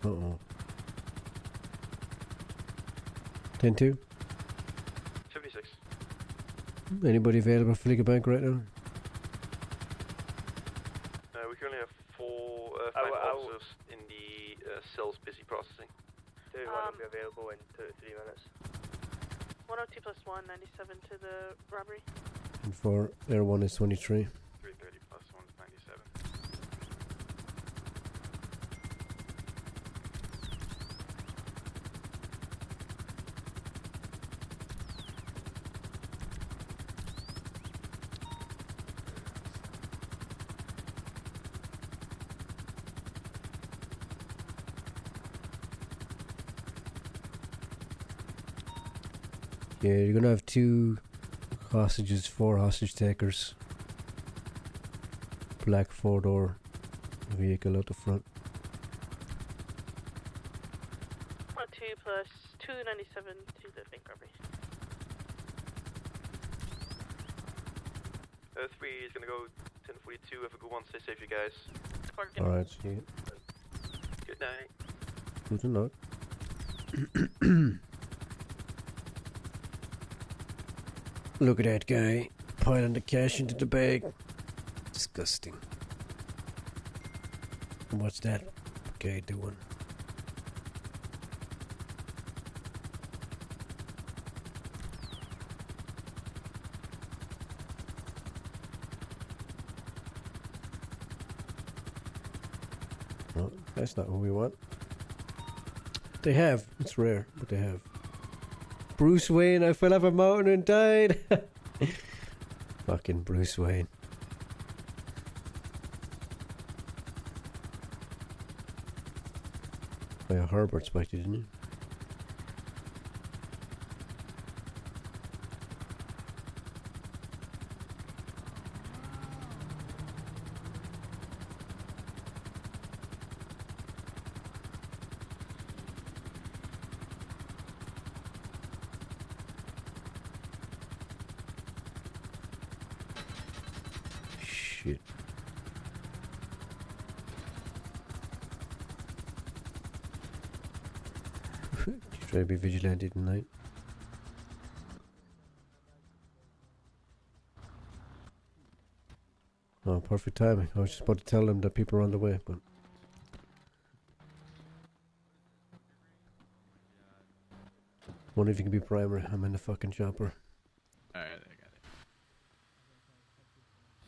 Uh-oh. 10-2? 56. Anybody available for Fleeca Bank right now? We currently have 5 officers in the cells busy processing. 2-1 will be available in 2 to 3 minutes. 102 plus 1, 97 to the robbery. And for Air 1 is 23. 330 plus 1 is 97. Yeah, you're gonna have 2 hostages, 4 hostage takers. Black 4-door vehicle out the front. 102 plus 297 to the bank robbery. 3 is gonna go 1042. Have a good one. Stay safe, you guys. Alright, see you. Good night. Good night. Look at that guy piling the cash into the bag. Disgusting. What's that guy doing? Oh, that's not who we want. They have. It's rare, but they have. Bruce Wayne, I fell off a mountain and died. Fucking Bruce Wayne. Oh, yeah, Herbert spiked you, didn't you? Shit. You try to be vigilante tonight? Oh, perfect timing. I was just about to tell them that people are on the way, but... Wonder if you can be primer. I'm in the fucking chopper. Alright, I got it.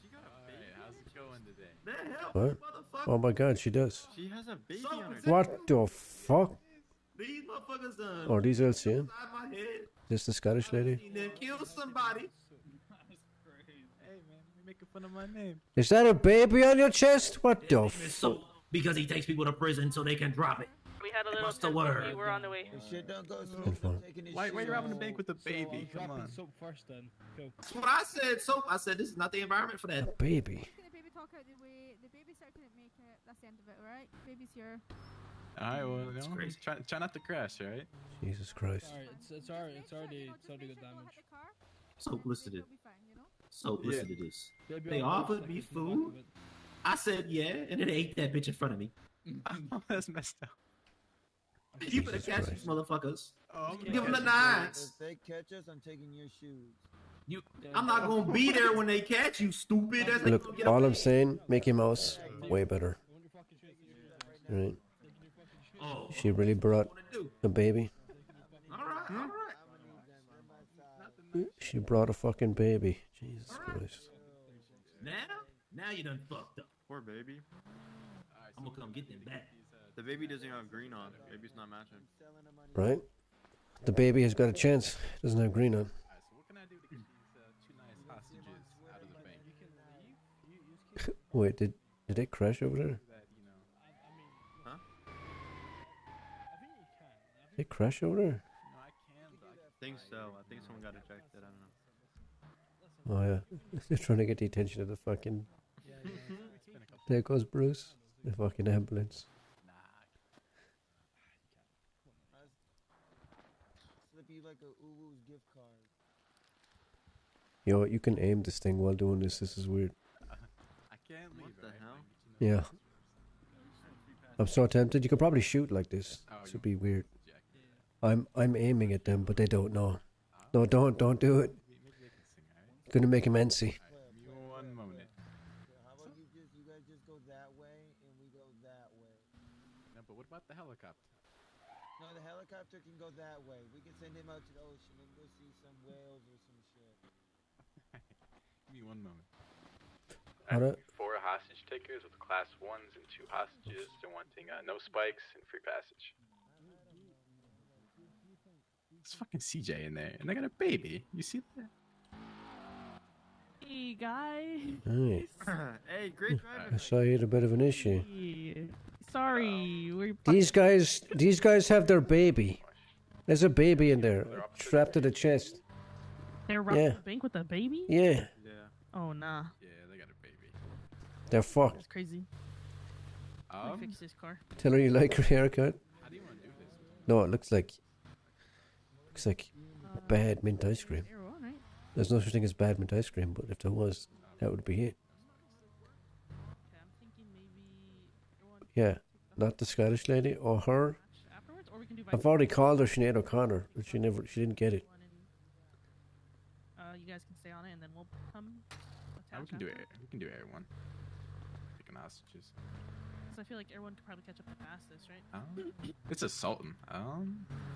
She got a baby? How's it going today? The hell, What? Oh my god, she does. She has a baby on her. What the fuck? These motherfuckers done. Oh, these LCM? Inside my head. This the Scottish lady? They killed somebody. Hey man, you're making fun of my name. Is that a baby on your chest? What the So, because he takes people to prison so they can drop it. We had a little What's the test, word? we were on the way. Shit don't go Why are you robbing the bank with a baby? Come on. Soap first then. Go. That's what I said. So I said this is not the environment for that. A baby. The baby talk out the way. The baby star couldn't make it. That's the end of it, alright? Baby's here. Alright, well, you know, try not to crash, alright? Jesus Christ. Alright, it's already good damage. Soap listed it. Soap Yeah. listed this. Baby, They I'll offered post me pictures in the back food. of it. I said yeah, and then they ate that bitch in front of me. That's messed up. You better Jesus catch Christ. these motherfuckers. Oh, Give them the nines. If they catch us, I'm taking your shoes. I'm not gonna be there when they catch you, stupid. That's like, Look, all I'm saying, Mickey Mouse, way better. Right? Oh. She really brought a baby. Alright, alright. She brought a fucking baby. Jesus Christ. Now you done fucked up. Poor baby. I'm gonna come get them back. The baby doesn't even have green on. Baby's not matching. Right? The baby has got a chance. Doesn't have green on. So what can I do to get these two nice hostages out of the bank? Wait, did they crash over there? Huh? Did they crash over there? I think so. I think someone got ejected. I don't know. Oh yeah. They're trying to get the attention of the fucking... There goes Bruce. The fucking ambulance. Slip you like a Uwu's gift card. Yo, you can aim this thing while doing this. This is weird. I can't leave. What the hell? Yeah. I'm so tempted. You could probably shoot like this. This would be weird. I'm aiming at them, but they don't know. No, don't do it. You're gonna make him antsy. One moment. How about you guys just go that way and we go that way? No, but what about the helicopter? No, the helicopter can go that way. We can send him out to the ocean and go see some whales or some shit. Give me 1 moment. How do- 4 hostage takers with class 1s and 2 hostages and wanting no spikes and free passage. It's fucking CJ in there, and they got a baby. You see that? Hey, guy. Hey. Hey, great driving. I saw you had a bit of an issue. Hey. Sorry. We're These guys have their baby. There's a baby in there, trapped to the chest. They're robbing Yeah. the bank with a baby? Yeah. Oh, nah. Yeah, they got a baby. They're fucked. That's crazy. Let me fix this car. Tell her you like her haircut. How do you want to do this? No, it looks like bad mint ice cream. There's no such thing as bad mint ice cream, but if there was, that would be it. Yeah, not the Scottish lady or her. I've already called her Sinead O'Connor, but she didn't get it. You guys can stay on it, and then we'll come. We can do it. We can do Air 1. Taking hostages. Because I feel like everyone could probably catch up the fastest, right? It's a Sultan.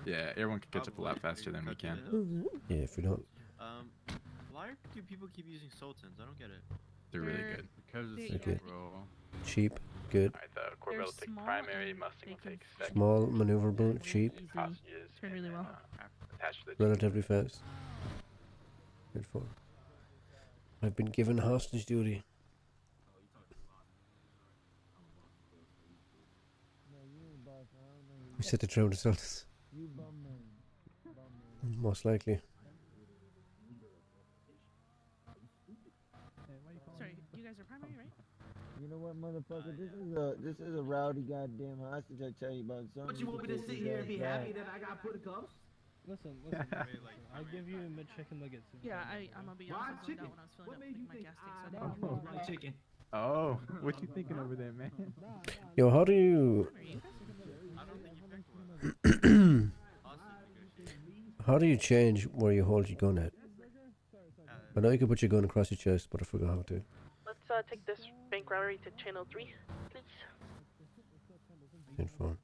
Yeah, Air 1 can catch up a lot faster than we can. Yeah, if we don't. Why do people keep using Sultans? I don't get it. They're really good. Because They're good. bro. Cheap, good. Alright, the Corvette will take primary, Mustang will take second. Small, maneuverable, cheap, Hostages Turn really well. attached to the relatively fast. Good for. I've been given hostage duty. We set the train results. Most likely. Sorry, you guys are primary, right? You know what, motherfucker? This is a rowdy goddamn hostage. I tell you about something. But you want me to sit here and be happy that I got put in cuffs? Listen. I'll give you mid-chicken nuggets. Yeah, I'm gonna be honest. I was down when I was filling up like, my gas tank, so I didn't Fried chicken. Oh, what you thinking over there, man? Yo, how do you... How do you change where you hold your gun at? I know you can put your gun across your chest, but I forgot how to. Let's take this bank robbery to channel 3, please. Info.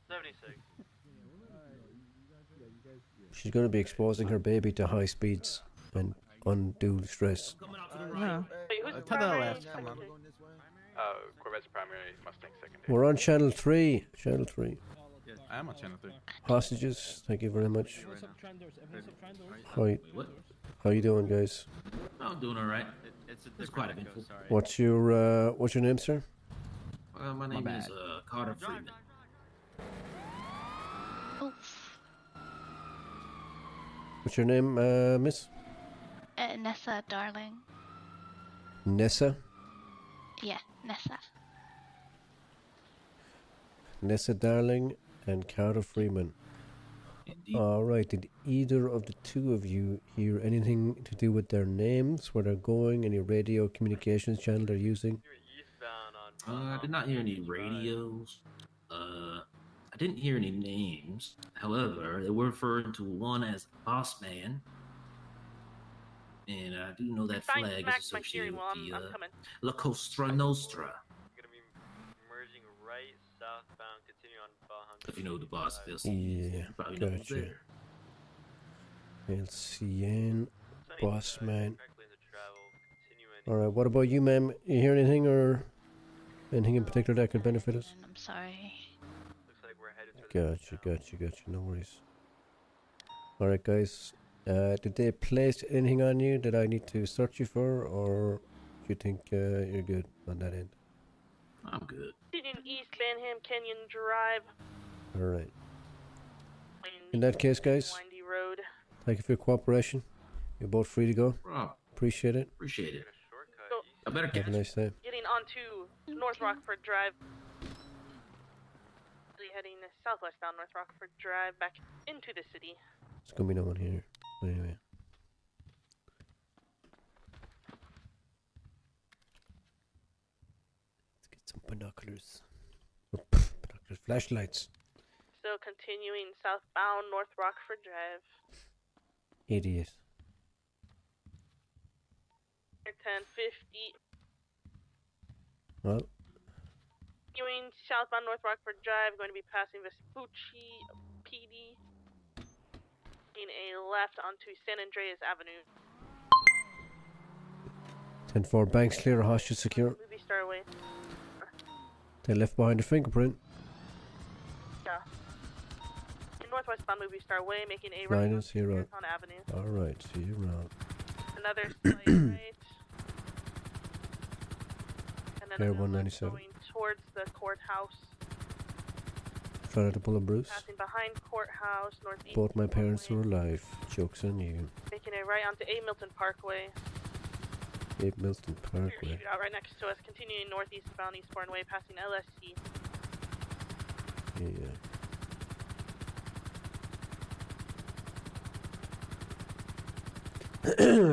76. She's going to be exposing her baby to high speeds and undue stress. Yeah. Wait, who's To the primary? left, come on. Corvette's primary, Mustang secondary. We're on channel 3. Channel 3. I am on channel 3. Hostages, thank you very much. Everyone's up trying doors. Everyone's up trying doors. How you doing, guys? I'm doing alright. It's quite echo, eventful. sorry. What's your name, sir? My name bad. is Carter Freeman. What's your name, miss? Nessa, darling. Nessa? Yeah, Nessa. Nessa Darling and Carter Freeman. Alright, did either of the two of you hear anything to do with their names, where they're going, any radio communications channel they're using? I did not hear any radios. I didn't hear any names. However, they were referring to one as Boss Man. And I do know that Fine, flag Mac, is associated my with steering the wheel, I'm coming. La Costa Nostra. Merging right southbound, continue on Valhalla. If you know who the boss is, Yeah, you probably know who's gotcha. there. LCN, Boss Man. Alright, what about you, ma'am? You hear anything or anything in particular that could benefit us? I'm sorry. Looks like we're headed to Gotcha, no worries. Alright, guys. Did they place anything on you that I need to search you for, or do you think you're good on that end? I'm good. Continuing East Banham Canyon Drive. Alright. In that case, guys, Windy Road. thank you for your cooperation. You're both free to go. Rob, Appreciate it. appreciate it. So, I better Have catch a nice day. getting onto North Rockford Drive. Heading southwestbound North Rockford Drive back into the city. There's gonna be no one here. Anyway. Let's get some binoculars. Oh, binoculars, flashlights. So continuing southbound North Rockford Drive. Idiot. 1050. Well, Continuing southbound North Rockford Drive, going to be passing Vespucci PD. Taking a left onto San Andreas Avenue. 10-4, banks clear, hostage secure. Movie Star Way. They left behind a fingerprint. Yeah. In northwestbound Movie Star Way, making a right Linus, here on. on Avenue. Alright, see you around. Another slight right. And then Air another 197. going towards the courthouse. Try not to pull a Bruce. Passing behind courthouse, northeast. Both my parents were alive. Joke's on you. Making a right onto A Milton Parkway. Abe Milton Parkway. Shootout right next to us. Continuing northeastbound Eastbourne Way, passing LSC. Yeah.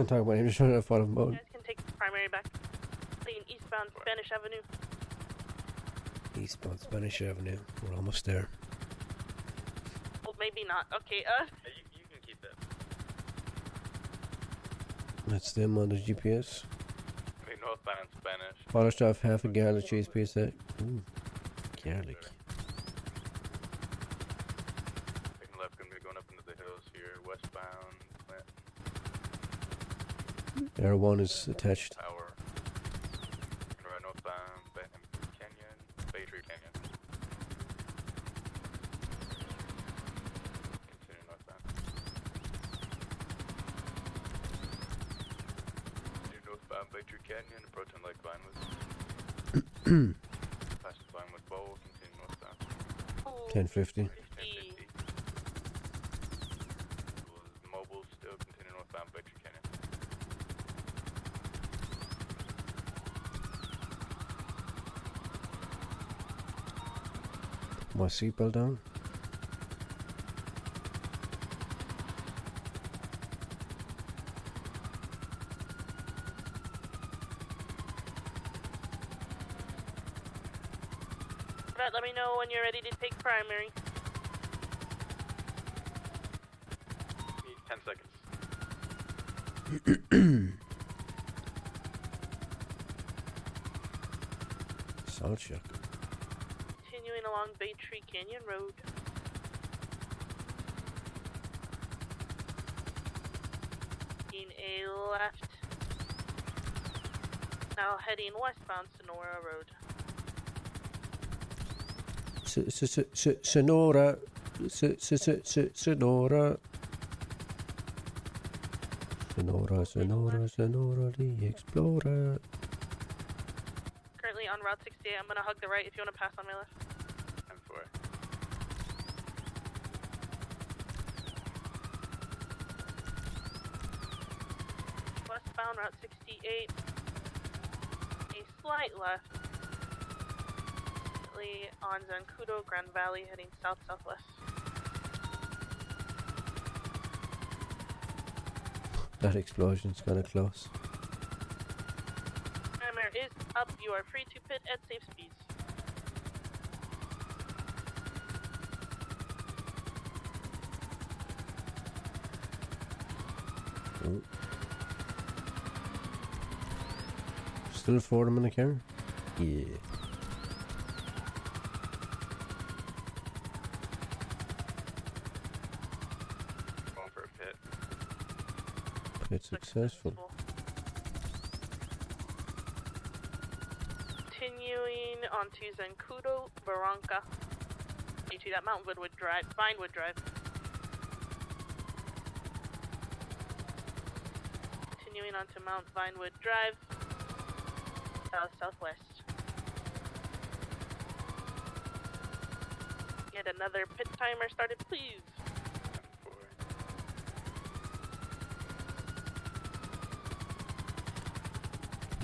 Talk about him just trying to follow mode. You guys can take the primary back. Leading eastbound Spanish Avenue. Eastbound Spanish Avenue. We're almost there. Well, maybe not. Okay, You can keep it. That's them on the GPS. I mean, northbound Spanish. Polished off half a gallon of cheese pizza. Ooh, garlic. Taking left, gonna be going up into the hills here, westbound. Air 1 is attached. Tower. Right northbound, Benham Canyon, Bay Tree Canyon. Continue northbound. Continue northbound, Bay Tree Canyon, approaching Lake Vinewood. Past Vinewood Bowl, continue northbound. 1050. 1050. Mobile still continue northbound, Bay Tree Canyon. My seatbelt down. But let me know when you're ready to take primary. Need 10 seconds. Salt shock. Continuing along Bay Tree Canyon Road. Taking a left. Now heading westbound Sonora Road. Sonora. Sonora. Sonora, the Explorer. Currently on Route 68. I'm gonna hug the right if you wanna pass on my left. I'm for it. Westbound Route 68. A slight left. Currently on Zancudo, Grand Valley, heading south-southwest. That explosion's kinda close. Timer is up. You are free to pit at safe speeds. Oh. Still 4 of them in the car? Yeah. Going for a pit. Pit successful. Continuing on to Zancudo, Barranca. You see that Mount Vinewood Drive. Continuing on to Mount Vinewood Drive, southwest. Get another pit timer started, please.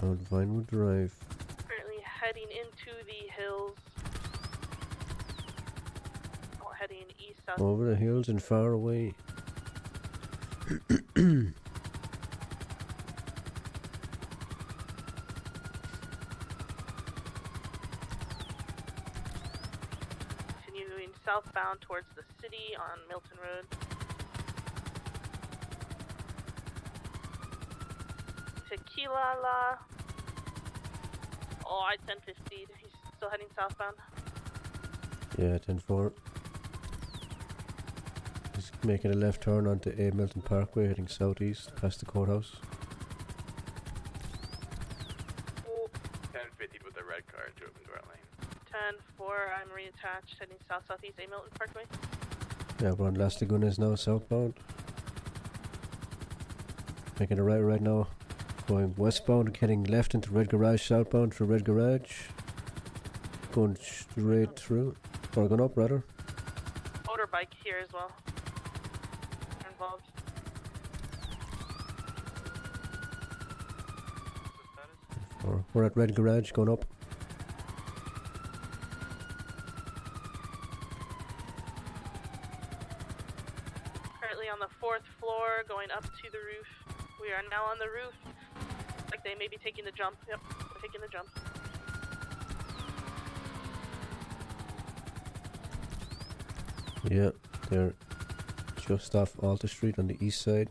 On Vinewood Drive. Currently heading into the hills. Oh, heading east, south. Over the hills and far away. Continuing southbound towards the city on Milton Road. Tequila La. Oh, I 1050. He's still heading southbound. Yeah, 10-4. He's making a left turn onto A Milton Parkway, heading southeast past the courthouse. 1050 with the red car drove into our lane. 10-4, I'm reattached, heading south-southeast A Milton Parkway. Yeah, we're on Las Lagunas now, southbound. Making a right now. Going westbound, heading left into Red Garage, southbound for Red Garage. Going straight through. Or going up, rather. Motorbike here as well. They're involved. Or we're at Red Garage, going up. Currently on the 4th floor, going up to the roof. We are now on the roof. Like they may be taking the jump. Yep, they're taking the jump. Yeah, they're just off Alta Street on the east side.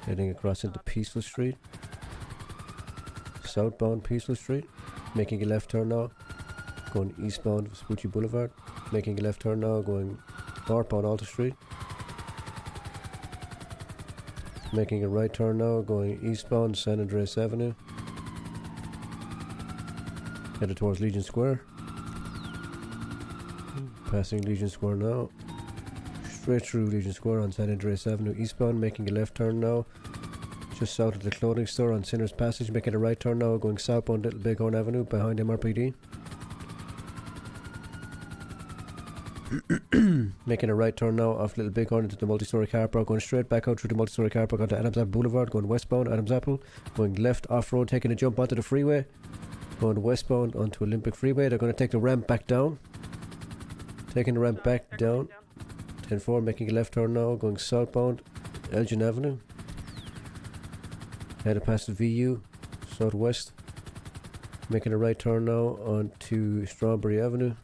Heading across into Peaceful Street. Southbound Peaceful Street. Making a left turn now. Going eastbound Vespucci Boulevard. Making a left turn now, going northbound Alta Street. Making a right turn now, going eastbound San Andreas Avenue. Headed towards Legion Square. Passing Legion Square now. Straight through Legion Square on San Andreas Avenue eastbound, making a left turn now. Just south of the clothing store on Sinner's Passage, making a right turn now, going southbound Little Bighorn Avenue behind MRPD. Making a right turn now off Little Bighorn into the multi-story car park, going straight back out through the multi-story car park onto Adams Apple Boulevard, going westbound Adams Apple, going left off-road, taking a jump onto the freeway, going westbound onto Olympic Freeway. They're going to take the ramp back down. Taking the ramp back down. 10-4, making a left turn now, going southbound Elgin Avenue. Headed past the VU, southwest. Making a right turn now onto Strawberry Avenue.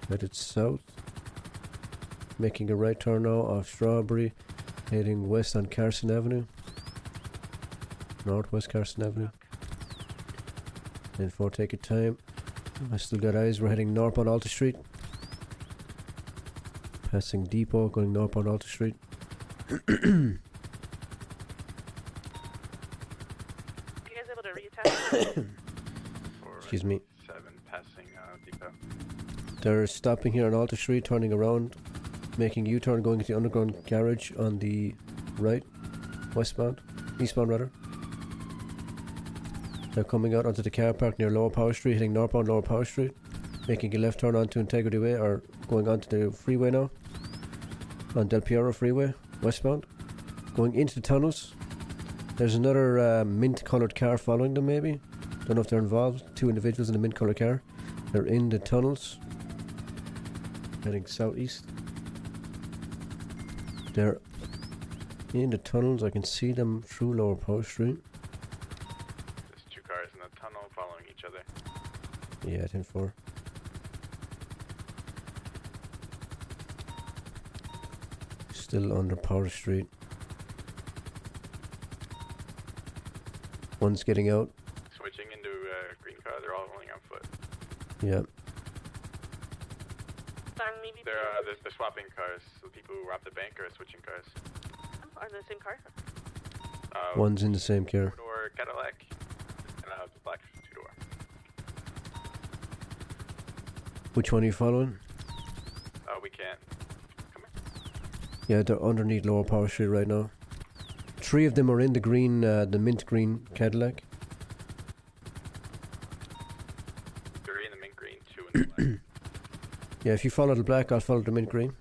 Headed south. Making a right turn now off Strawberry, heading west on Carson Avenue. Northwest Carson Avenue. 10-4, take your time. I still got eyes. We're heading northbound Alta Street. Passing Depot, going northbound Alta Street. You guys able to reattach? Excuse me. 7 passing Depot. They're stopping here on Alta Street, turning around, making U-turn, going to the underground garage on the right, eastbound rather. They're coming out onto the car park near Lower Power Street, heading northbound Lower Power Street, making a left turn onto Integrity Way, or going onto the freeway now, on Del Piero Freeway, westbound, going into the tunnels. There's another mint-coloured car following them, maybe. Don't know if they're involved. 2 individuals in a mint-coloured car. They're in the tunnels. heading southeast. They're in the tunnels. I can see them through Lower Power Street. There's 2 cars in the tunnel following each other. Yeah, 10-4. Still under Power Street. One's getting out. Switching into a green car, they're all rolling on foot. Yeah. They're swapping cars. So the people who robbed the bank are switching cars. Are they the same car? One's in the same car. 4-door Cadillac and the black 2-door. Which one are you following? We can't. Yeah, they're underneath Lower Power Street right now. 3 of them are in the green, the mint green Cadillac. 3 in the mint green, 2 in the black. Yeah, if you follow the black, I'll follow the mint green.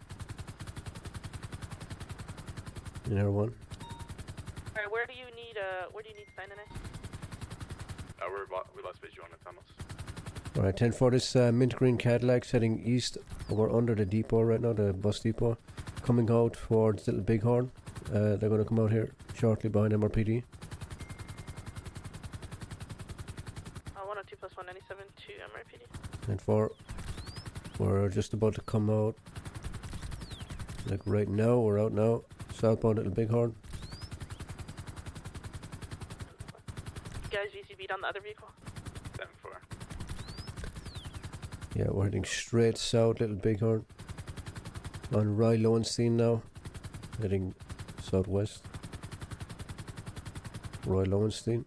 Another one. Alright, where do you need sign in it? We lost visual on the tunnels. Alright, 10-4, this mint green Cadillac's heading east. We're under the depot right now, the bus depot. Coming out towards Little Bighorn. They're going to come out here shortly behind MRPD. 102 plus 197 to MRPD. 10-4. We're just about to come out. Like right now, we're out now. Southbound Little Bighorn. You guys VCB'd on the other vehicle? 10-4. Yeah, we're heading straight south Little Bighorn. On Roy Lowenstein now. Heading southwest. Roy Lowenstein.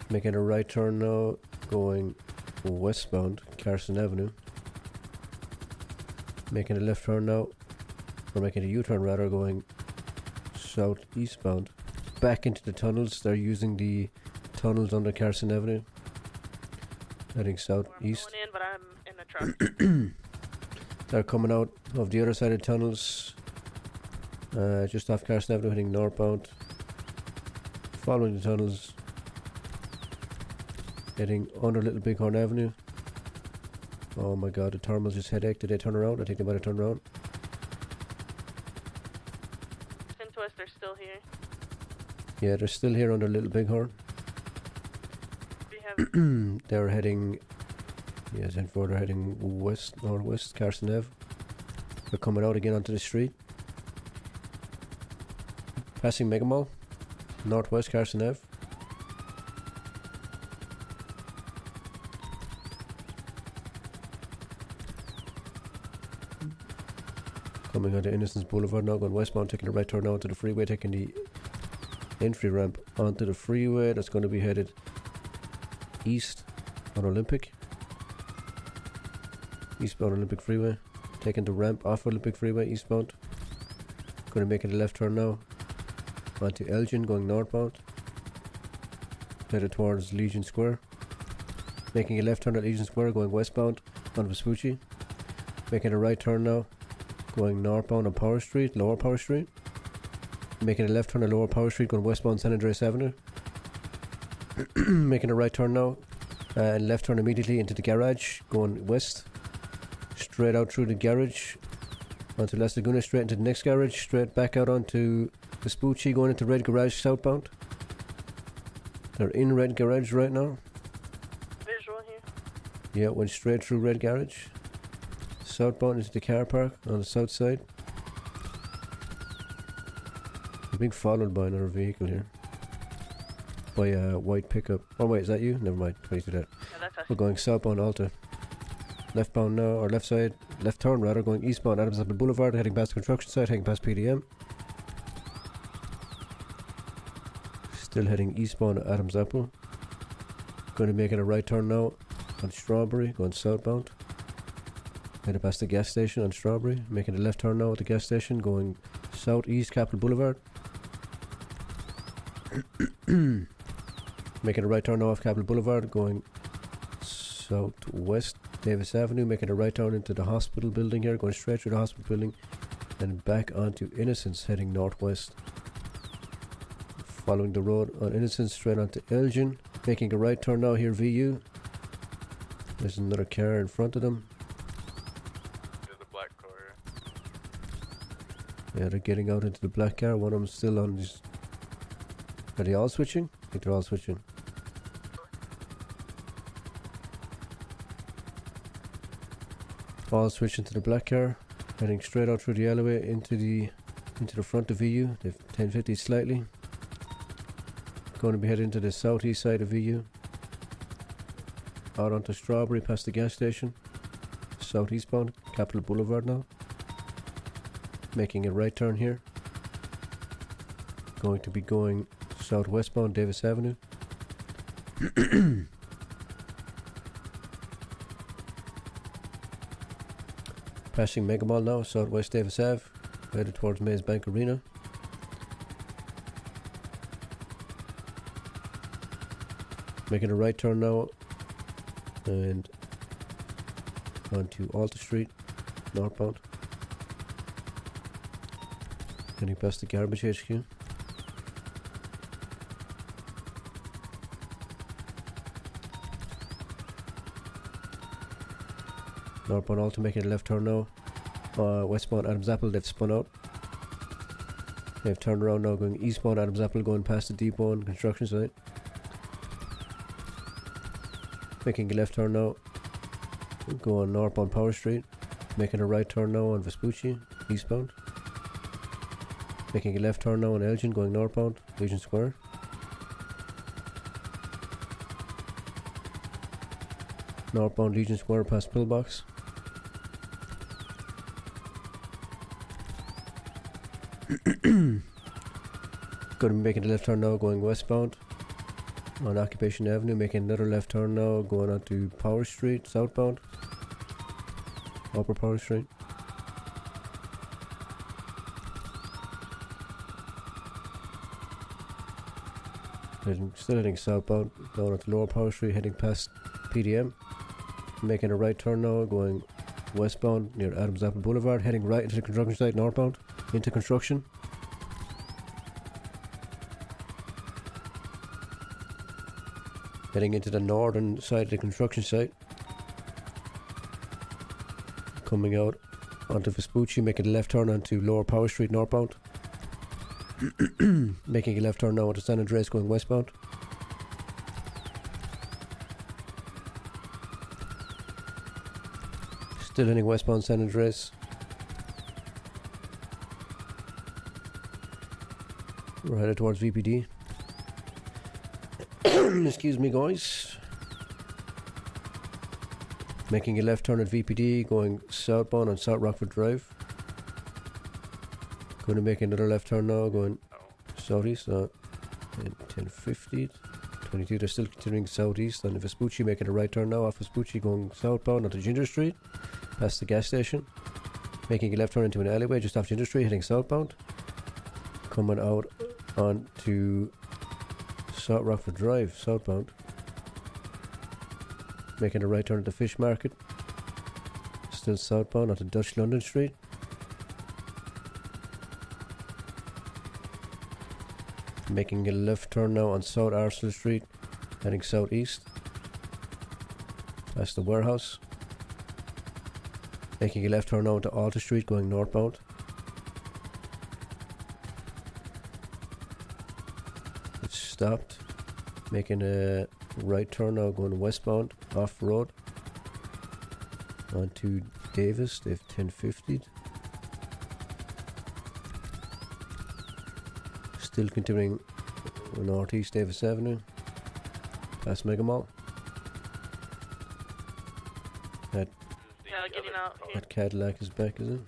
Making a right turn now, going westbound, Carson Avenue. Making a left turn now, or making a U-turn rather, going southeastbound. Back into the tunnels. They're using the tunnels under Carson Avenue. Heading southeast. I'm going in, but I'm in the truck. They're coming out of the other side of the tunnels. Just off Carson Avenue, heading northbound. Following the tunnels. Heading under Little Bighorn Avenue. Oh my god, the thermals just headache. Did they turn around? I think they might have turned around. Send to us, they're still here. Yeah, they're still here under Little Bighorn. We have They're heading... Yeah, 10-4, they're heading west, northwest, Carson Ave. They're coming out again onto the street. Passing Mega Mall. Northwest Carson Ave. Coming onto Innocence Boulevard now, going westbound, taking a right turn now onto the freeway, taking the entry ramp onto the freeway. That's going to be headed east on Olympic. Eastbound Olympic Freeway. Taking the ramp off Olympic Freeway, eastbound. Going to make it a left turn now. Onto Elgin, going northbound. Headed towards Legion Square. Making a left turn at Legion Square, going westbound on Vespucci. Making a right turn now. Going northbound on Power Street, Lower Power Street. Making a left turn at Lower Power Street, going westbound San Andreas Avenue. Making a right turn now. And left turn immediately into the garage, going west. Straight out through the garage. Onto Las Lagunas, straight into the next garage. Straight back out onto Vespucci, going into Red Garage southbound. They're in Red Garage right now. visual here. Yeah, went straight through Red Garage. Southbound into the car park on the south side. We're being followed by another vehicle here. By a white pickup. Oh wait, is that you? Never mind, 22 that. Yeah, that's us. We're going southbound Alta. Leftbound now, or left side, left turn rather, going eastbound Adams Apple Boulevard, heading past the construction site, heading past PDM. Still heading eastbound Adams Apple. Going to be making a right turn now on Strawberry, going southbound. Heading past the gas station on Strawberry, making a left turn now at the gas station, going southeast Capitol Boulevard. Making a right turn now off Capitol Boulevard, going southwest Davis Avenue, making a right turn into the hospital building here, going straight through the hospital building, and back onto Innocence, heading northwest. Following the road on Innocence, straight onto Elgin, making a right turn now here, VU. There's another car in front of them. Yeah, they're getting out into the black car. One of them's still on this. Are they all switching? I think they're all switching. All switching to the black car, heading straight out through the alleyway into the front of VU. They've 1050 slightly. Going to be heading to the southeast side of VU. Out onto Strawberry past the gas station. Southeastbound, Capitol Boulevard now. Making a right turn here. Going to be going southwestbound Davis Avenue. Passing Mega Mall now, southwest Davis Ave, headed towards Maze Bank Arena. Making a right turn now and onto Alta Street, northbound. Heading past the garbage HQ. Northbound Alta making a left turn now. Westbound Adams Apple, they've spun out. They've turned around now going eastbound Adams Apple, going past the depot and construction site. Making a left turn now. Going northbound Power Street. Making a right turn now on Vespucci, eastbound. Making a left turn now on Elgin, going northbound, Legion Square. Northbound Legion Square past Pillbox. Going to be making a left turn now, going westbound on Occupation Avenue. Making another left turn now, going on to Power Street, southbound. Upper Power Street. Still heading southbound, down onto Lower Power Street, heading past PDM. Making a right turn now, going westbound near Adams Apple Boulevard, heading right into the construction site, northbound, into construction. Heading into the northern side of the construction site. Coming out onto Vespucci, making a left turn onto Lower Power Street, northbound. Making a left turn now onto San Andreas, going westbound. Still heading westbound San Andreas. We're headed towards VPD. Excuse me, guys. Making a left turn at VPD, going southbound on South Rockford Drive. Going to make another left turn now, going southeast. 1050, 22. They're still continuing southeast on the Vespucci, making a right turn now off Vespucci, going southbound onto Ginger Street, past the gas station. Making a left turn into an alleyway just off Ginger Street, heading southbound. Coming out onto South Rockford Drive, southbound. Making a right turn at the Fish Market. Still southbound onto Dutch London Street. Making a left turn now on South Arsenal Street, heading southeast. Past the warehouse. Making a left turn now to Alta Street, going northbound. It's stopped. Making a right turn now, going westbound, off road. Onto Davis, they've 1050'd. Still continuing northeast Davis Avenue, past Mega Mall. That Cadillac is back, is it?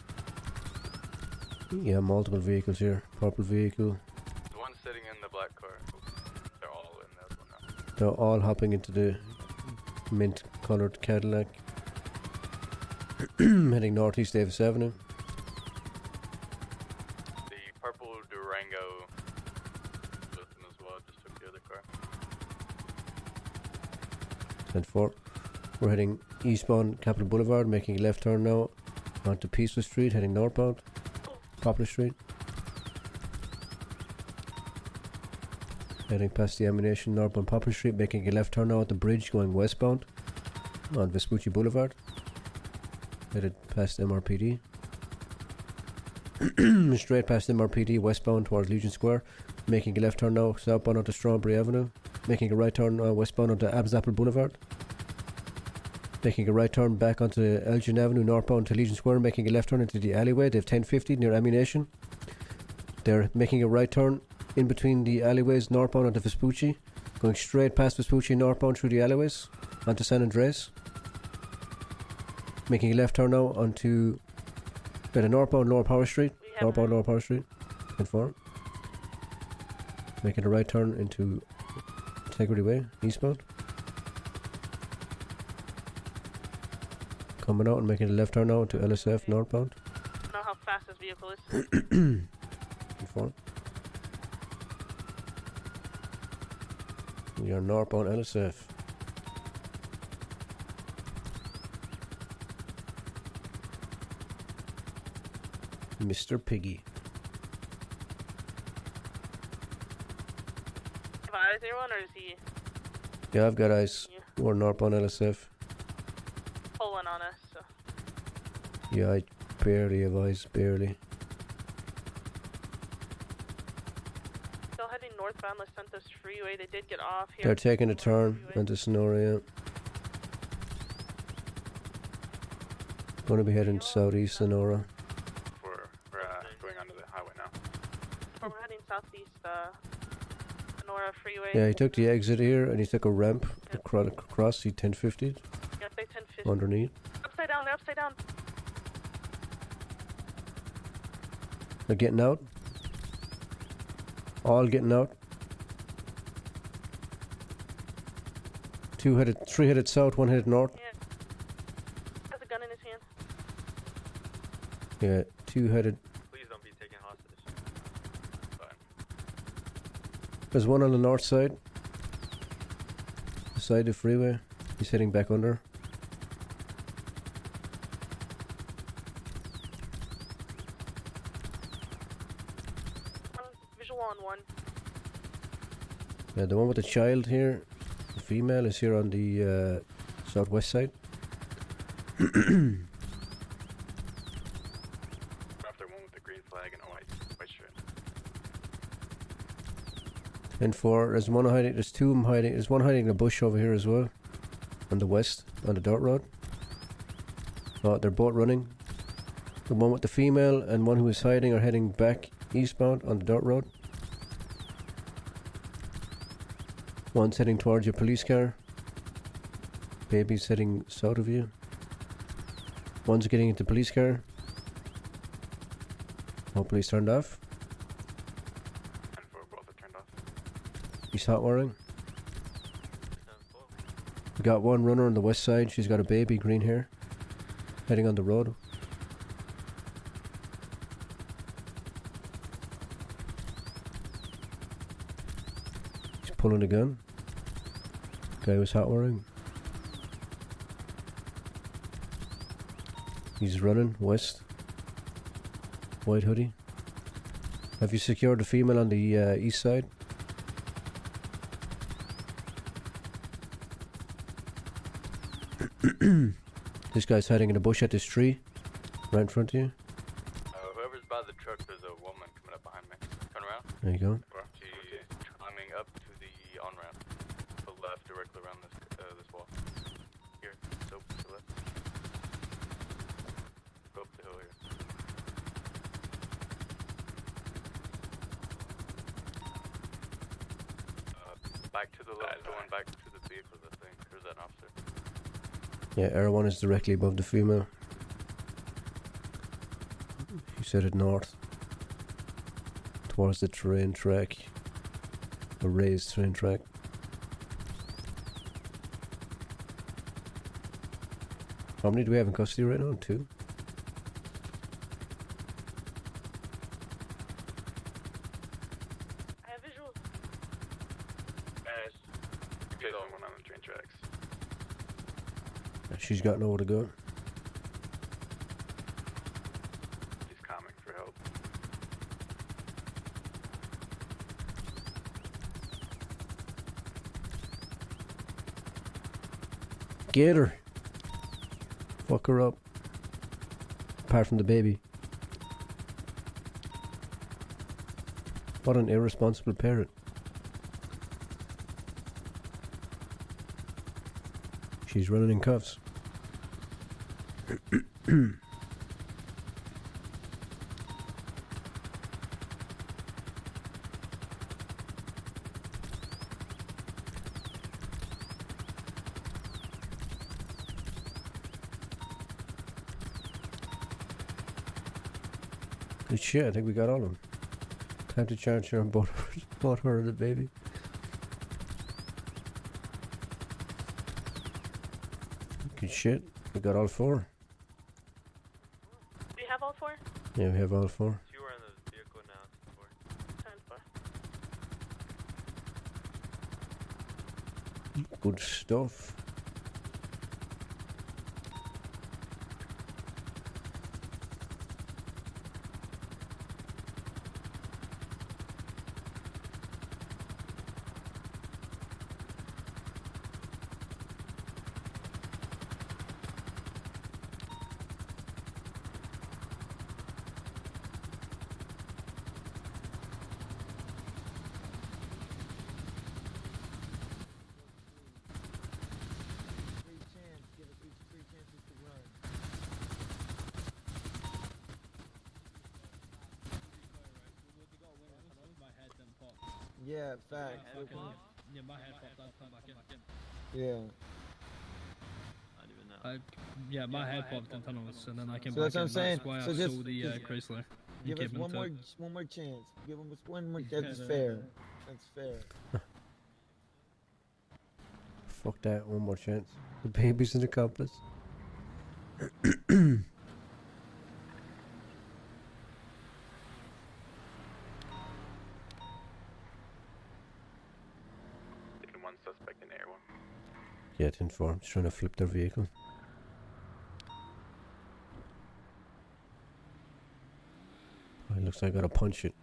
Yeah, multiple vehicles here. Purple vehicle. The one sitting in the black car. They're all in that one now. They're all hopping into the mint coloured Cadillac. Heading northeast Davis Avenue. The purple Durango with them as well, just took the other car. 10-4. We're heading eastbound Capitol Boulevard, making a left turn now onto Peaceful Street, heading northbound, Poplar Street. Heading past the Ammunition, northbound Poplar Street, making a left turn now at the bridge, going westbound on Vespucci Boulevard. Headed past MRPD. straight past MRPD westbound towards Legion Square, making a left turn now southbound onto Strawberry Avenue, making a right turn westbound onto Absapple Boulevard, making a right turn back onto Elgin Avenue northbound to Legion Square, making a left turn into the alleyway. They have 1050 near Ammunition. They're making a right turn in between the alleyways northbound onto Vespucci, going straight past Vespucci northbound through the alleyways onto San Andreas, making a left turn now onto the northbound Lower Power Street, inform, making a right turn into Integrity Way eastbound, coming out and making a left turn now into LSF northbound. I don't know how fast this vehicle is. Inform. We are northbound LSF. Mr. Piggy. Have eyes, everyone, or is he Yeah, I've got eyes. We're northbound LSF. pulling on us? So. Yeah, I barely have eyes, barely. Still heading northbound Los Santos Freeway. They did get off here. They're taking a turn into Sonora, yeah. Gonna be heading southeast Sonora. We're going onto the highway now. We're heading southeast Sonora Freeway. Yeah, he took the exit here and he took a ramp across the 1050 Yep, they 1050. underneath. Upside down, they're upside down. They're getting out. All getting out. Three headed south, one headed north. Yeah. Has a gun in his hand. Yeah, two headed. Please don't be taken hostage. There's one on the north side. Beside the freeway. He's heading back under. Visual on one. Yeah, the one with the child here, the female, is here on the southwest side. After one with the green flag and a white shirt. 10-4. There's one hiding. There's two of them hiding. There's one hiding in a bush over here as well, on the west, on the dirt road. Oh, they're both running. The one with the female and one who is hiding are heading back eastbound on the dirt road. One's heading towards your police car. Baby's heading south of you. One's getting into the police car. Hopefully he's turned off. He's hot wiring. We got one runner on the west side. She's got a baby, green hair, heading on the road. He's pulling a gun. Guy was hot wiring. He's running west. White hoodie. Have you secured the female on the east side? This guy's hiding in a bush at this tree, right in front of you. Whoever's by the truck, there's a woman coming up behind me. Turn around. There you go. She's climbing up to the on-ramp. To the left, directly around this wall. Here, so to the left. Go up the hill here. Back to the left, going back to the vehicles, I think. There's that officer. Yeah, R1 is directly above the female. She's headed north towards the train track, a raised train track. How many do we have in custody right now? 2? I have visual. Get on one on the train tracks. She's got nowhere to go. He's coming for help. Get her. Fuck her up. Apart from the baby. What an irresponsible parent. She's running in cuffs. Good shit, I think we got all of them. Time to charge her on both her and the baby. Good shit, we got all 4. Do you have all 4? Yeah, we have all 4. 2 are in the vehicle now. 10-4. Good stuff. Yeah, facts. Yeah, my head popped up, come back in. Yeah. Yeah, my head popped in tunnels, and then I came So back that's what I'm in. saying. That's why So I just- saw the just Chrysler. and Give us came one into more it. chance. Give us one more. That's fair. That's fair. Fuck that, one more chance. The baby's an accomplice. Taking 1 suspect in air 1. Yeah, 10-4. I'm just trying to flip their vehicle. Oh, it looks like I gotta punch it.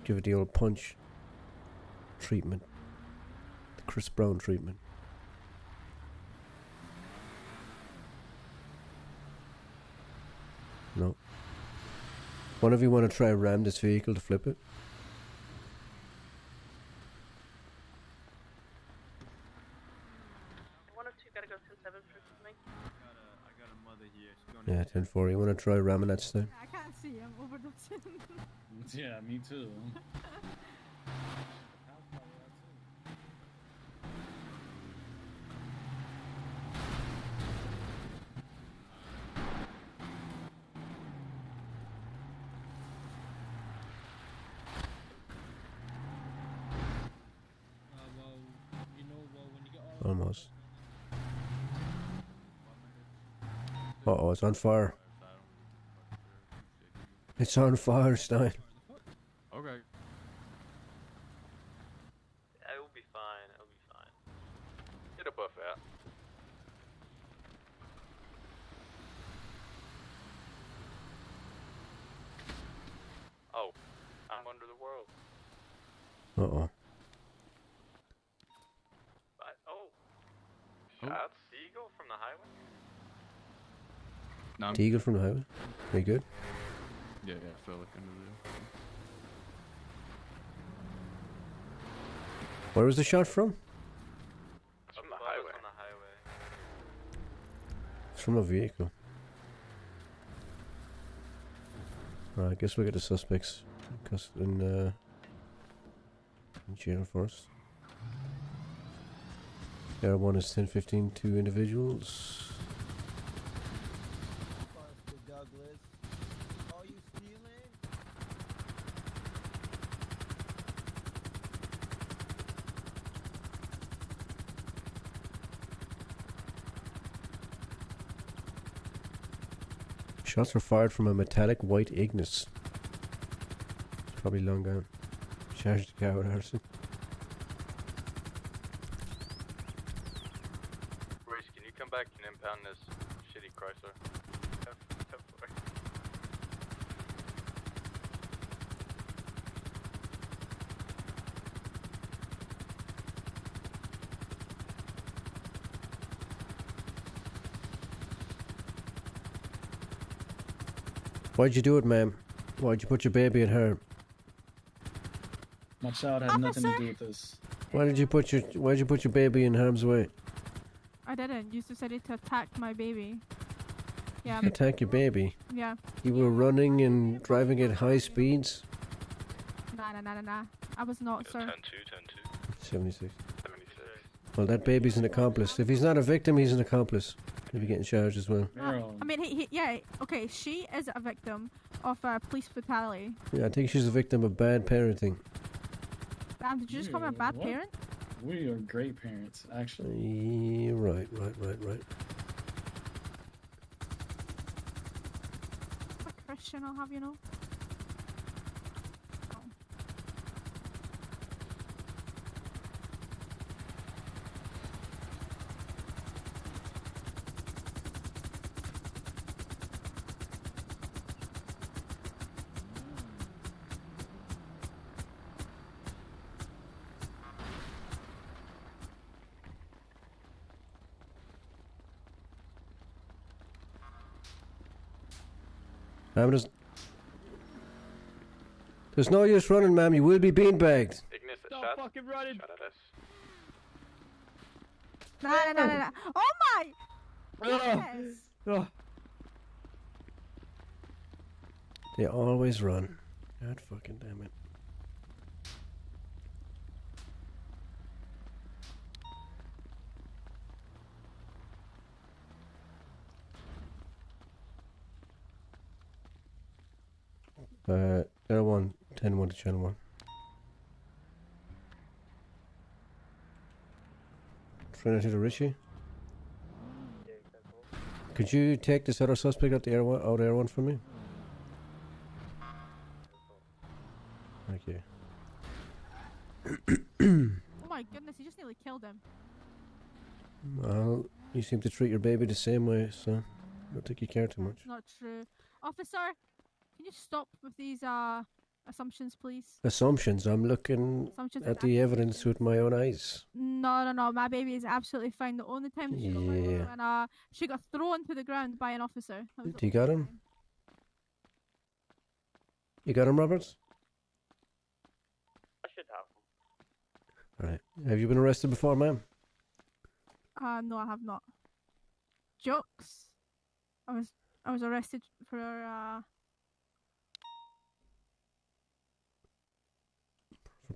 Give it the old punch treatment. The Chris Brown treatment. No. One of you want to try and ram this vehicle to flip it? One of 2 gotta go 10-7 for something. I got a mother here. She's going Yeah, 10-4. You want to try ramming that time? I can't see him over the chin. Yeah, me too. Almost. Uh-oh, it's on fire. It's on fire, Stein. Okay. It will be fine. It will be fine. Get a buff out. Oh, I'm under the world. Uh-oh. Shots Seagull from the highway? No, Deagle from the highway. Very good. Yeah, fell like into the. Where was the shot from? From the highway. It's from a vehicle. I guess we get the suspects in jail first. The other one is 10-15, 2 individuals. Douglas. Are you stealing? Shots were fired from a metallic white Ignis. It's probably long gone. Charged the car with arson. Royce, can you come back and impound this shitty Chrysler? Why'd you do it, ma'am? Why'd you put your baby in harm? My child had nothing to do with this. Why'd you put your baby in harm's way? I didn't. You decided to attack my baby. Yeah. Attack your baby? Yeah. You were running and driving at high speeds? Nah. I was not, sir. 10-2. 76. 76. Well, that baby's an accomplice. If he's not a victim, he's an accomplice. He'll be getting charged as well. I mean, yeah, okay, she is a victim of police brutality. Yeah, I think she's a victim of bad parenting. Did you just call me a bad parent? We are great parents, actually. Yeah, right. A Christian, I'll have you know. There's no use running, ma'am. You will be beanbagged. Ignis, Stop fucking running. Shot at us. Nah. Oh my! Yes. Oh. They always run. God fucking damn it. Channel 1, 10-1 to channel 1. Trinity to Richie. Could you take this other suspect out air one for me? Thank you. Oh my goodness, you just nearly killed him. Well, you seem to treat your baby the same way, so I don't think you care too much. Not true. Officer, can you stop with these assumptions, please? Assumptions? I'm looking at the evidence with my own eyes. No. My baby is absolutely fine. The only time that she got when she got thrown to the ground by an officer. Do you got him? You got him, Roberts? I should have him. Alright. Have you been arrested before, ma'am? No, I have not. Jokes. I was arrested for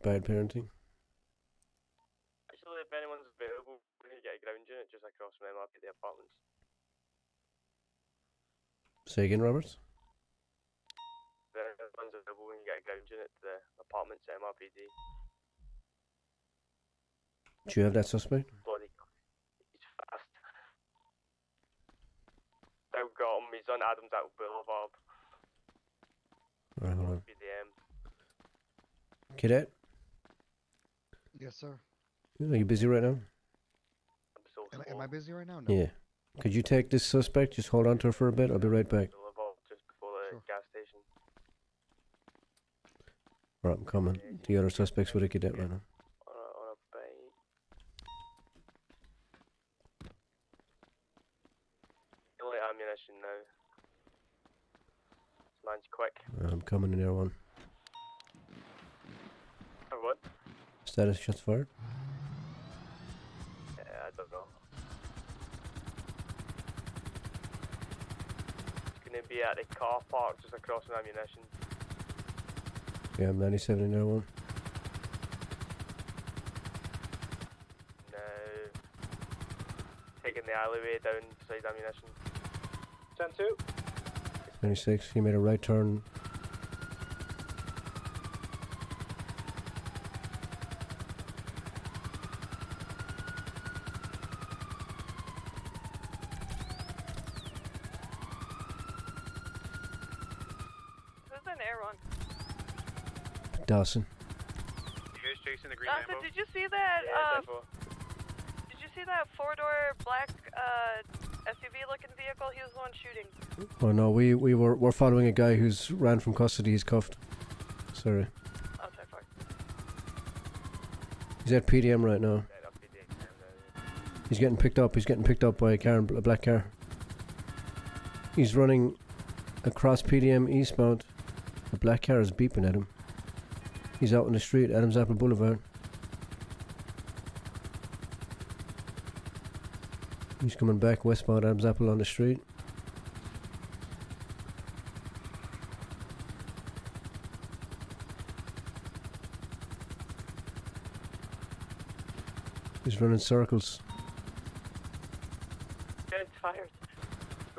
bad parenting. Actually, if anyone's available, we're going to get a ground unit just across from MRP at the apartments. Say again, Roberts? If anyone's available, we can get a ground unit to the apartments at MRPD. Do you have that suspect? Bloody, he's fast. I've got him, he's on Adams Apple Boulevard. Alright, hold on. BDM. Cadet? Yes, sir. Are you busy right now? Am I busy right now? No. Yeah. Could you take this suspect? Just hold on to her for a bit. I'll be right back. Just before the gas station. Alright, I'm coming. The other suspect's with a cadet right now. On a bait. Only ammunition now. This man's quick. I'm coming in there one. What? Status shots fired? Yeah, I don't know. It's gonna be at the car park just across from ammunition. Yeah, I'm 97 in there one. No. Taking the alleyway down beside ammunition. 10-2. 96, he made a right turn. Dawson. You guys chasing the green Dawson, Lambo? did you see that? Did you see that four-door black SUV-looking vehicle? He was the one shooting. Oh no, we're following a guy who's ran from custody. He's cuffed. Sorry. Oh, sorry, fuck. He's at PDM right now. He's getting picked up. He's getting picked up by a car, a black car. He's running across PDM eastbound. The black car is beeping at him. He's out on the street, Adams Apple Boulevard. He's coming back westbound Adams Apple on the street. He's running circles. Getting tired.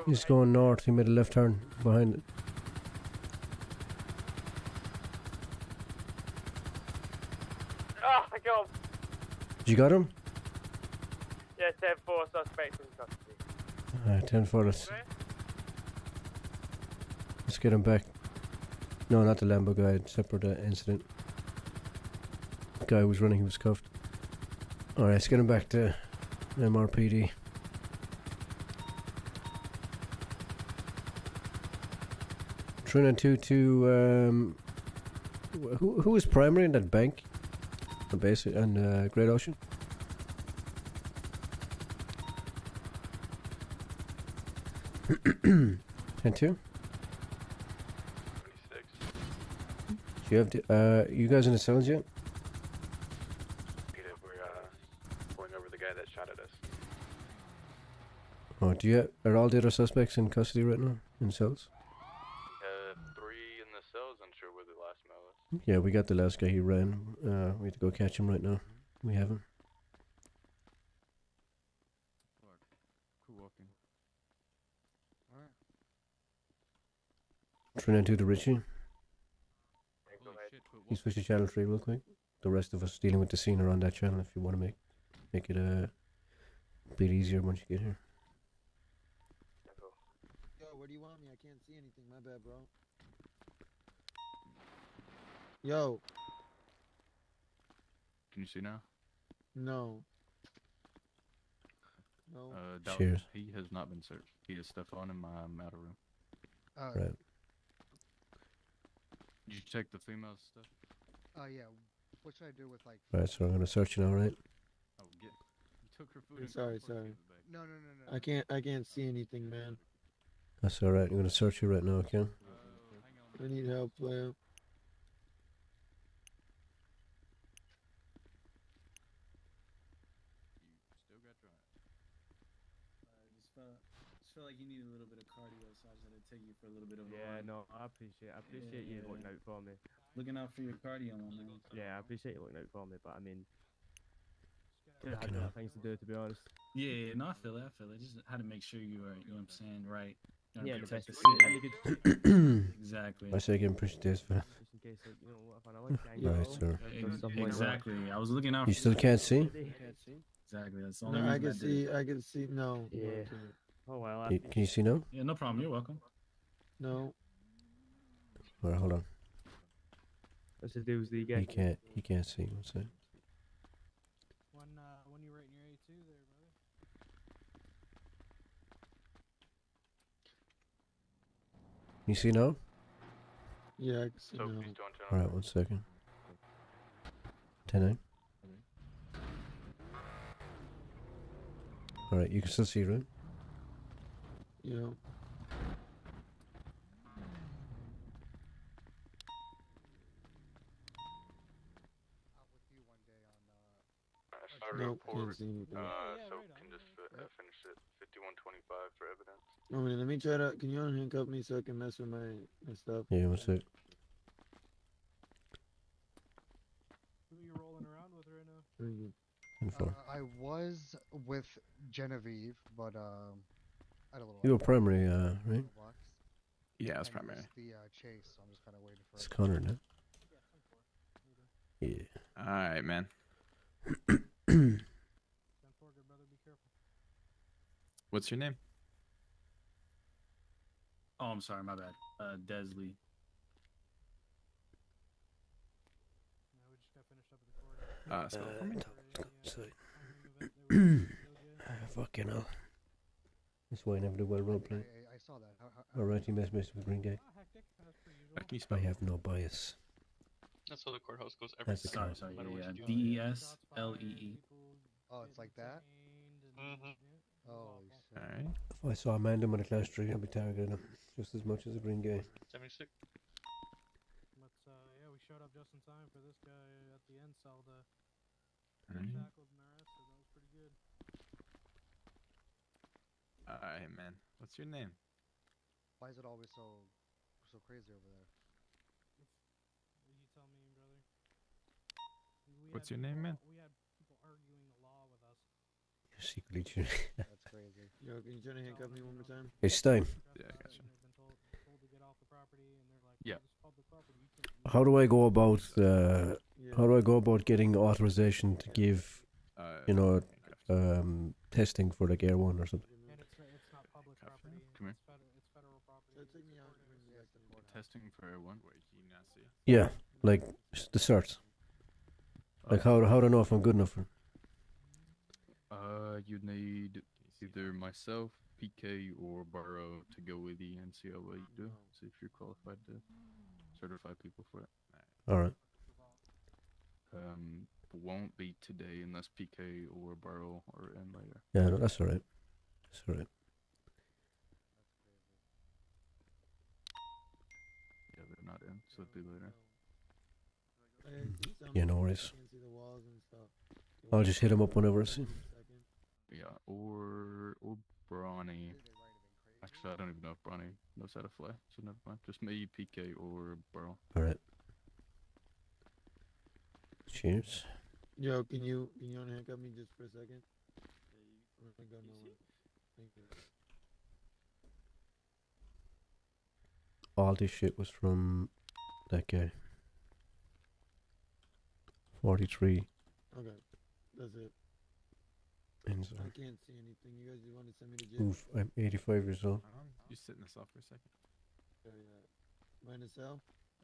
He's going north. He made a left turn behind it. Oh my god. You got him? Yeah, 10-4 suspect in custody. Alright, 10-4. Let's get him back. No, not the Lambo guy. Separate incident. The guy who was running, he was cuffed. Alright, let's get him back to MRPD. Three and two to who was primary in that bank? The base and Great Ocean. And two. 26. Do you have the, you guys in the cells yet? Peter, we're going over the guy that shot at us. Oh, do you are all the other suspects in custody right now in cells? 3 in the cells. Unsure where the last male is. Yeah, we got the last guy. He ran. We have to go catch him right now. We have him. Cool walking. Alright. 392 to Richie. Holy shit, but You switch to channel 3 real quick. The rest of us dealing with the scene are on that channel if you want to make it a bit easier once you get here. Yo, where do you want me? I can't see anything. My bad, bro. Yo. Can you see now? No. No. Dawson, Cheers. he has not been searched. He has stuff on in my outer room. Right. Did you check the female stuff? Yeah. What should I do with like? Right, so I'm gonna search you now, right? Oh, you took her food. Sorry, sorry. No. I can't see anything, man. That's alright. I'm gonna search you right now, okay? I need help, player. Still got dry. Just felt like you need a little bit of cardio, so I was gonna take you for a little bit of a Yeah, run. no, I appreciate you looking out for me. Looking out for your cardio, my man. Yeah, I appreciate you looking out for me, but I mean, I had better things to do, to be honest. Yeah, no, I feel it. Just had to make sure you are, you know what I'm saying, right? You Yeah, gotta the best protect the city. Exactly. I say again, push this for. Just in case, like, you know, what if I know like gang Right, or sir. stuff like that. Exactly. I was looking out. You for still can't see? Exactly. That's the only No, reason I can did see. it. I can see. No. Yeah. Oh well. Can you see now? Yeah, no problem. You're welcome. No. Alright, hold on. Let's just do the gang. He can't see. What's that? When you're writing your A2 there, brother. You see now? Yeah, I can see. So now. please don't turn Alright, 1 second. 10-9. Alright, you can still see, right? Yeah. I Nope, report. can't see anything. So can just finish it. 5125 for evidence. I mean, let me try to. Can you unhandcuff me so I can mess with my stuff? Yeah, 1 sec. Who are you rolling around with right now? Thank you. I was with Genevieve, but I had a little. You were primary, right? Yeah, it's And primary. missed the chase, so I'm just kind of waiting for. It's Connor now. Yeah. Alright, man. What's your name? Oh, I'm sorry. My bad. Desley. Spell it for me. Fucking hell. That's why I never do well roleplay. I saw that. Alright, you messed with Green Guy. Can you spell I have no bias. That's how the courthouse goes every That's the Sorry, card. sorry. No matter what Yeah, you do. DESLEE. Oh, it's like that. Mm-hmm. Oh, Alright. Alright. If I saw a man doing a class 3, I'd be targeting him just as much as a green guy. 76. But yeah, we showed up just in time for this guy at the end cell to Alright. tackled and arrested. That was pretty good. Alright, man. What's your name? Why is it always so crazy over there? You tell me, brother. What's your name, man? We had people arguing the law with us. Secretly tuning. That's crazy. Yo, can you try to handcuff me one more time? Hey, Stein. Yeah, I gotcha. Told to get off the property, and they're like, Yeah. "Oh, this is public property. You can't." How do I go about how do I go about getting authorization to give testing for like Air 1 or something? And it's not public property. Come here. It's federal property. Take me out. Testing for Air 1. Yeah, like the certs. Like how do I know if I'm good enough for? You need either myself, PK, or Burrow to go with you and see how well you do. See if you're qualified to certify people for it. All right. Won't be today unless PK or Burrow are in later. Yeah, no, that's all right. That's all right. Yeah, they're not in, so it'll be later. Yeah, no worries. Can't see the walls and stuff. I'll just hit him up whenever I see. Yeah, or Bronny. Actually, I don't even know if Bronny knows how to fly, so never mind. Just me, PK, or Burrow. All right. Cheers. Yo, can you unhandcuff me just for a second? I'm gonna go nowhere. Thank you. All this shit was from that guy. 43. Okay, that's it. Enzo. I can't see anything. You guys just want to send me to jail? Oof, I'm 85 years old. You sit in this off for a second. Am I in a cell?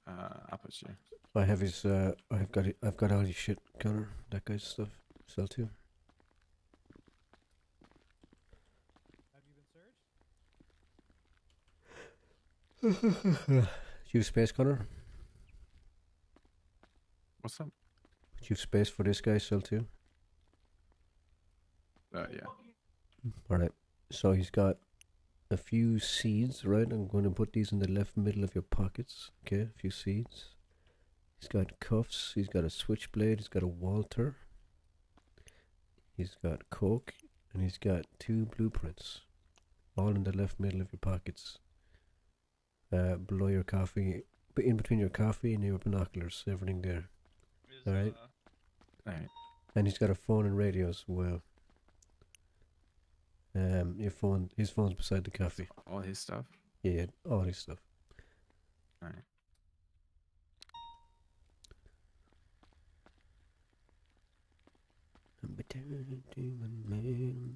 I'll put you. I have his. I've got all his shit, Connor. That guy's stuff. Cell 2. Have you been searched? Do you have space, Connor? What's up? Do you have space for this guy, Cell 2? Yeah. Alright. So he's got a few seeds, right? I'm going to put these in the left middle of your pockets. Okay, a few seeds. He's got cuffs. He's got a switchblade. He's got a Walter. He's got coke. And he's got 2 blueprints. All in the left middle of your pockets. Below your coffee. But in between your coffee and your binoculars. Everything there. Alright? Alright. And he's got a phone and radio as well. His phone's beside the coffee. All his stuff? Yeah, all his stuff. Alright.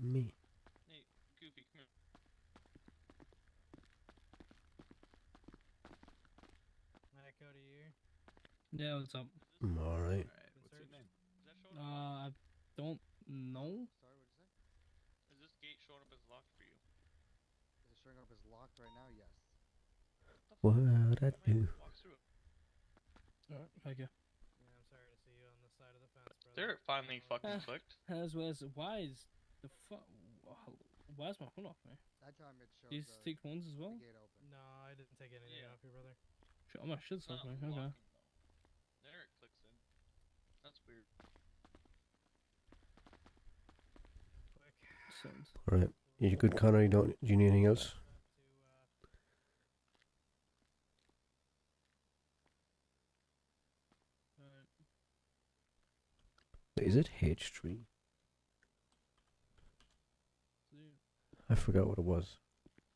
Me. Hey, Goofy, come here. Hi, Cody, you here? Yeah, what's up? Alright. What's your name? I don't know. Sorry, what did you say? Is this gate showing up as locked for you? Is it showing up as locked right now? Yes. What'd I do? Walk through it. Alright, thank you. Yeah, I'm sorry to see you on this side of the fence, brother. There, it finally fucking clicked. Why is the fuck? Why is my phone off, man? That time it showed These take ones as well? the gate open. No, I didn't take anything off your brother. Shit, all my shit's off, man. Okay. There it clicks in. That's weird. Alright. You good, Connor? Do you need anything else? Is it H3? I forgot what it was.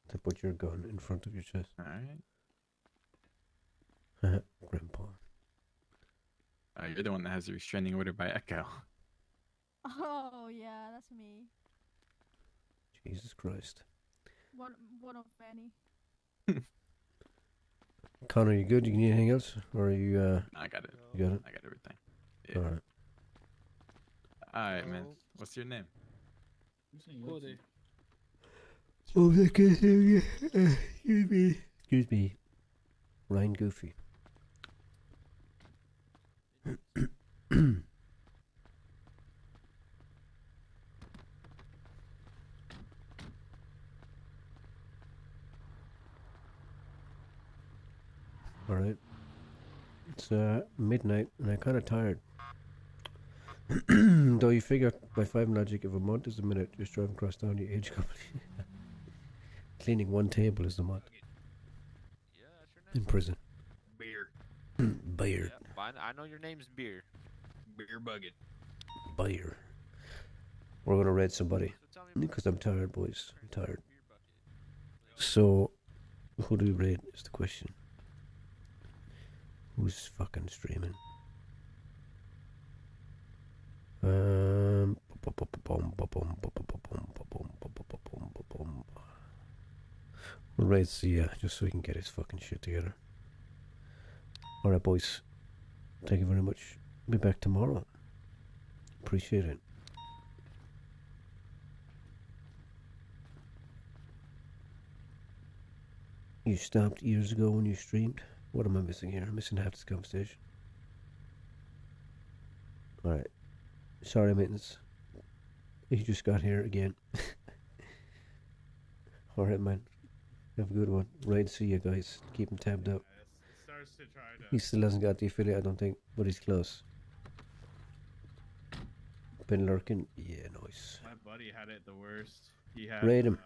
To put your gun in front of your chest. Alright. Grandpa. You're the one that has the restraining order by Echo. Oh yeah, that's me. Jesus Christ. One of many. Connor, you good? You need anything else? Or are you, I got it. You got it? I got everything. Yeah. Alright. Alright, man. What's your name? Cody. Oh, excuse me. Excuse me. Ryan Goofy. Alright. It's midnight and I'm kinda tired. Though you figure by 5 logic, if a month is a minute, just driving across town, your age company. Cleaning one table is a month. In prison. Beer. Beer. Yeah, I know your name's Beer. Beer Bucket. Beer. We're gonna raid somebody. Because I'm tired, boys. I'm tired. So, who do we raid is the question. Who's fucking streaming? We'll raid Sia just so he can get his fucking shit together. Alright, boys. Thank you very much. Be back tomorrow. Appreciate it. You stopped years ago when you streamed? What am I missing here? I'm missing half this conversation. Alright. Sorry, Mittens. You just got here again. Alright, man. Have a good one. Right, see you guys. Keep him tabbed up. Starts to try to. He still hasn't got the affiliate, I don't think, but he's close. Been lurking? Yeah, nice. My buddy had it the worst. He had Raid him.